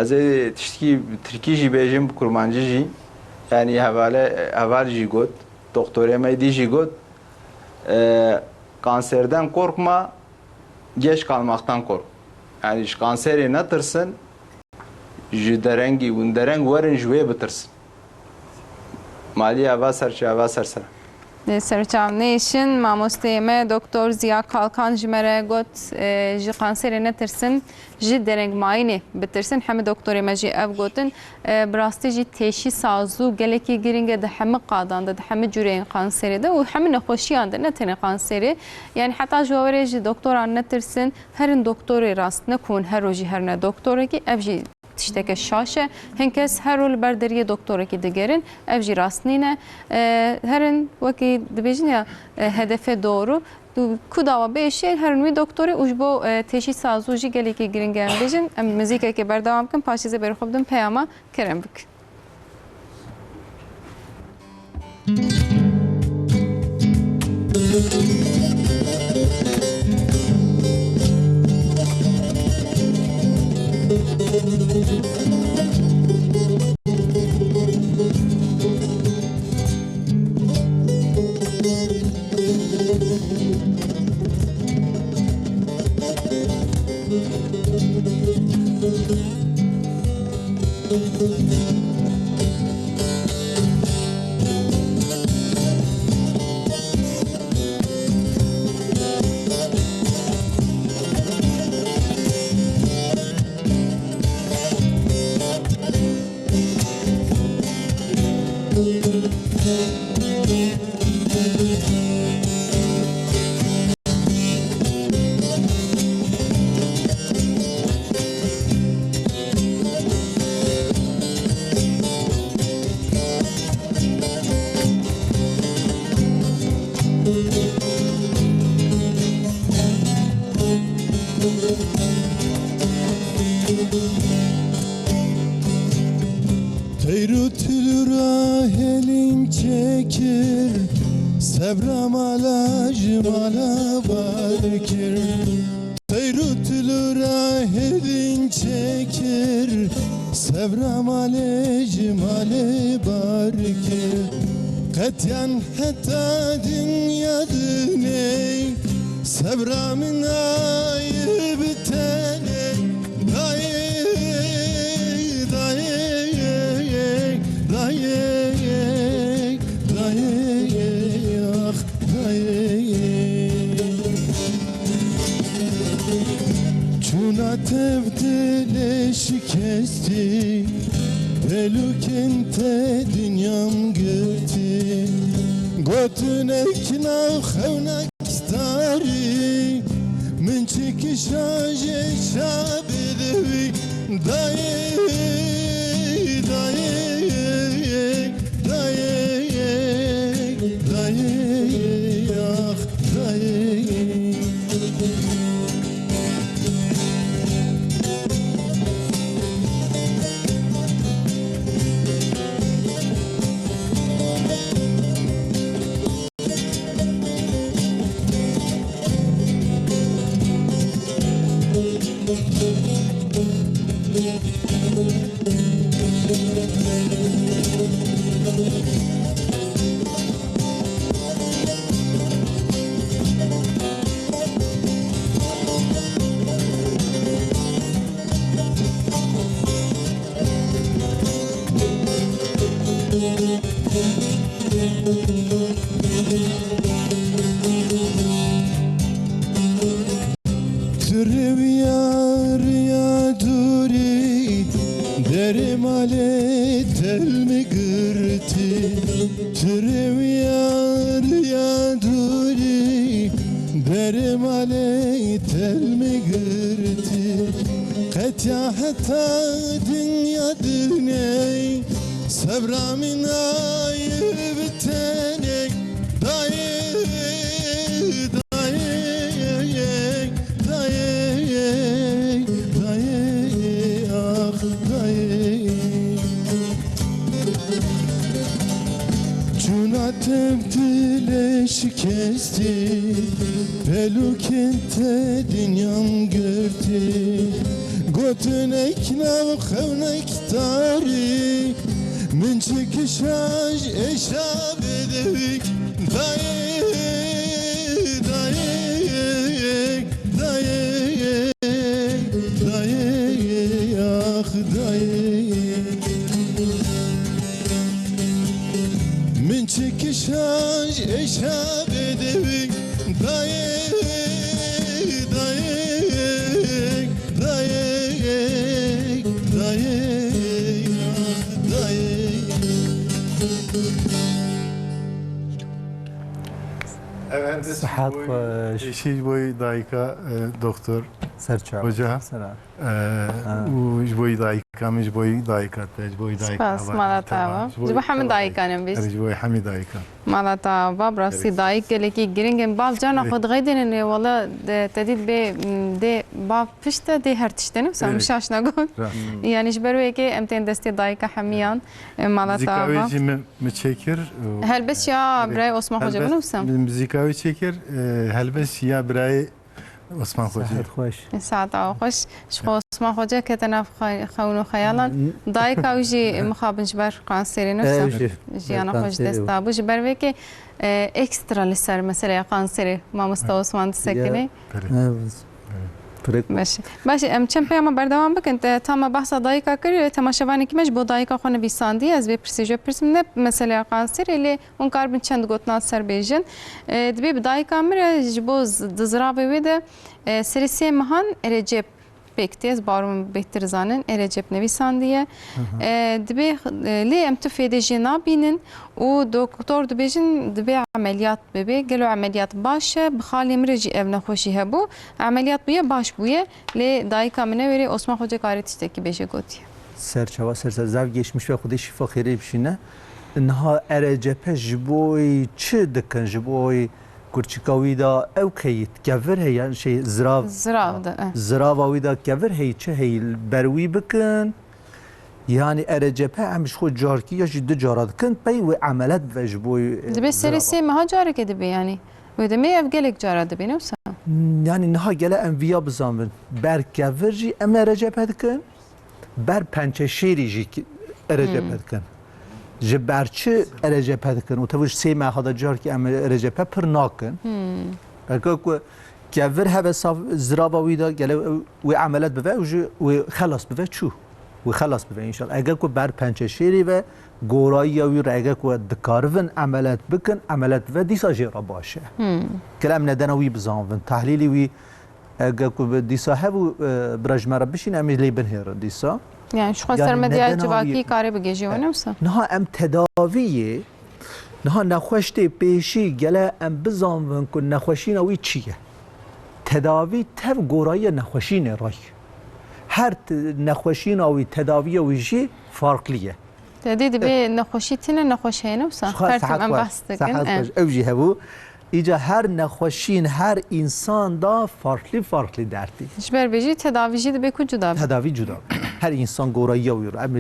[SPEAKER 6] Ez ê tiştekî Tirkî jî bêjim bi kurmancî jî yani heval jî got doktorê me dî jî got kanserden korkma geç kalmaktan kork. Yani ji kanserê netirsin ji derengî hûn dereng werin ji wê bitirsin. Malî eva serçava sersera.
[SPEAKER 2] Serçavnêşin mamosteyê me Doktor Ziya Kalkan ji me re got ji kanserê netirsin ji derengmayînê bitirsin. Hemî doktorê me jî ev gotin bi rastî jî teşhîs sazû gelekî giring e di hemî qadan de di hemî cüreyên kanserê de û hemî nexweşiyan de ne tenê kanserê. Yani heta ji we re jî doktoran netirsin herin doktorê rast nekun her rojî her ne doktorekî ev jî tişteke şaşe henkes her rol berderiye doktorekî digerin ev jî rastnîne herin wekî dibêjin ya hedefe doğru ku dawa bêşê herin wî doktorê û ji bo teşhîs sazû jî gelekî giring em bêjin em muzîkekê berdewam bikin paşê zê berî xwe bidin peyama kerem bikin.
[SPEAKER 1] Teyrutül rahelin çekir Sevram ala jimala barkir Teyrutül rahelin çekir Sevram ala jimala barkir Katyan hatta dünya düney Sevramın ayı bitene Çuna tevdile şikesti Pelukente dünyam girti Götünek navxevnek stari Min çekişaje şabidevi Dayı dayı dayı dayı ah dayı Rüya duri derim ale tel mi gırti Rüya duri derim ale tel mi gırti Qetya heta dünya düney Sebramin ayı bitene Dayı tebdile şikesti Pelukente dünyam girti Götünek navxevnek tari Min çekişaj eşab edevik Dayı dayı dayı dayı ah dayı Min çekişaj eşab edevik Dayı dayı dayı dayı ah dayı
[SPEAKER 4] Evet,
[SPEAKER 3] Sıhhat hoş.
[SPEAKER 4] eşi boyu dayka doktor
[SPEAKER 3] Serçava.
[SPEAKER 4] Hoca.
[SPEAKER 3] Selam.
[SPEAKER 4] و جبوی دایکا می جبوی دایکات جبوی دایکا
[SPEAKER 2] سپاس مالاتاوا جبو حمد دایکانم بیش
[SPEAKER 4] جبوی حمی دایکا
[SPEAKER 2] مالاتاوا براستی دایک گلکی گرینگن باف جانا خود غیدن والله تدید به ده باف پشت ده هر تشتنم سام شاش نگون yani جبروی که امتحان دستی دایک حمیان مالاتاوا
[SPEAKER 4] Zikavi mi çekir?
[SPEAKER 2] هلبس ya برای عثمان خوجا بنوسم
[SPEAKER 4] Zikavi çekir. Helbes ya برای عثمان خوجا.
[SPEAKER 3] Sıhhat hoş.
[SPEAKER 2] ساعت او خوش شخو عثمان خوجا که تناف خونو خیالان دایک اوجی مخابن جبر قانسری نفسم جیانا خوش دستا بو جبروی که اکسترا لسر مثلا قانسری ما مستوى عثمان تسکنی باشه ام چند پیام بردوام بکن تمام بحث دایکا کری تماشاوانی که مش با دایکا خونه بیساندی از به پرسیجو پرسم نه مثلا قانسر الی اون کار بن چند گوتنات سر بیژن دبی دایکا مره جبوز دزرابه وده سرسی مهان رجب بکتیز بارم بهتر زانن رجب نویساندیه دبی لی ام تفیده جنا بینن و دکتر دبیجن دبی عملیات ببی گلو عملیات باشه بخالی مرجی اف نخوشی هبو عملیات بویه باش بویه لی دایکا منه وری عثمان خوجا کاری تشتکی بشه گوتیه
[SPEAKER 3] Serçava zav geçmiş ve xude şifa xeyri bişine inha RCP jboy çi dikin jboy kurçikawi da ew keyit kevir hey yani şey zirav
[SPEAKER 2] da
[SPEAKER 3] zirava da kevir hey çi hey berwi bikin yani RCP em xo carki ya jiddi cara dikin pey ve amelat ve jboy
[SPEAKER 2] دبی سرسی مها جاره که دبی یعنی و دمی اف گلک جاره دبی نوسا
[SPEAKER 3] yani niha gele em viya bizanvin ber kevir jî em RCP dikin ber pençe şêrî jî RCP dikin ji berçi RCP dikin û tev sê mehada carki em RCP pir nakin belki ku kevir heve sav zirava wî da gele wê emelet bive û jî wê xelas bive çû wê xelas bive înşallah eger ku ber pençe şêrî ve gorayiya wî re eger ku dikarivin emelet bikin emelet bive dîsa jê re baş e gele em nedena wî bizanvin tehlîlî wî اگه کو دیسا هبو برجمره بشین امی لیبن هر دیسا
[SPEAKER 2] Yani şu
[SPEAKER 3] Yani
[SPEAKER 2] sermediye
[SPEAKER 3] neden
[SPEAKER 2] civaki
[SPEAKER 3] abi-
[SPEAKER 2] kare bigeci var neyse.
[SPEAKER 3] نها ام تداویه نها نخوشتی پیشی گله ام بزانون که نخوشین اوی چیه تداوی تب گورایی نخوشین رای هر نخوشین اوی تداوی اوی جی فرقلیه
[SPEAKER 2] Dedi bir nehoşitine nehoşe neyse. Her zaman bastık.
[SPEAKER 3] اوجی هبو ایجا هر نخوشین هر انسان دا farklı derdi
[SPEAKER 2] Jber beji tedavici de be kucu da.
[SPEAKER 3] تداوی جدا هر انسان گورایی اوی رو ام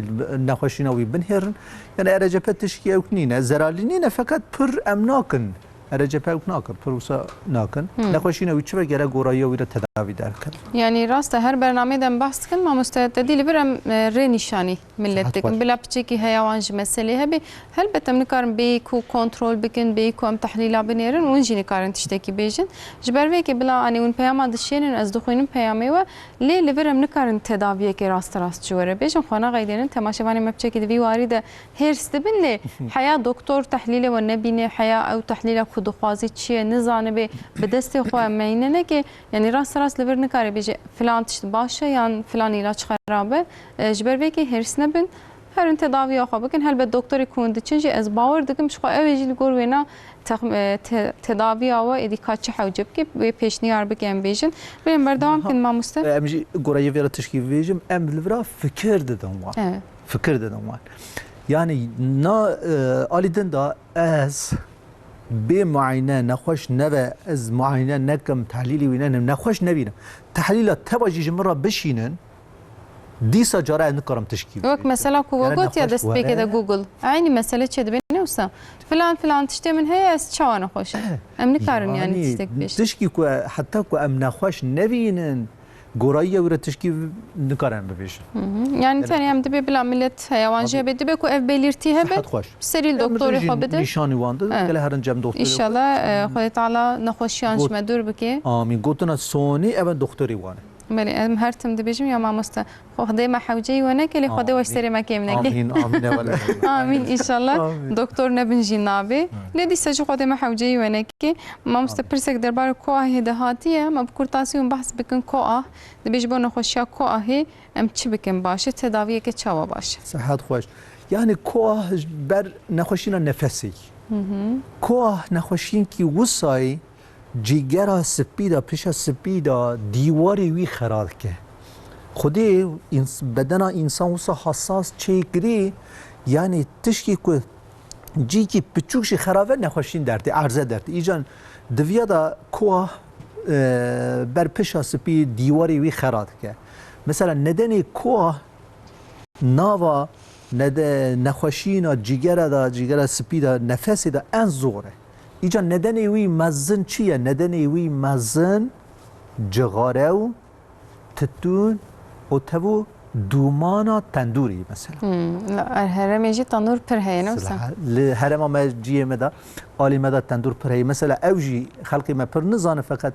[SPEAKER 3] نخوشین اوی بنهرن یعنی ارجپه تشکی اوک نینه زرالی نینه فقط پر ام ناکن ارجپه اوک ناکن پر وسا ناکن نخوشین اوی چه بگره گورایی اوی رو تداوی درکن
[SPEAKER 2] Yani rasta her bernameden bahsedikin ma müstahede değil bir re nişani millettekin bila piçeki heyavanj mesele hebi helbette nikarin beyku kontrol bikin beyku am tahlila binerin unji nikarin tişteki bejin jber ve ki bila ani un peyama dışenin az dukhinin peyame ve le verem nikarin tedaviye ki rast çuvere bejin xana gaydenin temaşevani mepçeki de vari de her stibin le haya doktor tahlile ve nebine haya au tahlila kudu xazi çiye nizane be bedeste xo meynene ki yani rast lever nikare bije filan tişt başa yani filan ilaç xarabe jber ve ki hersine bin her tedavi yaxo bikin helbet doktori kund çinci ez bawer dikim şu evcil gorwena tedavi awa edi kaçı hawcib ki ve peşniyar bikin bejin benim berdam kin ma musta
[SPEAKER 3] امجی گورایی ویرا تشکی ویجم ام لورا فکر دادم وان
[SPEAKER 2] evet
[SPEAKER 3] فکر دادم وان یعنی نا آلیدن دا از به معاینه نخوش نوه از معاینه نکم تحلیلی ویننم نخوش نبینم تحلیل تباجی جمرا بشینن دیسا جاره نکارم تشکیل
[SPEAKER 2] Yok mesela kuvagot ya da
[SPEAKER 3] نخوش
[SPEAKER 2] speke de
[SPEAKER 3] وره.
[SPEAKER 2] Google. Aynı mesele çedi beni olsa. Filan tişte min heye ez çavana hoş. Em nikarin yani tiştek beş.
[SPEAKER 3] تشکی که حتی که ام نخوش نبینن گورایی ویرا تشکی نکارم ببیشن
[SPEAKER 2] Yani tane hem de bila millet heyavancı hebe de be ku ev belirti hebe.
[SPEAKER 3] صحت خوش
[SPEAKER 2] Seril doktoru hebe de.
[SPEAKER 3] نشانی وانده
[SPEAKER 2] Evet.
[SPEAKER 3] گله هرن جم دکتری
[SPEAKER 2] İnşallah Xuda Teala nehoşiyanj medur bike.
[SPEAKER 3] آمین گوتنا سونی اون دکتری وانه
[SPEAKER 2] Beli em her tim de bejim ya mamusta. Xuda ma havci ve nekeli Xuda ve seri makemne.
[SPEAKER 3] آمین آمین ولی
[SPEAKER 2] Amin inşallah.
[SPEAKER 3] Amin.
[SPEAKER 2] Doktor Nebin Jinabi. Ne disse şu Xuda ma havci ve neki. Mamusta pirsek derbar koah hede hatiye ma bu kurtasyon bahs bikin koah. De bejbo nehoşiya koahi em çi bikin başı tedaviye ke çava başı.
[SPEAKER 3] صحت خوش یعنی کوه بر نخوشین نفسی کوه نخوشین کی وسای جیگرا سپیدا پیشا سپیدا دیواری وی خراب که خودی بدن انسان وسا حساس چیکری یعنی تشکی که جی کی پچوکش خرابه نخوشین درد عرضه درد ایجان دویا دا کوه بر پیشا سپی دیواری وی خراب که مثلا ندنی کوه ناوا نخوشینا جیگر سپیدا نفسی دا ان زوره ایجا ندنی وی مزن چیه؟ ندنی وی مزن جغاره و تتون و تبو دومانا تندوری مثلا
[SPEAKER 2] Her meci tanur per heye ne olsa.
[SPEAKER 3] هرما ما جیه مدا آلی مدا تندور پر هی مثلا او جی خلقی ما پر نزانه فقط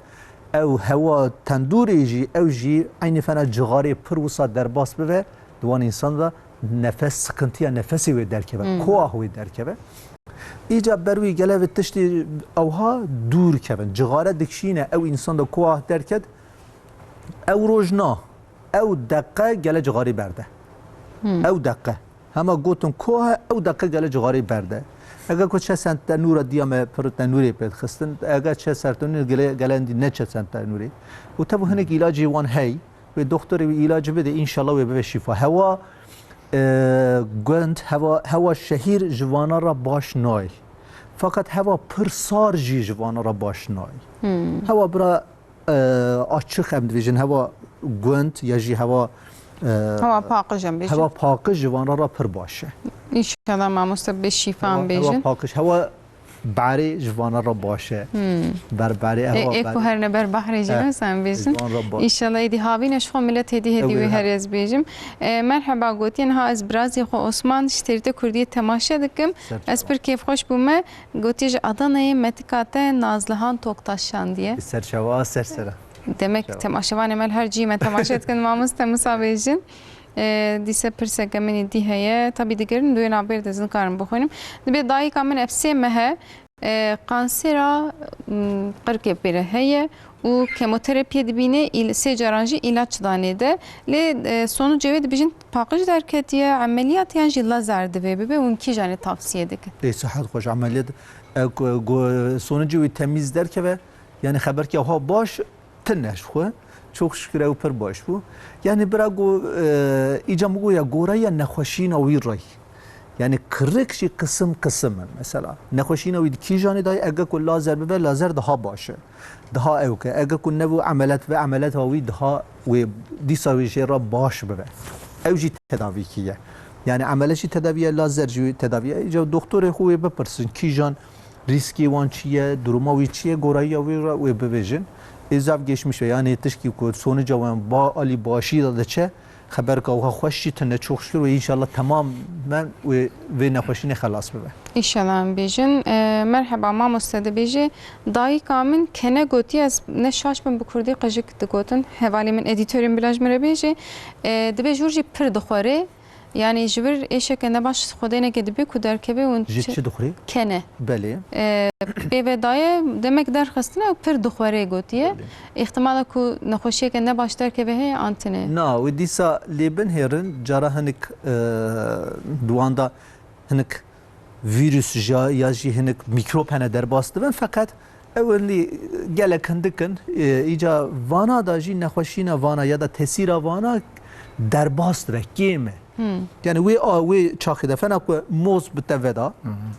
[SPEAKER 3] او هوا تندوری جی او جی عین فنا جغاره پر وسا در باس بوه دوان انسان دا نفس سکنتیا نفسی وی درکبه کوه وی درکبه ایجا بروی گله و تشتی اوها دور کبن جغاره دکشینه او انسان دا کوه درکد او روجنا او دقه گله جغاری برده او دقه همه گوتن کوه او دقه گله جغاری برده اگر کو چه سنت نور دیام پر نوری پد خستن اگر چه سرتون گله نه چه سنت نوری و تبو هنگ علاج وان هی و دکتر علاج بده ان شاء الله و به شفا هوا گند هوا شهیر جوانا را باش نای فقط هوا پرسار جی جوانا را باش نای هوا برا açık hem division hava gund ya jî hava
[SPEAKER 2] Hava pakı jembêjin.
[SPEAKER 3] hava pakı jivana ra pir baş e.
[SPEAKER 2] İnşallah mamosta be şifan
[SPEAKER 3] Hava
[SPEAKER 2] bêjin.
[SPEAKER 3] pakı hava barê jivana ra baş e. Berberê hava
[SPEAKER 2] Eko her ne ber bahrê jî sen bêjin. İnşallah edi havîne şu millet hedi ve her ez bêjim. Merhaba gotin ha ez birazî xwe Osman şterîte Kurdiyê temaşe dikim. Ez pir kêfxweş bûme gotî ji Adanayê metikate Nazlihan Toktaşan diye.
[SPEAKER 3] Serçava sersera.
[SPEAKER 2] Demek temaşevan emel her cîme temaşe dikin mamosta Musa bêjin. دیسه پرسه کمینی دی هیه تابی دیگرن دوی نابر دزن کارم بخونیم دبی دایی کامن افسی مه kansera qırk yapıra heye u kemoterapiye dibine se caranji ilaç danede le sonu ceved bijin pakıj derketiye ameliyat yani lazer de ve unki jane tavsiye edek.
[SPEAKER 3] Sıhhat hoş ameliyat sonucu temiz derke ve yani haber ki ha baş tneş xo çok şükür ev per baş bu. Yani bırago icamı ya goraya nexoşina uy yani kırık şey kısım mesela nexoşina uy ki jane day ega ko lazer be lazer daha başı daha evke ega ko nevu amelat havi daha ve disa şey ra baş be evci tedavi kiye yani amelişi tedaviye lazer ji tedaviye icab doktor xo be persin ki jan riski wan çiye duruma ve çiye goraya ve bebejin izaf geçmiş yani tişki ko sonuca wan ba ali başı da çe haber ka xoşi tne çok şükür ve inşallah tamam ben ve nefşine xalas be
[SPEAKER 2] İnşallah bejin merhaba mamostede beji dayı kamin kene goti az ne şaşmın bu kurdi qajik de gotin havalimin editörüm bilaj mere beji de bejurji pir dxore yani jibir eşek ne baş xodene gedibi ku derkebe un
[SPEAKER 3] jitçi dukhri
[SPEAKER 2] kene
[SPEAKER 3] beli
[SPEAKER 2] ve dayı demek derxastına pir dxore gotiye ihtimal ku naxoşiye ne baş derkebe he antene
[SPEAKER 3] na ve disa leben herin jarahanik duanda hanik virüs ya jihinik mikrop hene derbastı ben fakat evli gelek hindikin ica vana da ji naxoşina vana ya da tesira vana derbast ve kime yani we çakıda fena ku moz biteveda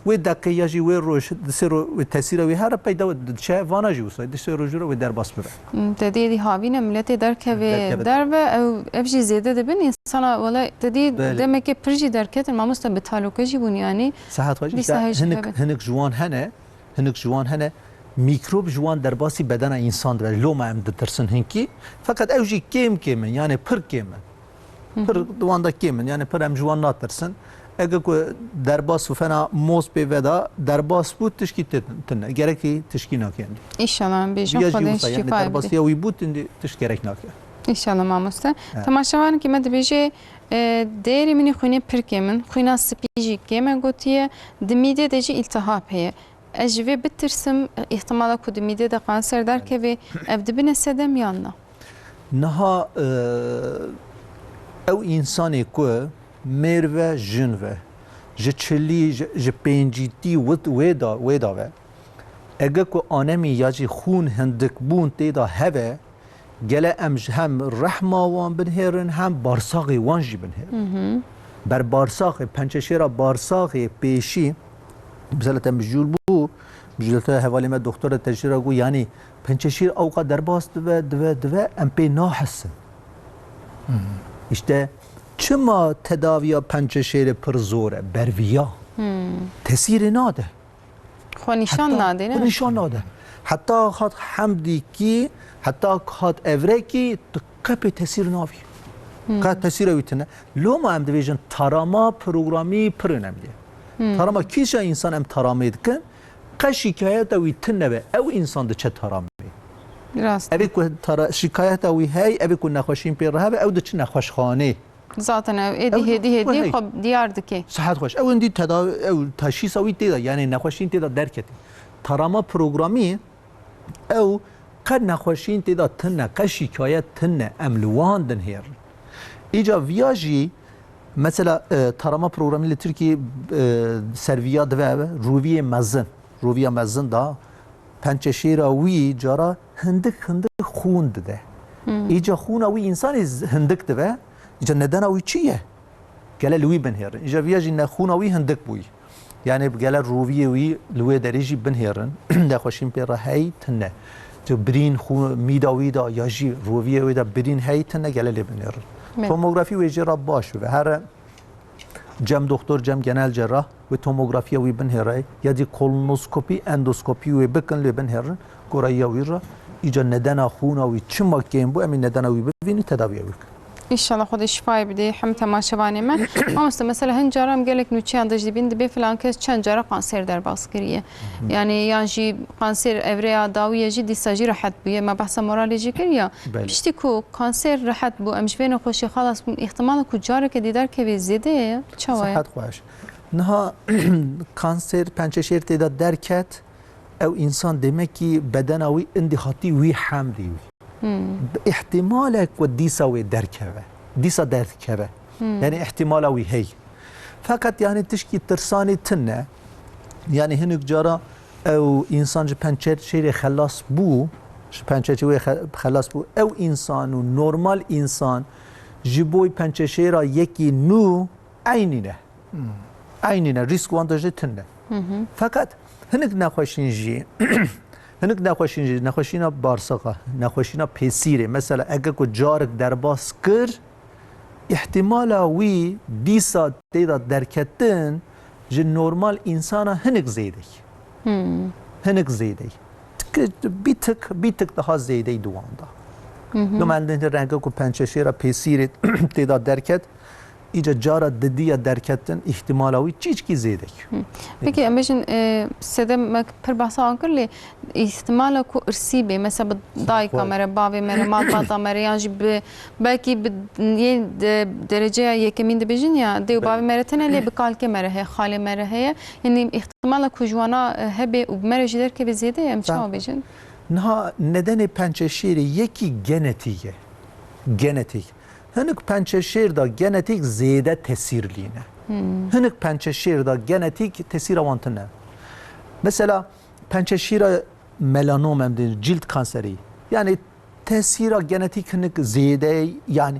[SPEAKER 3] we dakika yaji we roş sero ve tesira ve her peyda çe vana ji usay de rojura ve derbast be
[SPEAKER 2] dedi havine millete derke ve derbe evji zede de ben insana valla dedi demek ki pirji derket mamusta betalukaji bun yani
[SPEAKER 3] sahat vaji hinik juan hene mikrop juan derbasi bedena insan ve loma em detersin hinki fakat evji kim yani pır kimin پر دوانده کیمن یعنی پر ام جوان ناترسن اگه کو درباس و فنا موس به ودا درباس بود تشکی تن گرکی تشکی نکند
[SPEAKER 2] İnşallah bejin خودش
[SPEAKER 3] yani
[SPEAKER 2] şifa
[SPEAKER 3] درباس یا وی بود تش gerek نکند
[SPEAKER 2] İnşallah mamusta tamaşavan ki med beje değeri mini khune pirkemin khuna spiji kemen gotiye dimide deji iltihap heye ejve bitirsim ihtimala ku dimide de kanser derke ve evdibine sedem yanna
[SPEAKER 3] نها او انسانی کو مرو جن و جچلی جپنجیتی ودا و اگه کو آنمی یاجی خون هندک بون تیدا هوا گله امج هم رحما وان بنهرن هم بارساقی وان جی بنهرن بر بارساقی پنچشیرا بارساقی پیشی مثلا تم جول بو بجلته حوالی ما دکتر تجربه گو یعنی پنچشیر اوقات درباست و ام پی ناحسن İşte çima tedaviya pençeşehre pır zore berviya tesiri nade
[SPEAKER 2] nişan nade ne
[SPEAKER 3] nişan nade hatta hat hamdi ki hatta hat evreki tıkkı tesir navi kat tesir evitine loma em devejin tarama programi pır önemli tarama kişi insan em tarama edken ka şikayet evitine ve ev insan da çe tarama
[SPEAKER 2] راست
[SPEAKER 3] ابي كو شكايات او هي ابي كنا خوشين بي رهبه او دچنا خوشخانه
[SPEAKER 2] zaten edi hedi خب diyardaki
[SPEAKER 3] صحت خوش او اندي تداوي او تشخيص او تيدا يعني نخوشين تيدا دركت تراما بروغرامي او قد نخوشين تيدا تنه كشكايات تنه املوان دن هير ايجا فياجي مثلا تراما بروغرامي لتركي سيرفيا دوا روفيه مزن دا پنچشیرا وی جارا هندک خون ده ایجا خون وی انسان هندک ده ایجا ندن وی چیه گله لوی بنهرن ایجا ویاجی نه خون وی هندک بوی یعنی گله رووی وی لوی دریجی بنهرن ده خوشیم پر هی تنه جو برین خون میدا ویدا یاجی رووی وی دا برین هی تنه گله لی بنهرن توموگرافی وی جرا باش و هر cem doktor cem genel cerrah ve tomografiya ve benheray ya di kolonoskopi endoskopi ve bakın le benherin koraya vira ica nedena khuna ve çima kem bu emin nedena ve bevini tedaviye vik
[SPEAKER 2] İnşallah خود شفای بده هم تماشاوانی من مثلا هنجارم گلک نوچی انداز دبین دبی فلان کس چند جارا کانسر در باز کریه یعنی یانجی کانسر اوریا داویه جی دیساجی راحت بیه ما بحث مورالجی کریه پشتی کو کانسر راحت بو امجبین خوشی خلاص احتمال کو جاره که دیدار که زیده چاوه
[SPEAKER 3] صحت خوش نه کانسر پنچشیر تیدا درکت او انسان demek ki bedena wî indi hatî wî hemdî wî ihtimalek ve dîsa wê derkeve dîsa derkeve yani ihtimala wî hey fakat yani tişkî tirsanê tune yani hinek cara ew insan ji pençeşerê xelas bû ji pençeşerê wê xelas bû ew insan û normal insan ji bo pençeşêra yekî nû aynîne aynîne risk wan de jî tune fakat hinek nexweşîn jî hinek nexweşîn jî nexweşîna barsaxa nexweşîna pêsîrê mesela eger ku carek derbas kir ihtimala wî dîsa têda derketin ji normal insana hinek zêdek hinek zêdek bir tık daha zêdey duwanda normalde renga ku pençeşêra pêsîrê têda derket iyice cara dediye derketin ihtimala wî çîçkî zêdek.
[SPEAKER 2] Peki em bêjin sedem pir behsa wan kir lê ihtimala ku irsî bê mesela bi dayika me re bavê me re malbata me re yan jî bi belkî bi yê dereceya yekemîn dibêjin ya dê û bavê me re tune lê bi kalkê me re heye xalê me re heye yani ihtimala ku ji wana hebe û me re jî derkeve zêde ye em çawa bêjin?
[SPEAKER 3] Niha nedenê pençeşêrê yekî genetik ye genetik hinek pençeşêr da genetik zêde tesîrlîne hinek pençeşêr da genetik tesîra wan tune mesela pençeşîra melanom em de cilt kanserî yani tesîra genetik hinek zêde yani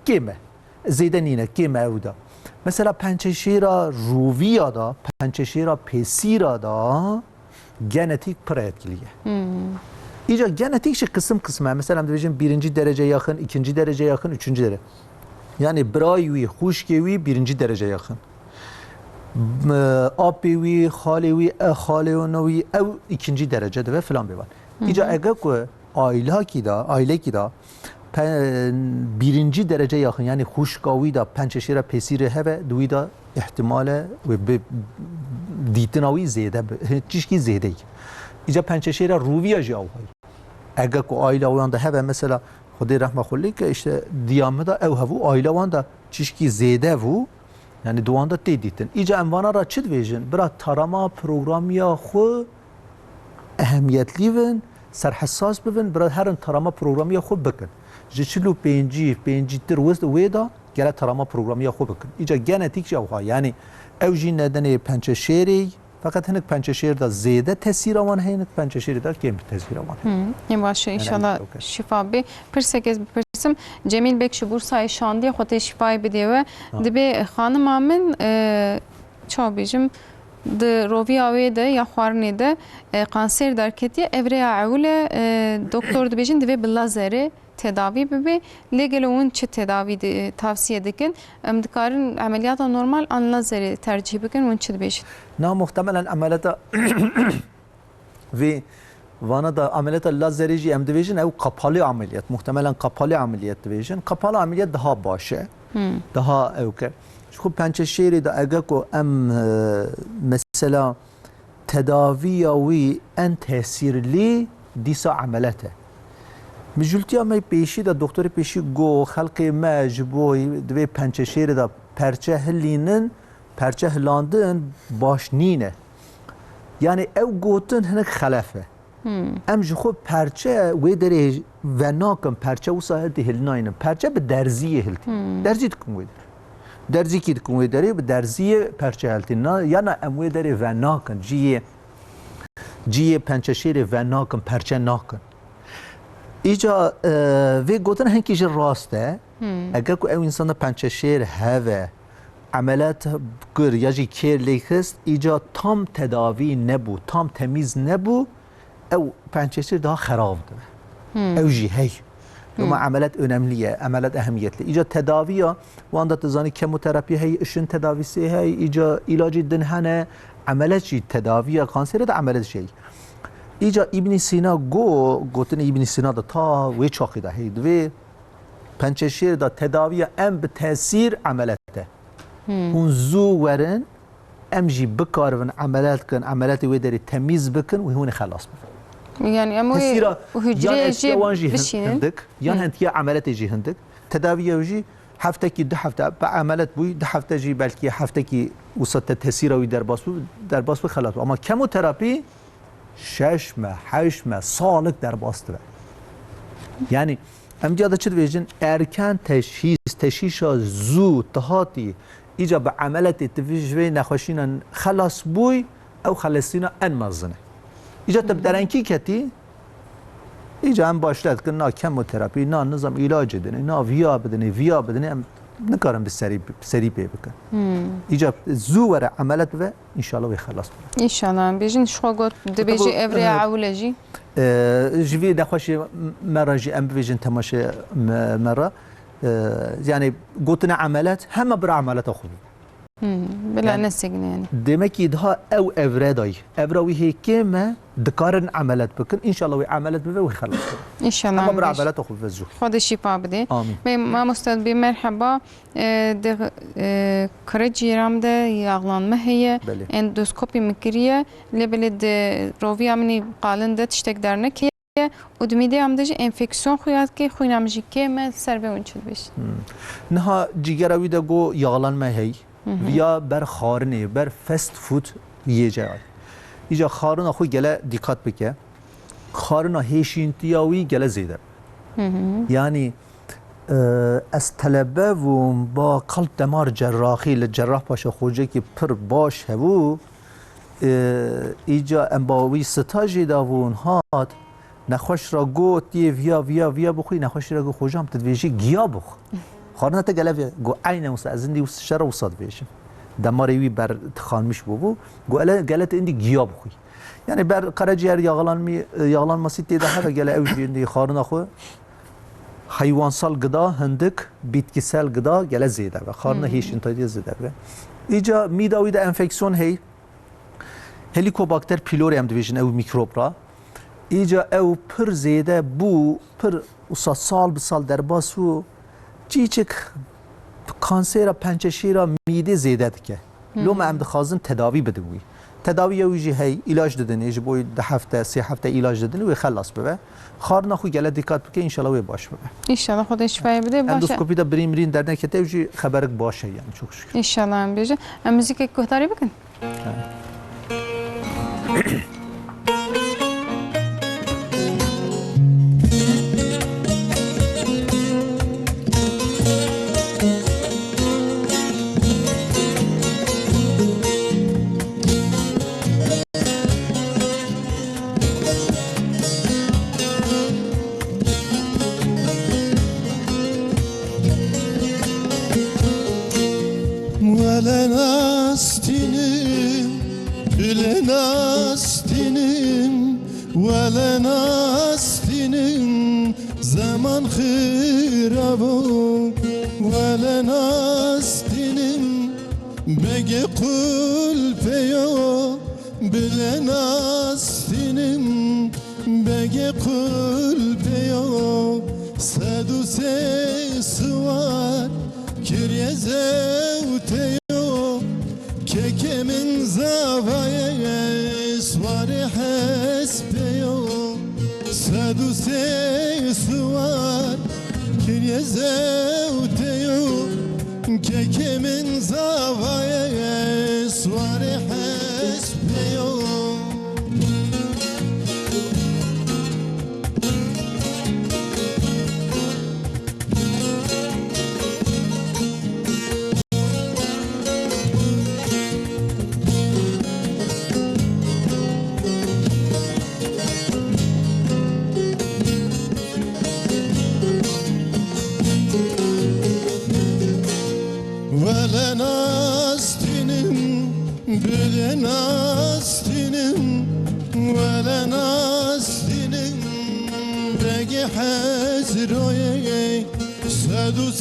[SPEAKER 3] kême zêde nîne kême ew da mesela pençeşêra rûviya da pençeşêra pêsîra da genetik pir etkiliye İyice genetik şey kısım mesela diyeceğim birinci derece yakın, ikinci derece yakın, üçüncü derece. Yani brayvi, huşkevi birinci derece yakın. Apivi, halevi, haleonovi ev ikinci derecede ve filan bir var. İyice eğer ki aile ki da birinci derece yakın yani huşkavi da pençeşire pesiri heve duyu da ihtimale ve ditinavi zede, çişki zedek. İyice pençeşire ruviya javayı. Eğer ki aile olan da heve mesela Xwedê rehme xwe ki işte diyamı da ev hevu aile wan da çişki zêde vu yani duwan da tê dîtin. Îca em vana ra çi dibêjin? Bira tarama programıya xwe ehemiyetli bin, serhessas bibin, bira herin tarama programıya xwe bikin. Ji çil û pêncî tir wê da gele tarama programıya xwe bikin. Îca genetik jî ew yani ew jî nedenê pençeşêrê fakat hinek pençeşêr da zêde tesîra wan heye hinek pençeşêrê da kêm tesîra wan heye.
[SPEAKER 2] Em baş inşallah şifa bê. Pirsek ez bipirsim Cemîl Bek ji Bursayê şandiye xwe tê şifayê bidê we dibe xanima min çawa bêjim di roviya wê de ya xwarinê de kanser derketiye evreya ewle doktor dibêjin divê bi lazerê tedavi bibe lê gelo hûn çi tedavî tavsiye dikin em dikarin ameliyata normal an lazerê tercih bikin hûn çi dibêjin?
[SPEAKER 3] Na muhtemelen ameliyata ve vana da ameliyata lazerê jî em dibêjin ew kapalı ameliyat muhtemelen kapalı ameliyat dibêjin kapalı ameliyat daha baş e daha evke şu pençeşêrê de eger ku em mesela tedaviya wî en tesîrlî dîsa ameliyat e Mijultiya me pêşî de doktorê pêşî got xelkê me ji bo divê pençeşêrê de perçe hilînin perçe hilandin baş nîne yani ew gotin hinek xelef e em ji xwe perçe wê derê venakin perçe wisa hiltî hilnayînin perçe bi derziyê hiltî derzî dikin wê derê derzîkî dikin wê derê bi derziyê perçe hiltî yana em wê derê venakin ciyê pençeşêrê venakin perçe nakin İca ve gotin henki jî rast e eger ku ew insana pençeşêr heve ameliyat kir ya jî kêr lê xist îca tam tedavî nebû tam temîz nebû ew pençeşêr daha xerab dibe ew jî hey ama ameliyat önemli ye ameliyat ehemmiyetli îca tedaviya wan da tizanî kemoterapi hey işin tedavisi hey îca ilacî din hene ameliyat jî tedaviya kanserê de ameliyat şey İca İbn Sina gotin İbn Sina da ta wê çaxî da hey divê pençeşêr da tedaviya em bi tesîr ameliyate hûn zû werin em jî bikarivin ameliyat bikin ameliyatê wê derê temîz bikin û hûn ê xelas bibin.
[SPEAKER 2] Yani em wê hücreyê jî bişînin
[SPEAKER 3] yan hentiya ameliyatê jî hindik tedaviya jî هفته کی ده هفته به عملت بوی ده هفته جی بلکه هفته کی وسط تاثیر وی در باس بو خلاص اما کیموتراپی 6 ماه 8 ماه سالک در باس ده یعنی امجاد چه ویژن ارکان تشخیص زود تهاتی ایجا به عملت تفیجوی نخوشینا خلاص بوی او خلاصینا انمازنه ایجا تبدرنکی کتی ایجا هم باشد که نا کیموتراپی نا نظام علاج دنه نا ویا بدنه هم نکارم به سری پی بکن ایجا زور عملت و انشالله وی خلاص بوی
[SPEAKER 2] انشالله بیجین شو گفت دبیجی اوری عولجی
[SPEAKER 3] جوی نخوشی مرا جی ام بیجین تماشه مرا yani گوتن عملت همه بر عملت خوب
[SPEAKER 2] بلا نسیگن یعنی
[SPEAKER 3] دمکی ده او افرادای افراوی هیکی ما دکارن عملت بکن انشالله وی عملت بوی و خلاص
[SPEAKER 2] انشالله
[SPEAKER 3] همه بر عملت خوب وزو
[SPEAKER 2] خود شفا بده
[SPEAKER 3] آمین
[SPEAKER 2] ما مستد بی مرحبا کار جیرام ده یاغلانمه هیه اندوسکوپی مکریه لبلد روی امنی قالن ده تشتک درنه که و دمیده هم داشت انفکسیون خویاد که خوینامجی که من سر به اون چود بشه
[SPEAKER 3] نه جیگراوی ده گو یاغلان ما هی ویا بر خارنه بر فست فود یه جای ایجا خارن خو گله دیکات بکه خارن هیشینتیاوی گله زیده یعنی از طلبه و با قلب دمار جراحی لجراح باشه خوجه که پر باش هبو ایجا امباوی ستاجی داوون هات نخوش را گو تی ویا بخوی نخوش را گو خوجام تدویجی گیا بخ خارنه تا گله گو عین وس از اندی وس شر وساد بیشم دماریوی بر تخانمش بو گو گله اندی گیا بخوی یعنی بر قرجیار یاغلان ماسیت ده هر گله اوجی اندی خارنه خو حیوانسال گدا هندک بیتکیسل گدا گله زیده و خارنه هیچ انتایی زیده و ایجا میداوی ده انفکسیون هی هلیکوباکتر پیلوری هم دویجن او میکروب را ایجا او پر زیده بو پر سال به سال در باسو چیچک کانسر پنچشی را میده زیده که لو ما هم دخوازن تداوی بده بوی تداوی یوجی هی علاج دادن ایج بوی ده هفته 3 هفته علاج دادن و خلاص ببه خارنا خو گله دیکات بکه ان شاء الله باش ببه
[SPEAKER 2] ان شاء الله خودش شفای بده باشه
[SPEAKER 3] اندوسکوپی دا بریم در نکته اوجی خبرک باشه یعنی çok şükür
[SPEAKER 2] ان شاء الله هم بیجه موزیک کوتاری بکن
[SPEAKER 1] zaman khirabu wala nastinin bege kul peyo bile nastinin bege kul peyo sadu se suar kirye zevteyo kekemin zavaye swari haspeyo sadu se suar kirye zevteyo kekemin zavaye swari haspeyo ناستنم ولا ناستنم بقي حزروي سادو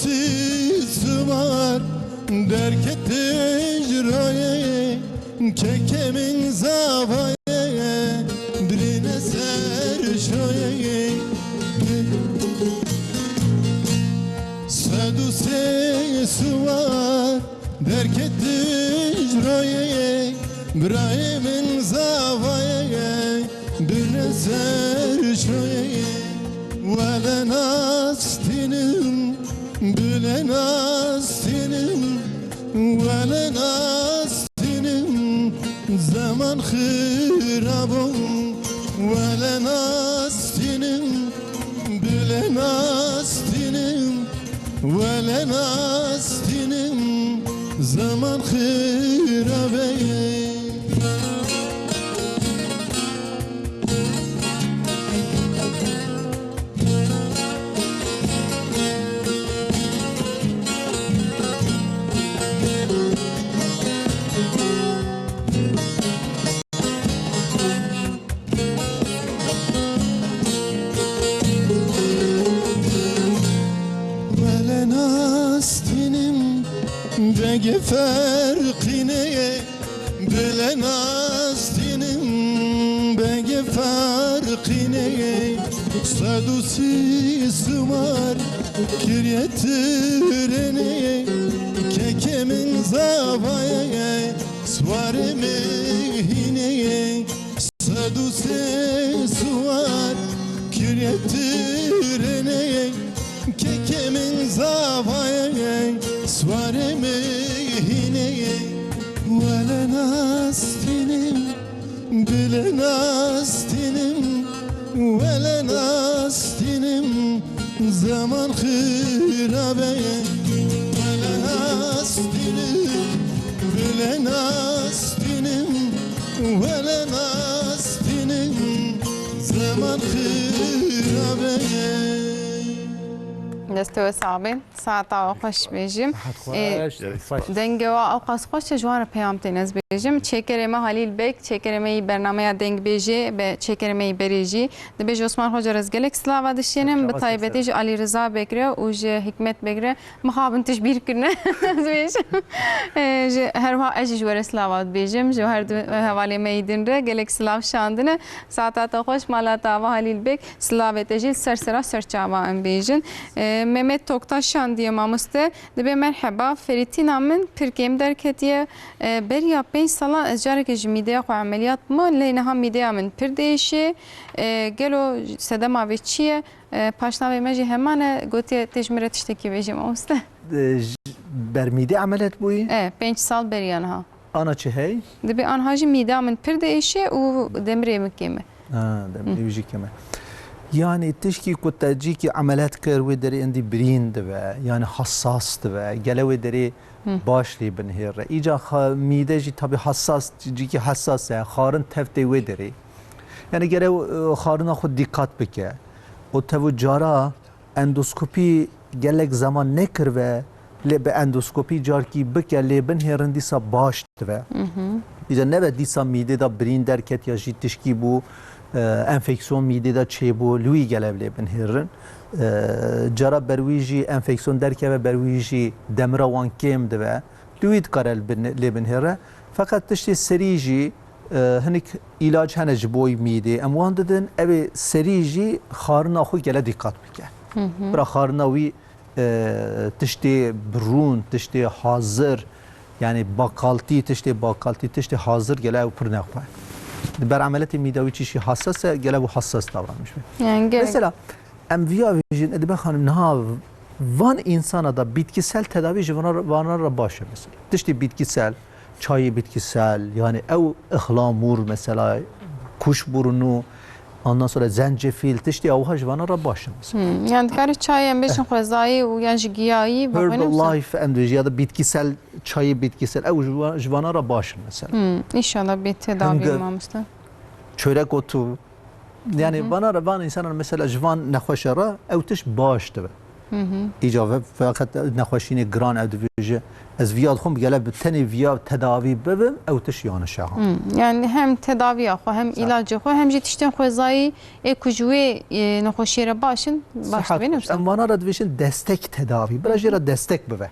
[SPEAKER 1] سمار درك تجروي كيكي من زاوية درينا سر شوي سادو سوار درك تجروي برايمن زاوية بنزر شوية ولا ناستنم بلا Zaman hırabım Velen astinim Bilen astinim Velen astinim Zaman hırabeyim Bege farkine Bilen astinim Bege farkine Sadusi sımar Kiryetirene Kekemin zavaya Svarime hine Sadusi suvar Kiryetirene Kekemin zavaya Svarime hine Velen astinim Bilen astinim Velen astinim Zaman hırabeye Velen astinim Bilen astinim Velen astinim Zaman hırabeye
[SPEAKER 2] دستوى صعبة ساعة خوش بيجم دنگ و اوقات خوش جوان پیام تنز بيجم چکر ما هلیل بک چکر ما برنامه دنگ بيجي به چکر ما بریجی دبیج عثمان خوجا رزگلک سلاوا دشینم به تایبتیج علی رضا بکره و ج حکمت بکره مخابن تشبیر کرنه بيج هر وا اجي جوار سلاوا بيجم جو هر حواله ما يدن ره گلک سلاو شاندنه ساعات خوش مالا تاوا هلیل بک سلاوتجی سرسرا سرچاوا ام بيجن Mehmet Toktaşan diye mamuste de merhaba Feritina min Türkiye'm derketiye beriya 5 sala ezcareke jimide xo ameliyat mı leynaha mideye min pir değişi gelo sedema ve çiye paşna ve meji hemen gotiye tecmire tişteki vejim mamuste
[SPEAKER 3] برمیده عملت بوی؟
[SPEAKER 2] 5 sal beriyanha
[SPEAKER 3] آنا چه هی؟
[SPEAKER 2] de anha jimide min pir değişi u demre mekeme
[SPEAKER 3] دمری ویژی کمه Yani tişki ku tecî ki ameliyat kir wê derê endî birîn dibe yani hassas dibe gele wê derê baş lê binhêre îca mîde jî tabi hassas cîkî hessas e xarin teftê wê derê yani gele xarina xwe dîqat bike o tev cara endoskopî gelek zaman nekir ve lê bi endoskopî carkî bike lê binhêrin dîsa baş dibe îca nebe dîsa mîdê da birîn derket ya jî tişkî bû enfeksiyon midede çebu lui gelevle binhirin cara berwiji enfeksiyon derke ve berwiji demra wan kem de lui karel le binhire fakat tişti seriji hinik ilaç hene boy mide em wan dedin ev seriji xarina xu gele dikkat bike bira xarina wi tişti brun tişti hazır yani bakalti tişti hazır gele ev pır nexwe بر عملت میداوی چیشی حساسه گله و حساس davranmış.
[SPEAKER 2] Yani
[SPEAKER 3] mesela emviya vijin edebe hanım naha van insana da bitkisel tedavi jivanara başa mesela. Dişti bitkisel, çayı bitkisel yani ev ıhlamur mesela kuşburnu ondan sonra zencefil dişti avha jivanara başa mesela.
[SPEAKER 2] Yani kari çay em beşin xwezayî û yan ji giyayî
[SPEAKER 3] Herbalife endüji ya da bitkisel çayı bitkisel ev jivanara başa mesela.
[SPEAKER 2] İnşallah bir tedavi mamuste.
[SPEAKER 3] Çörek otu yani bana insanlar mesela jvan nexweşera ew tiş baş dibe. İcave fakat nexweşînê gran ew dibêje ez viyad xwe gele bi tenê viya tedavî bibim ew tiş yanişa.
[SPEAKER 2] Yani hem tedaviya xwe hem ilacı xwe hem jî tiştên xwezayî ku ji wê nexweşî re başin baş dibe ne?
[SPEAKER 3] Em vana re dibêjin destek tedavi biraz jê re destek bibe.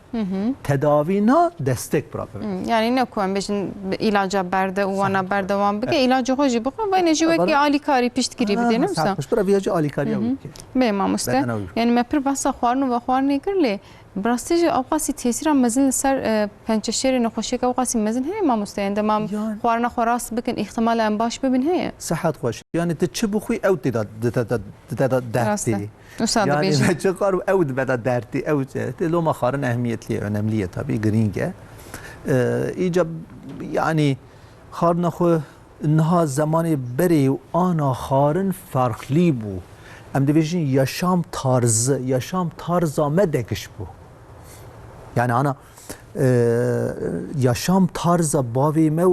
[SPEAKER 3] Tedavî na destek bira bibe.
[SPEAKER 2] Yani ne ku em bêjin ilaca berde û wana berdewam bike ilacı xwe jî bixwe ve ne jî wekî alîkarî piştgirî bide ne?
[SPEAKER 3] Bira viyacı alîkariya wike.
[SPEAKER 2] Bê mamoste yani me pir behsa xwarin û vexwarinê kir lê براستی اوقاسی تاثیر مزن سر پنچشیر نخوشی که اوقاسی مزن هی ما مستعد ما خوارنا خراس بکن احتمال ام باش ببین هی
[SPEAKER 3] صحت خوش یعنی تچبو خوی او تدا درتی yani çıkar evd beda derti evd loma xarın ehemmiyetli önemliye tabii gringe icab yani xarna xo نها زمانی بری و آنا خارن فرقلی بو ام دویجین yaşam tarzı مدکش بو yani ana yaşam tarzı bavi me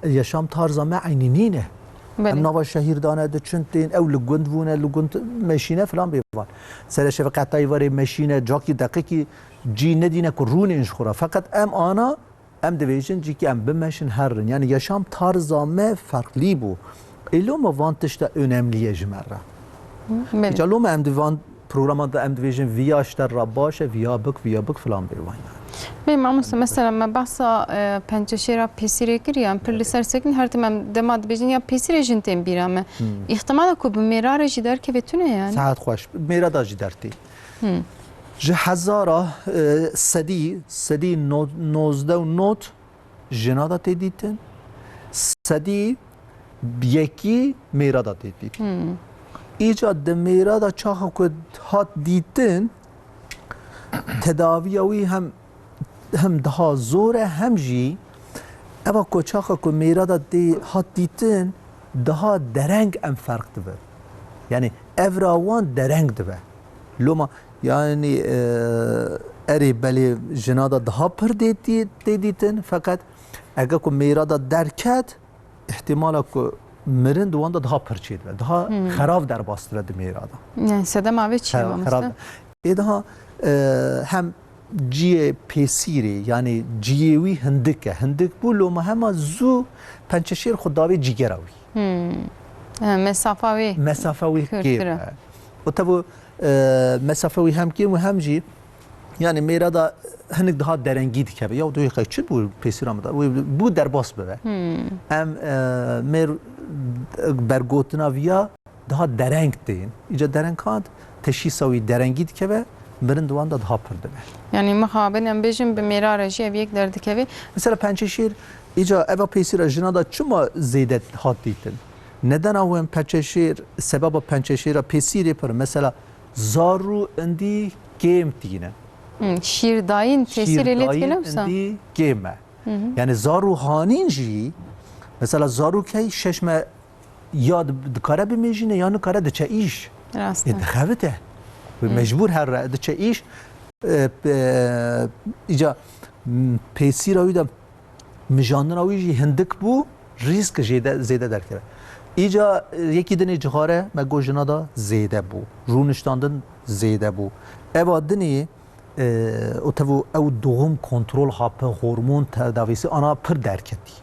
[SPEAKER 3] yaşam tarzı me aynine ام نوا شهیردانه ده چندین او لگند وونه لگند ماشینه فلان بیوان سر شفقتی وری ماشینه جاکی دقیقی جی ندینه که رون اینش خوره فقط ام آنا ام دویجن جی که ام بمشن هرن yani yaşam tarzı me farklı bu eloma vantış da önemliye jmerra jaloma em divan programda em division via işler rabaşe via bık falan بیوان
[SPEAKER 2] بله معمولا مثلا ما بحثا پنجشیرا پیسیری کردیم پرلی سرسکن هر تیم دماد بیشتر یا پیسیری جنتیم بیرامه احتمال کو به میرار جدار که بتونه یعنی
[SPEAKER 3] ساعت خوش میراد جدارتی جه هزارا سدی نوزده و نوت جنادا تدیتن سدی یکی میرادا تدیتن ایجاد میرادا چاخو که هات دیتن تداویوی هم daha zor hem jî eva koçaxa ku mêrada dê hat dîtin daha dereng em fark dibe yani evra wan dereng dibe loma yani erê belê jinada daha pir dê dîtin fakat eger ku mêrada derket ihtimala ku mirin wan da daha pir çê dibe daha xerav derbastire di mêrada
[SPEAKER 2] yani sedem avê çi
[SPEAKER 3] xerav ê daha hem جیه پیسیری یعنی جیوی هندکه هندک بولو مهما زو پنچشیر خداوی جیگراوی مسافوی کیه و تبو مسافوی هم کیم و هم جی yani میرادا هنگ daha درنگی دیگه یا دوی خیلی چی بود پیسیرام دا bu درباس بده ام مر برگوتنا ویا daha درنگ دین ایجا درنگ کند تشیسوی درنگی دیگه برن دوان da daha pırdı be.
[SPEAKER 2] Yani muhabenem bejim bir mirarajı eviyek derdik evi.
[SPEAKER 3] Mesela Pençeşir ica eva pesira jinada çuma zeydet hattitin. Neden avem Pençeşir sebaba Pençeşira pesiri pır mesela zaru indi game dine.
[SPEAKER 2] Şir dayın tesir elet gelemsa.
[SPEAKER 3] Indi game. Yani zaru hanin ji mesela zaru kay şeşme yad dikare bimejine yani kare de iş.
[SPEAKER 2] Rastım.
[SPEAKER 3] Edxavete. مجبور هر رد چه ایش ایجا پیسی راوی دم مجانن راوی جی هندک بو ریسک زیده در کرد ایجا یکی دنی جهاره مگو جنا دا زیده بو رونشتاندن زیده بو اوا دنی او تبو او دوم کنترل هاپ هورمون تداویسی آنا پر درکتی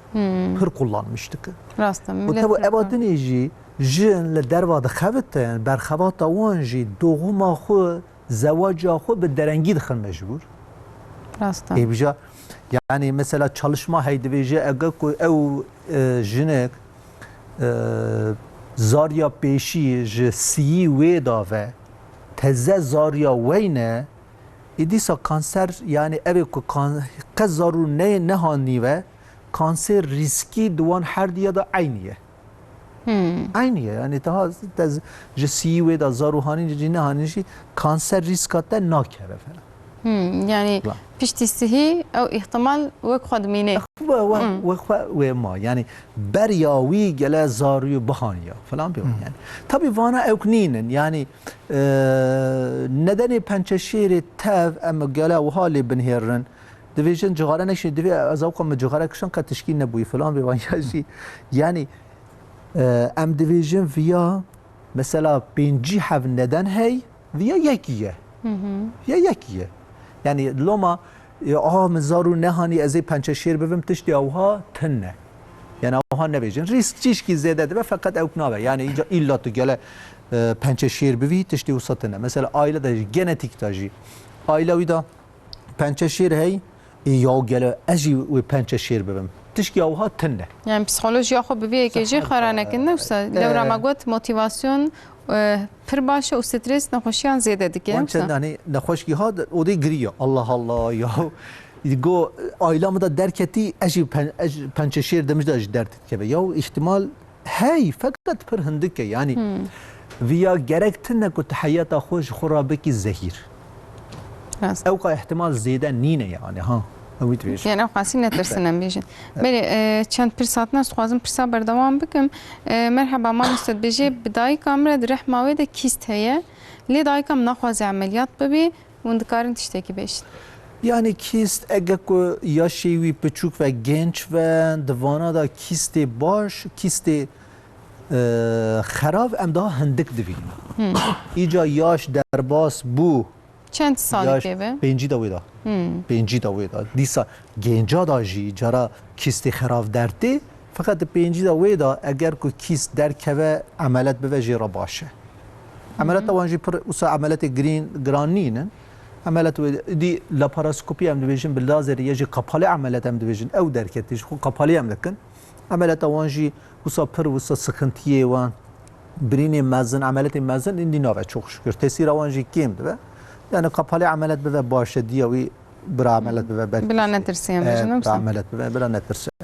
[SPEAKER 3] پر kullanmıştık.
[SPEAKER 2] Rastım.
[SPEAKER 3] O tabu ewa dنی جی جن لدروا دخوت برخوات وان جی دوغما خو زواجا خو به درنگی دخل مجبور
[SPEAKER 2] Rastım.
[SPEAKER 3] بیجا yani mesela çalışma heydiveci eğer ko ev jinek zarya peşi ji siyi ve dave teze zarya weyne idisa kanser yani ev ko kaz zaru ne hani ve kanser riski duan her diye de aynıye aynıye yani daha ji siyi ve da zaru hani ji ne hani ji kanser riskatta nakere falan
[SPEAKER 2] yani piştisihi o ihtimal ve kadmine
[SPEAKER 3] ve ma yani beryawi gele zaryu bahaniya falan bir yani tabi vana evkninin yani nedeni pençeşiri tev em gele ve hali binherin division cigara neşi divi azavkam cigara kışan ka teşkil nebuyi falan bir van yani em division via mesela binci hav neden hey via yekiye ya yekiye yani loma مزارو نهانی از پنچشیر ببیم تشتی آوها تنه یعنی آوها نبیجن ریسک چیش کی زیاده ده فقط اوک نابه یعنی اینجا ایلا تو گله پنچشیر بوی تشتی و ساتنه مثلا آیله ده ژنتیک تاجی آیله ویدا پنچشیر هی یا گله اجی و پنچشیر ببیم تشتی آوها تنه
[SPEAKER 2] yani psikoloji خو ببیه که جی خرانه کنه وسا لو رامگوت موتیواسیون پر باشه و استرس نخوشیان زیاده دیگه
[SPEAKER 3] وانچند hani نخوشی ها اودی گریه الله الله یا گو ailemde da derketi eji pençeşir demiş de eji derket kebe ya ihtimal hey fakat per hindike yani via gerektirne ku hayata hoş khurabeki zehir او ka ihtimal ziyade nine yani ha امید ویش
[SPEAKER 2] یعنی خاصی نترسنم بیشن بله چند پرسات نست خوازم پرسا بردوام بکم مرحبا ما مستد بیجی بدای کامرا درح ماوی کیست هیه لی دای کام نخواز عملیات ببی وندکارن تشتکی بیشن
[SPEAKER 3] یعنی کیست اگه که یا شیوی پچوک و گنج و دوانا دا کیست باش کیست خراب ام دا هندک دوین ایجا یاش درباس بو
[SPEAKER 2] چند سالی که به؟
[SPEAKER 3] پنجی دا ویدا پنجی دا ویدا دیسا گنجا دا جی جارا کیست خراب درده فقط پنجی دا ویدا اگر که کیست در که عملت به جیرا باشه عملت وانجی پر اوسا عملت گرانینن عملت دی لاباراسکوپی هم دویجن باللازر یجی قپالی عملت هم دویجن او درکتیش خو قپالی هم لکن عملت وانجی وسا پر وسا سخنتیه وان برین مزن عملت مزن این دی ناوه çok şükür تسیر وانجی کیم دوه یعنی قپالی عملت به باشه دیوی برا عملت به
[SPEAKER 2] بلا نترسیم بجنم
[SPEAKER 3] برا عملت به بلا نترسیم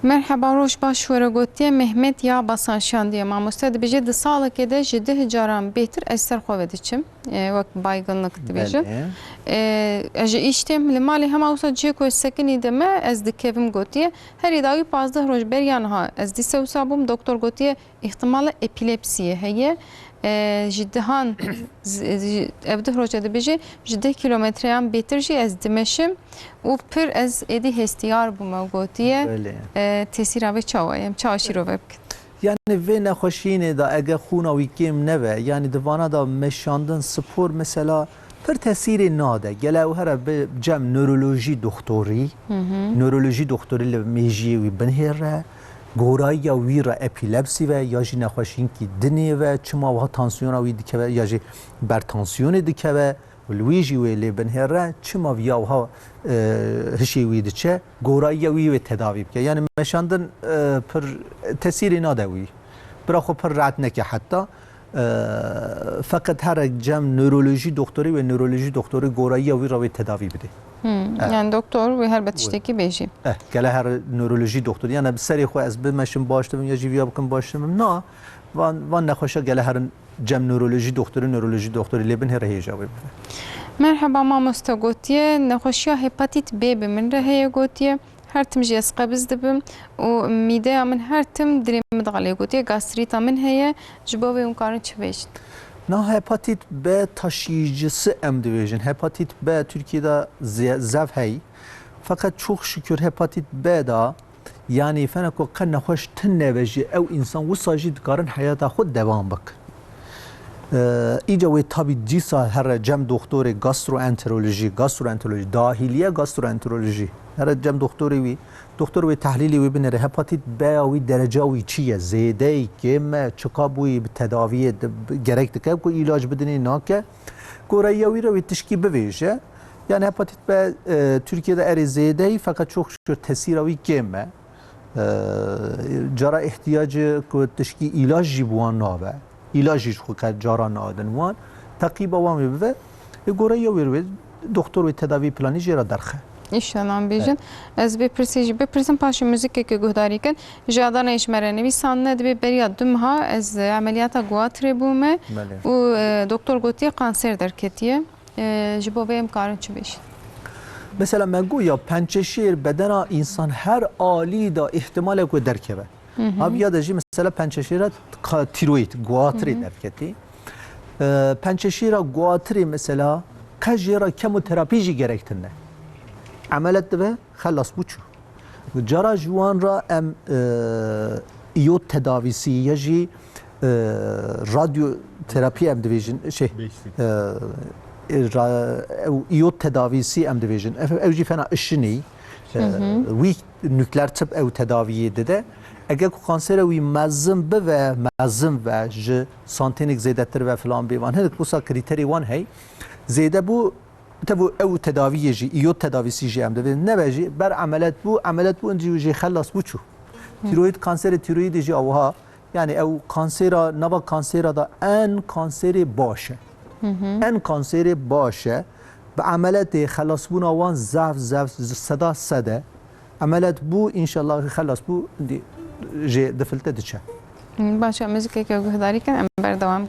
[SPEAKER 2] مرحبا روش باش ورگوتی مهمت یا باسانشان دیye ماموستا بیجی د سالک ده جده جاران بهتر اثر خوبه دیچم وقت baygınlık dibijim اجه iştem limali hem olsa ce koy sekini deme ez dikevim gotiye her idagi 15 roj beryan ha ez dise usabum doktor gotiye ihtimalı epilepsiye heye jiddihan evde roja dibiji jidde kilometreyan betir ji ez dimeşim u pir ez edi hestiyar buma gotiye tesir abi çavayım çaşiro vebk
[SPEAKER 3] yani ve nexweşînê da eger xûna wî kêm neve yani divana da meşandin spor mesela pir tesîrê nade gele ew here bi cem nörolojî doktorî nörolojî doktorî li mêjiyê wî binhêre gorayiya wî re epilepsî ve ya jî nexweşînkî dinê ve çima wiha tansiyona wî dikeve ya jî bertansiyonê dikeve li wî jî wê lê binhêre çima ya wiha hişê wî diçe gorayiya wî wê tedavî bike yani meşandin pir tesîrê nade wî bira xwe pir rahat neke heta fakat her cem nörolojî doktorî ve nörolojî doktorî gorayiya wî re wê tedavî bide
[SPEAKER 2] yani doktor ve her betişteki beji
[SPEAKER 3] gele her nörolojî doktor yani bi serê xwe ez bimeşim baş dibim ya jî vîya bikim baş dibim na van nexweşe gele her cem nörolojî doktorî lê binhêre hêja wê bide
[SPEAKER 2] Merhaba mamosta gotiye nexweşiya hepatit B bi min re heye gotiye her tim jî ez qebiz dibim û mîdeya min her tim dilê min diqelê gotiye gastrîta min heye ji bo vê hûn karin çi bêjin
[SPEAKER 3] Na hepatit B taşıyıcısı em dibêjin. Hepatit B Türkiye'de zev hey. Fakat çok şükür hepatit B da yani feneko qen nexweş tin nevejî ew insan wisa jî dikarin heyata xwe devam bikin. İyice wê tabii dîsa here cem doktorê gastroenteroloji dahiliye gastroenteroloji here cem doktorê wî doktor wê tehlîlê wê binêre hepatit B wî derece wî çi ye zêde kêm çiqa bûyî bi tedaviyê gerek dike ku ilac bidinê nake goreyiya wî re wê tişkî bivêje yani hepatit B Türkiye'de erê zêde fakat çok şükür tesîra wî kêm e cara ihtiyacı ku tişkî ilac jî bi wan nabe ilac jî xwe cara nadin wan teqîba wan wê bive goreyiya wê doktor wê tedavî planî jê re derxe
[SPEAKER 2] İnşallah bejin. Ez bepirsim paşa müzikeke guhdarîkin ji adana eşmerenevî sanne dibe beriya dumha ez ameliyata guatrê bûme û doktor gotiye kanser derketiye ji bo vê em karin çi bêjin
[SPEAKER 3] Mesela me goya pençeşêr bedena insan her alî da ihtimalek ku derkeve aviya da jî mesela pençeşêra tiroid guatrê derketî pençeşêra guatrê mesela qejêra kemoterapî jî gerektirne عملت به خلاص بچو جرا جوان را ام ایود تداویسی یجی رادیو تراپی ام دیویژن şey ایود تداویسی ام دیویژن اوجی فنا اشنی وی nükleer tıp ev tedaviyi de eğer kanser wî mezin be ve mezin ve ji santenik zêdetir ve filan bêvan hinek bu kriterî wan hey zêde bu تبو او تداوی جی ایو تداویسی جی ام دوید نه بجی بر عملت بو اندیو جی خلاص بوچو تیروید کانسر تیروید جی اوها yani او kansera nava kansera da en kanseri باشه en kanseri باشه به عملت خلاص بو نوان زف صدا صده عملت بو انشالله خلاص بو جی دفلته دچه
[SPEAKER 2] باشه müzik که گهداری کن ام بردوام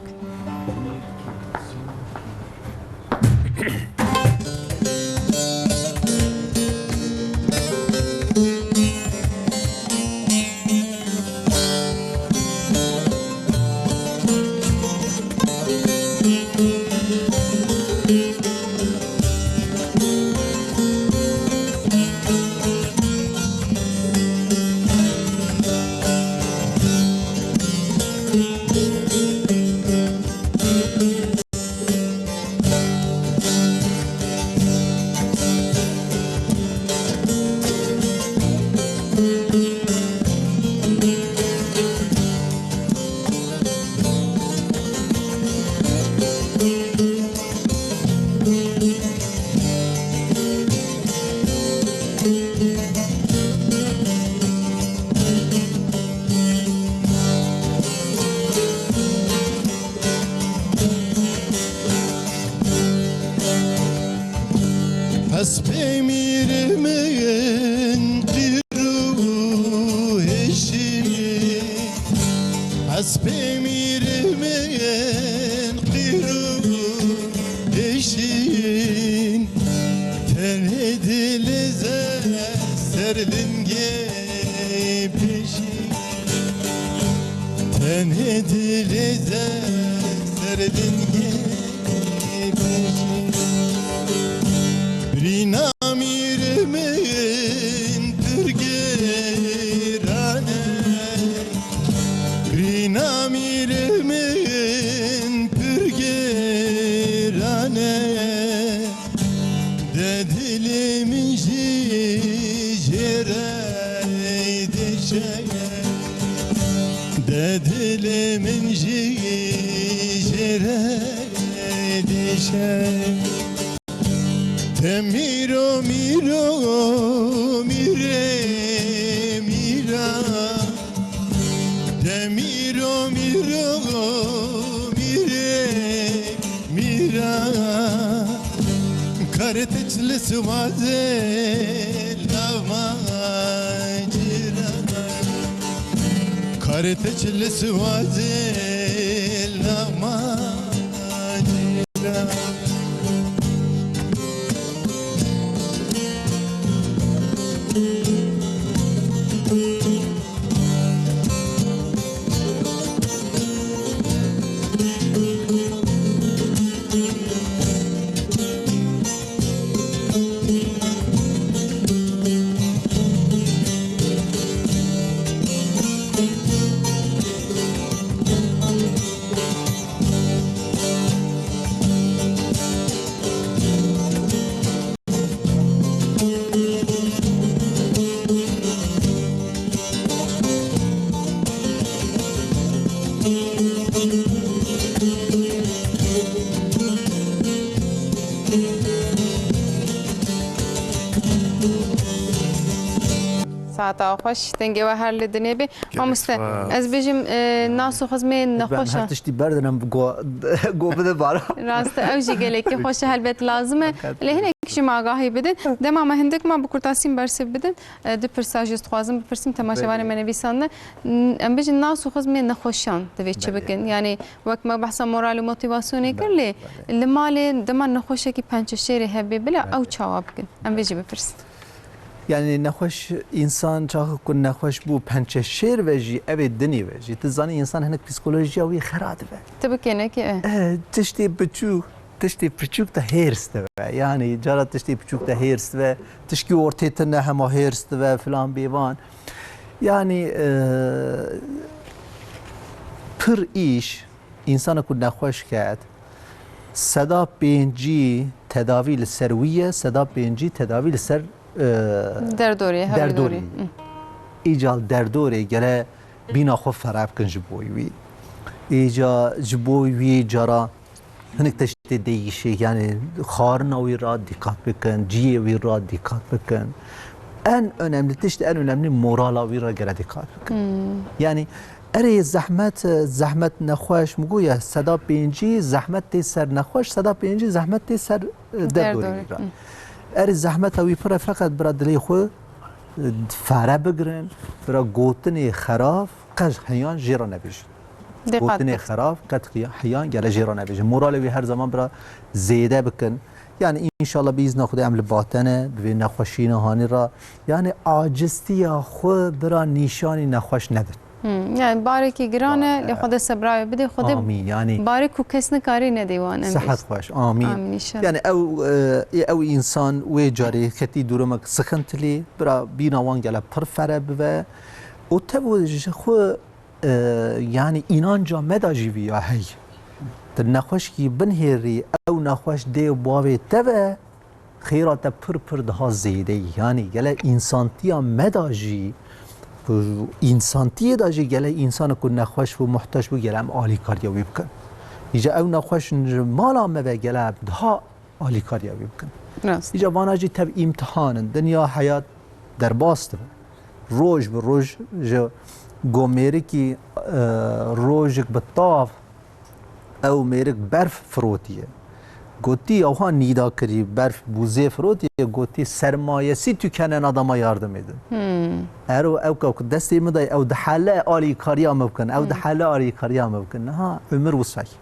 [SPEAKER 1] Hasbe mirimin diru eşi Hasbe mirimin diru eşin Ten edilize serlin peşin Ten edilize serlin peşin Brina mirimin pürgerane Brina mirimin pürgerane Dedilemin jere deşeye Dedilemin jere deşeye Miro, miro, mire, mira De miro, miro, mire, mira Kareteçli sıvaze lavacira Kareteçli sıvaze lavacira
[SPEAKER 2] ساعتا خوش تنگی و هر لدنی بی مامسته از بیشم ناسو خزمه نخوشه
[SPEAKER 3] هر تشتی بردنم گو بده بارا
[SPEAKER 2] راست اوجی گله که خوش هلبت لازمه لهنه کشی ماگاهی بدن دم ما هندک ما بکرتاسیم برسه بدن دو پرساجست خوازم بپرسیم تماشاوان من نویسنده ام بیشم ناسو خزمه نخوشان دویچ چه بکن یعنی وقت ما بحث مورال و موتیواسیونی کرلی لمال دم نخوشه کی پنج شهری هبی بلا او چاواب کن ام بیشم بپرس
[SPEAKER 3] يعني نخوش انسان چاخ كن نخوش بو پنچ شیر وجی اوی دنی وجی تزانی انسان هنک پسیکولوژی اوی خراب و
[SPEAKER 2] تبكينا كي
[SPEAKER 3] تشتي بچوك تا هيرست و يعني جرا تشتي بچوك تا هيرست و تشكي اورتيتنا هما هيرست و فلان بيوان يعني پر ایش انسان كن نخوش کرد صدا بینجی تداوی لسرویه صدا بینجی تداوی لسر
[SPEAKER 2] دردوري
[SPEAKER 3] ایجال دردوري گله بینا خو فراب کن جبوی ایجا جبوی جرا هنک تشتی دیگیشه یعنی خارناوی را دقت بکن جیوی را دقت بکن en önemli moraلاوی را گره دقت بکن یعنی اره زحمت نخوش مگویه صدا بینجی زحمت تی سر نخوش صدا بینجی زحمت تی سر دردوری را اره زحمت اوی پر فقط برا دلی خو فره بگرن برا گوتن خراف قج حیان جیرا نبیشن گوتن خراف قد حیان گله جیرا نبیشن مورال وی هر زمان برا زیده بکن یعنی انشالله بیزن خود عمل باطنه به نخوشی نهانی را یعنی عاجزتی خو برا نیشانی نخوش ندن
[SPEAKER 2] يعني باركي جرانه لخد سبراي بدي خد
[SPEAKER 3] آمين يعني
[SPEAKER 2] بارك وكسن كاري نديوان
[SPEAKER 3] صحت خوش آمين
[SPEAKER 2] آمين إن شاء الله
[SPEAKER 3] يعني او انسان و جاری کتی دورمک سخنتلی برا بیناوان گله پر فرب و او توجه خو يعني اینان جا مداجی ویا هی در نخوش کی بنهری او نخوش دی باوی تبه خیرات پر ده زیده يعني گله انسانتیا مداجی انسانتیه داجی گله انسان کو نخوش و محتاج بو گله عالی کاریابی بکن ایجا او نخوش مالا مبه گله ده عالی کاریابی بکن ایجا واناجی تب امتحان دنیا حیات در باست روز به روز جو گومیری کی روزک بطاف او میرک برف فروتیه گوتی آها نیدا کری برف بوزه فرود یه گوتی سرمایه‌سی تükenen adama yardım edin. ارو او کو دستی مدای او ده حاله آلی کاریا ممکن او ده حاله آلی کاریا ممکن ها عمر وسعی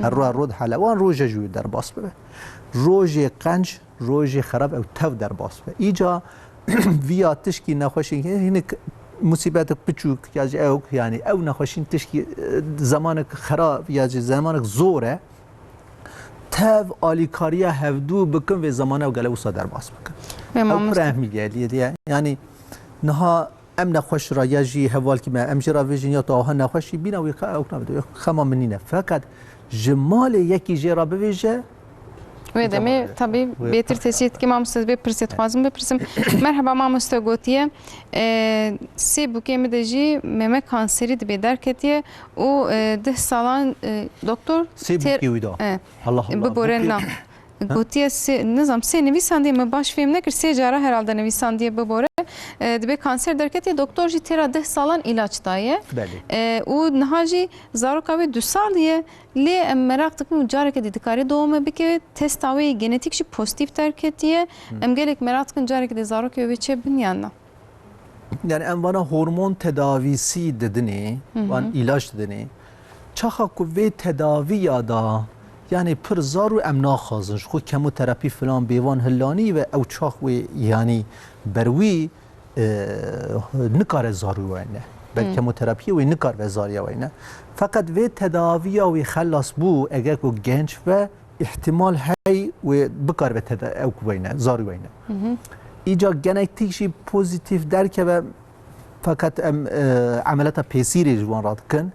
[SPEAKER 3] الرو رود حاله وان روج جوی در باس به روج قنج روج خراب او تو در باس به ایجا ویا تشکی نخوشین هینک مصیبت بچوک او یعنی او نخوشین تشکی زمان خراب یا زمان زوره تاو آلیکاریا هفدو بکن و زمانه و گله وسا در باس بکن او پر اهمیه دیگه یعنی نها ام نخوش را یجی حوال که ما ام جرا ویژن یا تا نخوشی بینا و او نبود خما منینه فقط جمال یکی جرا بویژه
[SPEAKER 2] و دمی طبی بهتر تسیت که ما مستد بپرسید خوازم بپرسم مرحبا ما مستگوتیه سی بوکی مدجی ممه کانسری دبی درکتیه و 10 سالان دکتر
[SPEAKER 3] سی بوکی ویدا الله
[SPEAKER 2] ببره نه گوتیه نظام سی نویسندی ما باش فهم نکر سی جاره herhalde نویسندی ببره دبی کانسر درکتیه دکتر جی تیرا 10 سالان ilaç دایه و نهاجی زارو کاوی 2 سالیه لی merak tıkım ucara ki dedikari doğuma bir ke test avi genetik şi pozitif terketiye em gelek merak tıkım ucara ki de zaro ki öveçe bin yanına.
[SPEAKER 3] Yani en bana hormon tedavisi dedini, van ilaç dedini. Çaha kuvve tedavi ya da yani pır zaru em naxazın. Şu kemoterapi falan bevan hillani ve ev çak ve yani berwi nikare zaru vayne. Bel kemoterapi ve nikar ve zarya vayne. Fakat ve tedaviya ve xallas bu eğer ko genç ve ihtimal hay ve bikar ve tedavi vayne zaru vayne. İca genetik şey pozitif derke ve fakat amelata pesiri jwan radkın.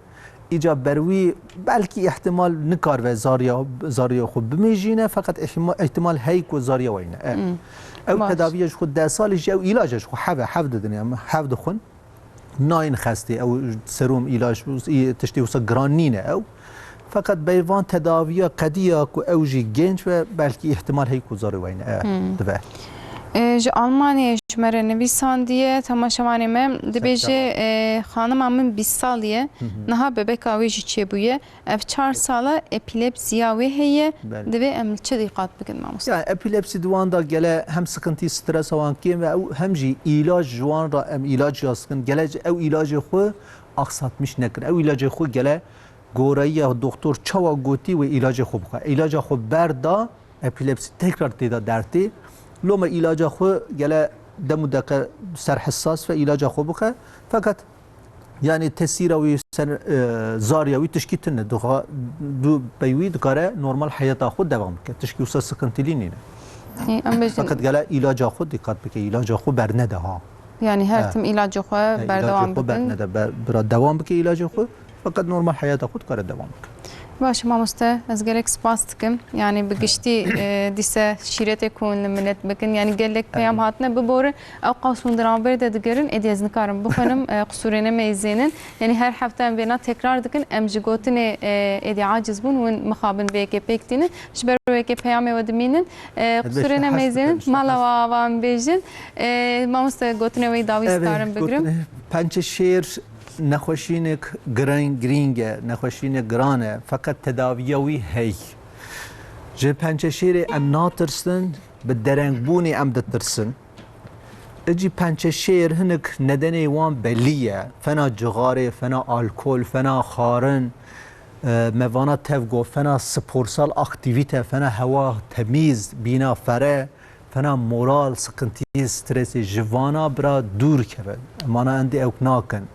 [SPEAKER 3] İca berwi belki ihtimal nikar ve zarya xud bimejine fakat ihtimal hay ko zarya vayne. Ev tedaviya xud 10 sal ev ilaç xud hav dedin yani hav dxun ناین خسته او سروم علاج تشتی وسا گرانینه او فقط بیوان تداویا قدیا کو اوجی گنج و بلکی احتمال هی کوزاری وینه دبه
[SPEAKER 2] ج Almanya jmere nivîsandiye temaşevanê me dibêje xanima min 20 saliye niha bebeka wê jî çêbûye ev 4 sala epilepsiya wê heye divê em çi dîqat bikin mamoste
[SPEAKER 3] yani epilepsi diwan da gele hem sıkıntı stres wan kêm ve hem jî ilaç jwan ra em ilaç yazkın gele ev ilacê xwe aksatmış nekin ev ilacê xwe gele goreya doktor çawa gotî ve ilacê xwe bixwe ilaca xwe berda epilepsi tekrar têda dertê لوما علاج خو گله دم دقه سر حساس و علاج خو بخه فقط yani tesiravi zariyavi teşkitin ne du beyvi dikare normal hayata xud devam ke teşki usa sıkıntılı nine fakat gele ilaca xud dikkat bike ilaca xud berne de ha
[SPEAKER 2] yani her tim ilacı xu berdevam bikin
[SPEAKER 3] berne de bira devam bike ilacı xud fakat normal hayata xud kare devam bike
[SPEAKER 2] باشه مامۆستا ez gelek spas dikim yani bi giştî dîse şîretê ku li millet bikin yani gelek peyam hatine biborin ew qasûn diranber de digerin êdî ez nikarim bixwenim qusûrê nemeyzênin yani her hefte em vêna tekrar dikin em ji gotinê êdî aciz bûn win mixabin bi yekê pêk tînin ji ber wekê peyamê we dimînin qusûrê nemeyzênin mala wan bêjin mamosta gotinê wê dawî starim bigirim
[SPEAKER 3] Pençeşehir نخوشینک گرینگه نخوشینک گرانه فقط تداویوی هی جه پنچشیر ام ناترسن به درنگبونی ام دترسن اجی پنچشیر هنک ندنی وان بلیه فنا جغاره فنا الکل فنا خارن موانا تفگو فنا سپورسال اکتیویته فنا هوا تمیز بینا فره فنا مورال سقنتی استرس جوانا برا دور کبن مانا اندی اوک ناکن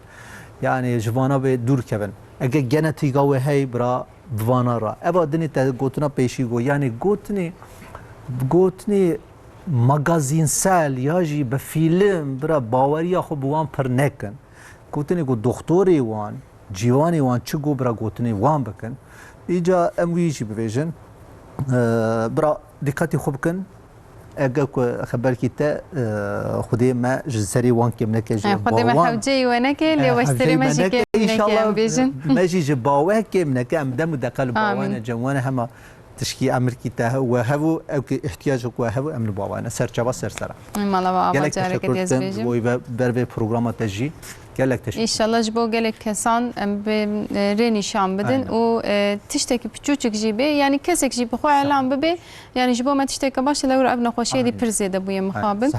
[SPEAKER 3] yani jivana ve dur kevin. Eğer genetika ve hey bra bvana ra. Eva dini te gotuna peşi go. Yani gotni magazinsel ya jî be film bra baweriya xwe bi wan pir nekin. Gotini go doktorê wan, cîwanê wan çi go bra gotini wan bikin. Îca em wî jî bibêjin. Bra dikkatê xwe bikin. اگه که خبر کیته خودی ما جسری وان کم نکه
[SPEAKER 2] خودی ما حوجی و نکه لیوستری ماجی کم نکه بیشن
[SPEAKER 3] ماجی جباوه کم نکه ام دم دقل باوانه جوانه همه تشکی امر کیته و هوا او که احتیاج کو هوا امر باوانه سر جوا سر سر
[SPEAKER 2] مالا با جاره که دیز بیشن
[SPEAKER 3] وی بر به پروگرام تجی gelek teşekkür.
[SPEAKER 2] İnşallah jibo gelek kesan re nişan bedin o tişteki küçük jibe yani kesek jibe xoyalan bebe yani jibo ma tişteki başla ور ابن خوشی دی پرزه ده بوی مخابن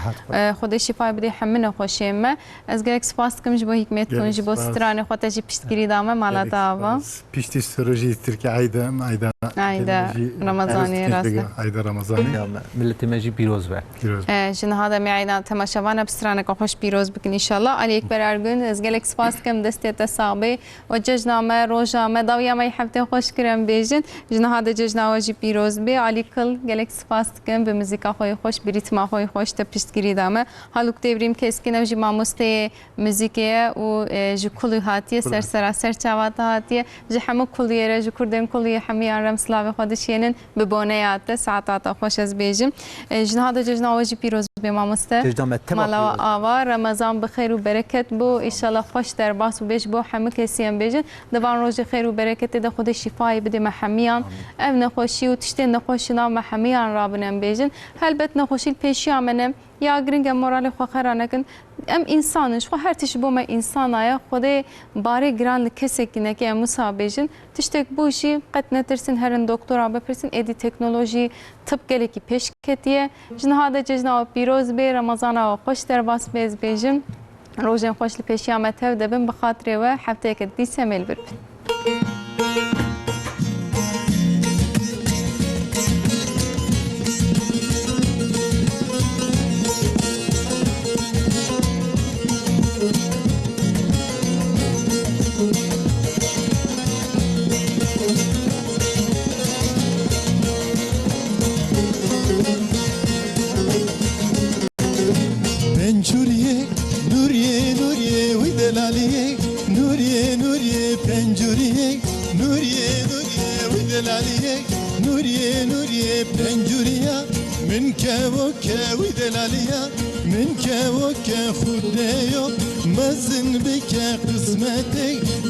[SPEAKER 2] خودش شفای بده همه نخوشی ما از گرک سپاس کم جبو حکمت کن جبو ستران خودت جی پشتگیری دامه مالا داوا
[SPEAKER 4] پیشتی استراتژی ترکی ayda
[SPEAKER 2] رمضانی راسته
[SPEAKER 4] ayda Ramazani
[SPEAKER 3] ملت مجی پیروز به
[SPEAKER 2] جن هذا معینا تماشاوانا بستران که خوش پیروز بکن ان شاء الله علی اکبر ارگون از گلک سپاس کم دسته تصابه و جشنامه روزنامه داویا می هفته خوش کرم بیجن جن هذا جشنامه جی پیروز به علی کل گلک سپاس کم به موزیکا خوی خوش به ریتم خوی خوش تا پشتگیری دامه حالوک دیوریم که اسکینم جی ماموسته موزیکیه و جی کلی هاتیه سر چوات هاتیه جی همه کلیه جی کردن کلیه همیان رم سلاو خودشینن به بانیات ساعات خوش از بیجم جن هذا جشنامه جی پیروز به ماموسته مالا آوا رمضان بخیر و برکت بو ان شاء الله خوش در باس و بیش بو همه کسی هم بیجن دوان روز خیر و برکت ده خود شفای بده محمیان ام نخوشی و تشتین نخوشی نام محمیان رابنم بیجن هلبت نخوشی پیشی منم یا گرینگ مورال خو خرانه کن ام انسانش خو هر تش بو ما انسانای خود باره گران کسکینه که مصابجن تشتک بوشی قد نترسن هرن دکتر بپرسن ادی تکنولوژی tıp geleki peşketiye jinhada cejna piroz be Ramazana خوش در باس بیز بیجم روزن خوش لپیشیامه تف دبن بخاطره و هفته که دیسه مل برد
[SPEAKER 1] Pencuriye, Nuriye, Nuriye, uy delaliye, Nuriye, Nuriye, pencuriye, Nuriye, Nuriye, uy delaliye, Nuriye, Nuriye, pencuriya, min kevoke, uy delaliya, min kevoke xudeyo, mazin bike kısmete,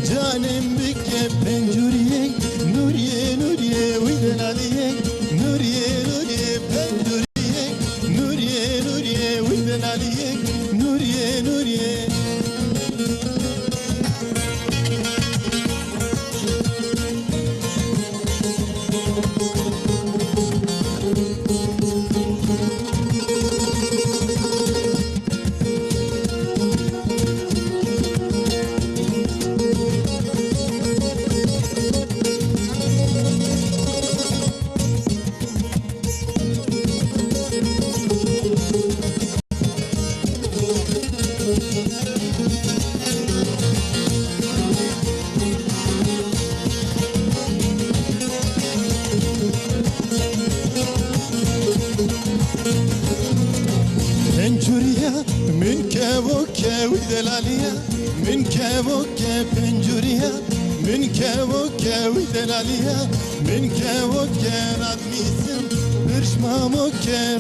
[SPEAKER 1] canem bike pencuriye, Nuriye, Nuriye, uy delaliye, Nuriye, Nuriye, pencuriye, Nuriye, Nuriye, uy delaliye, Nuriye, Nuriye. Pencuriya, min kevoke, uy delaliya, min kevoke, pencuriya, min kevoke, uy delaliya, min kevoke, radmisin, birşmamoke.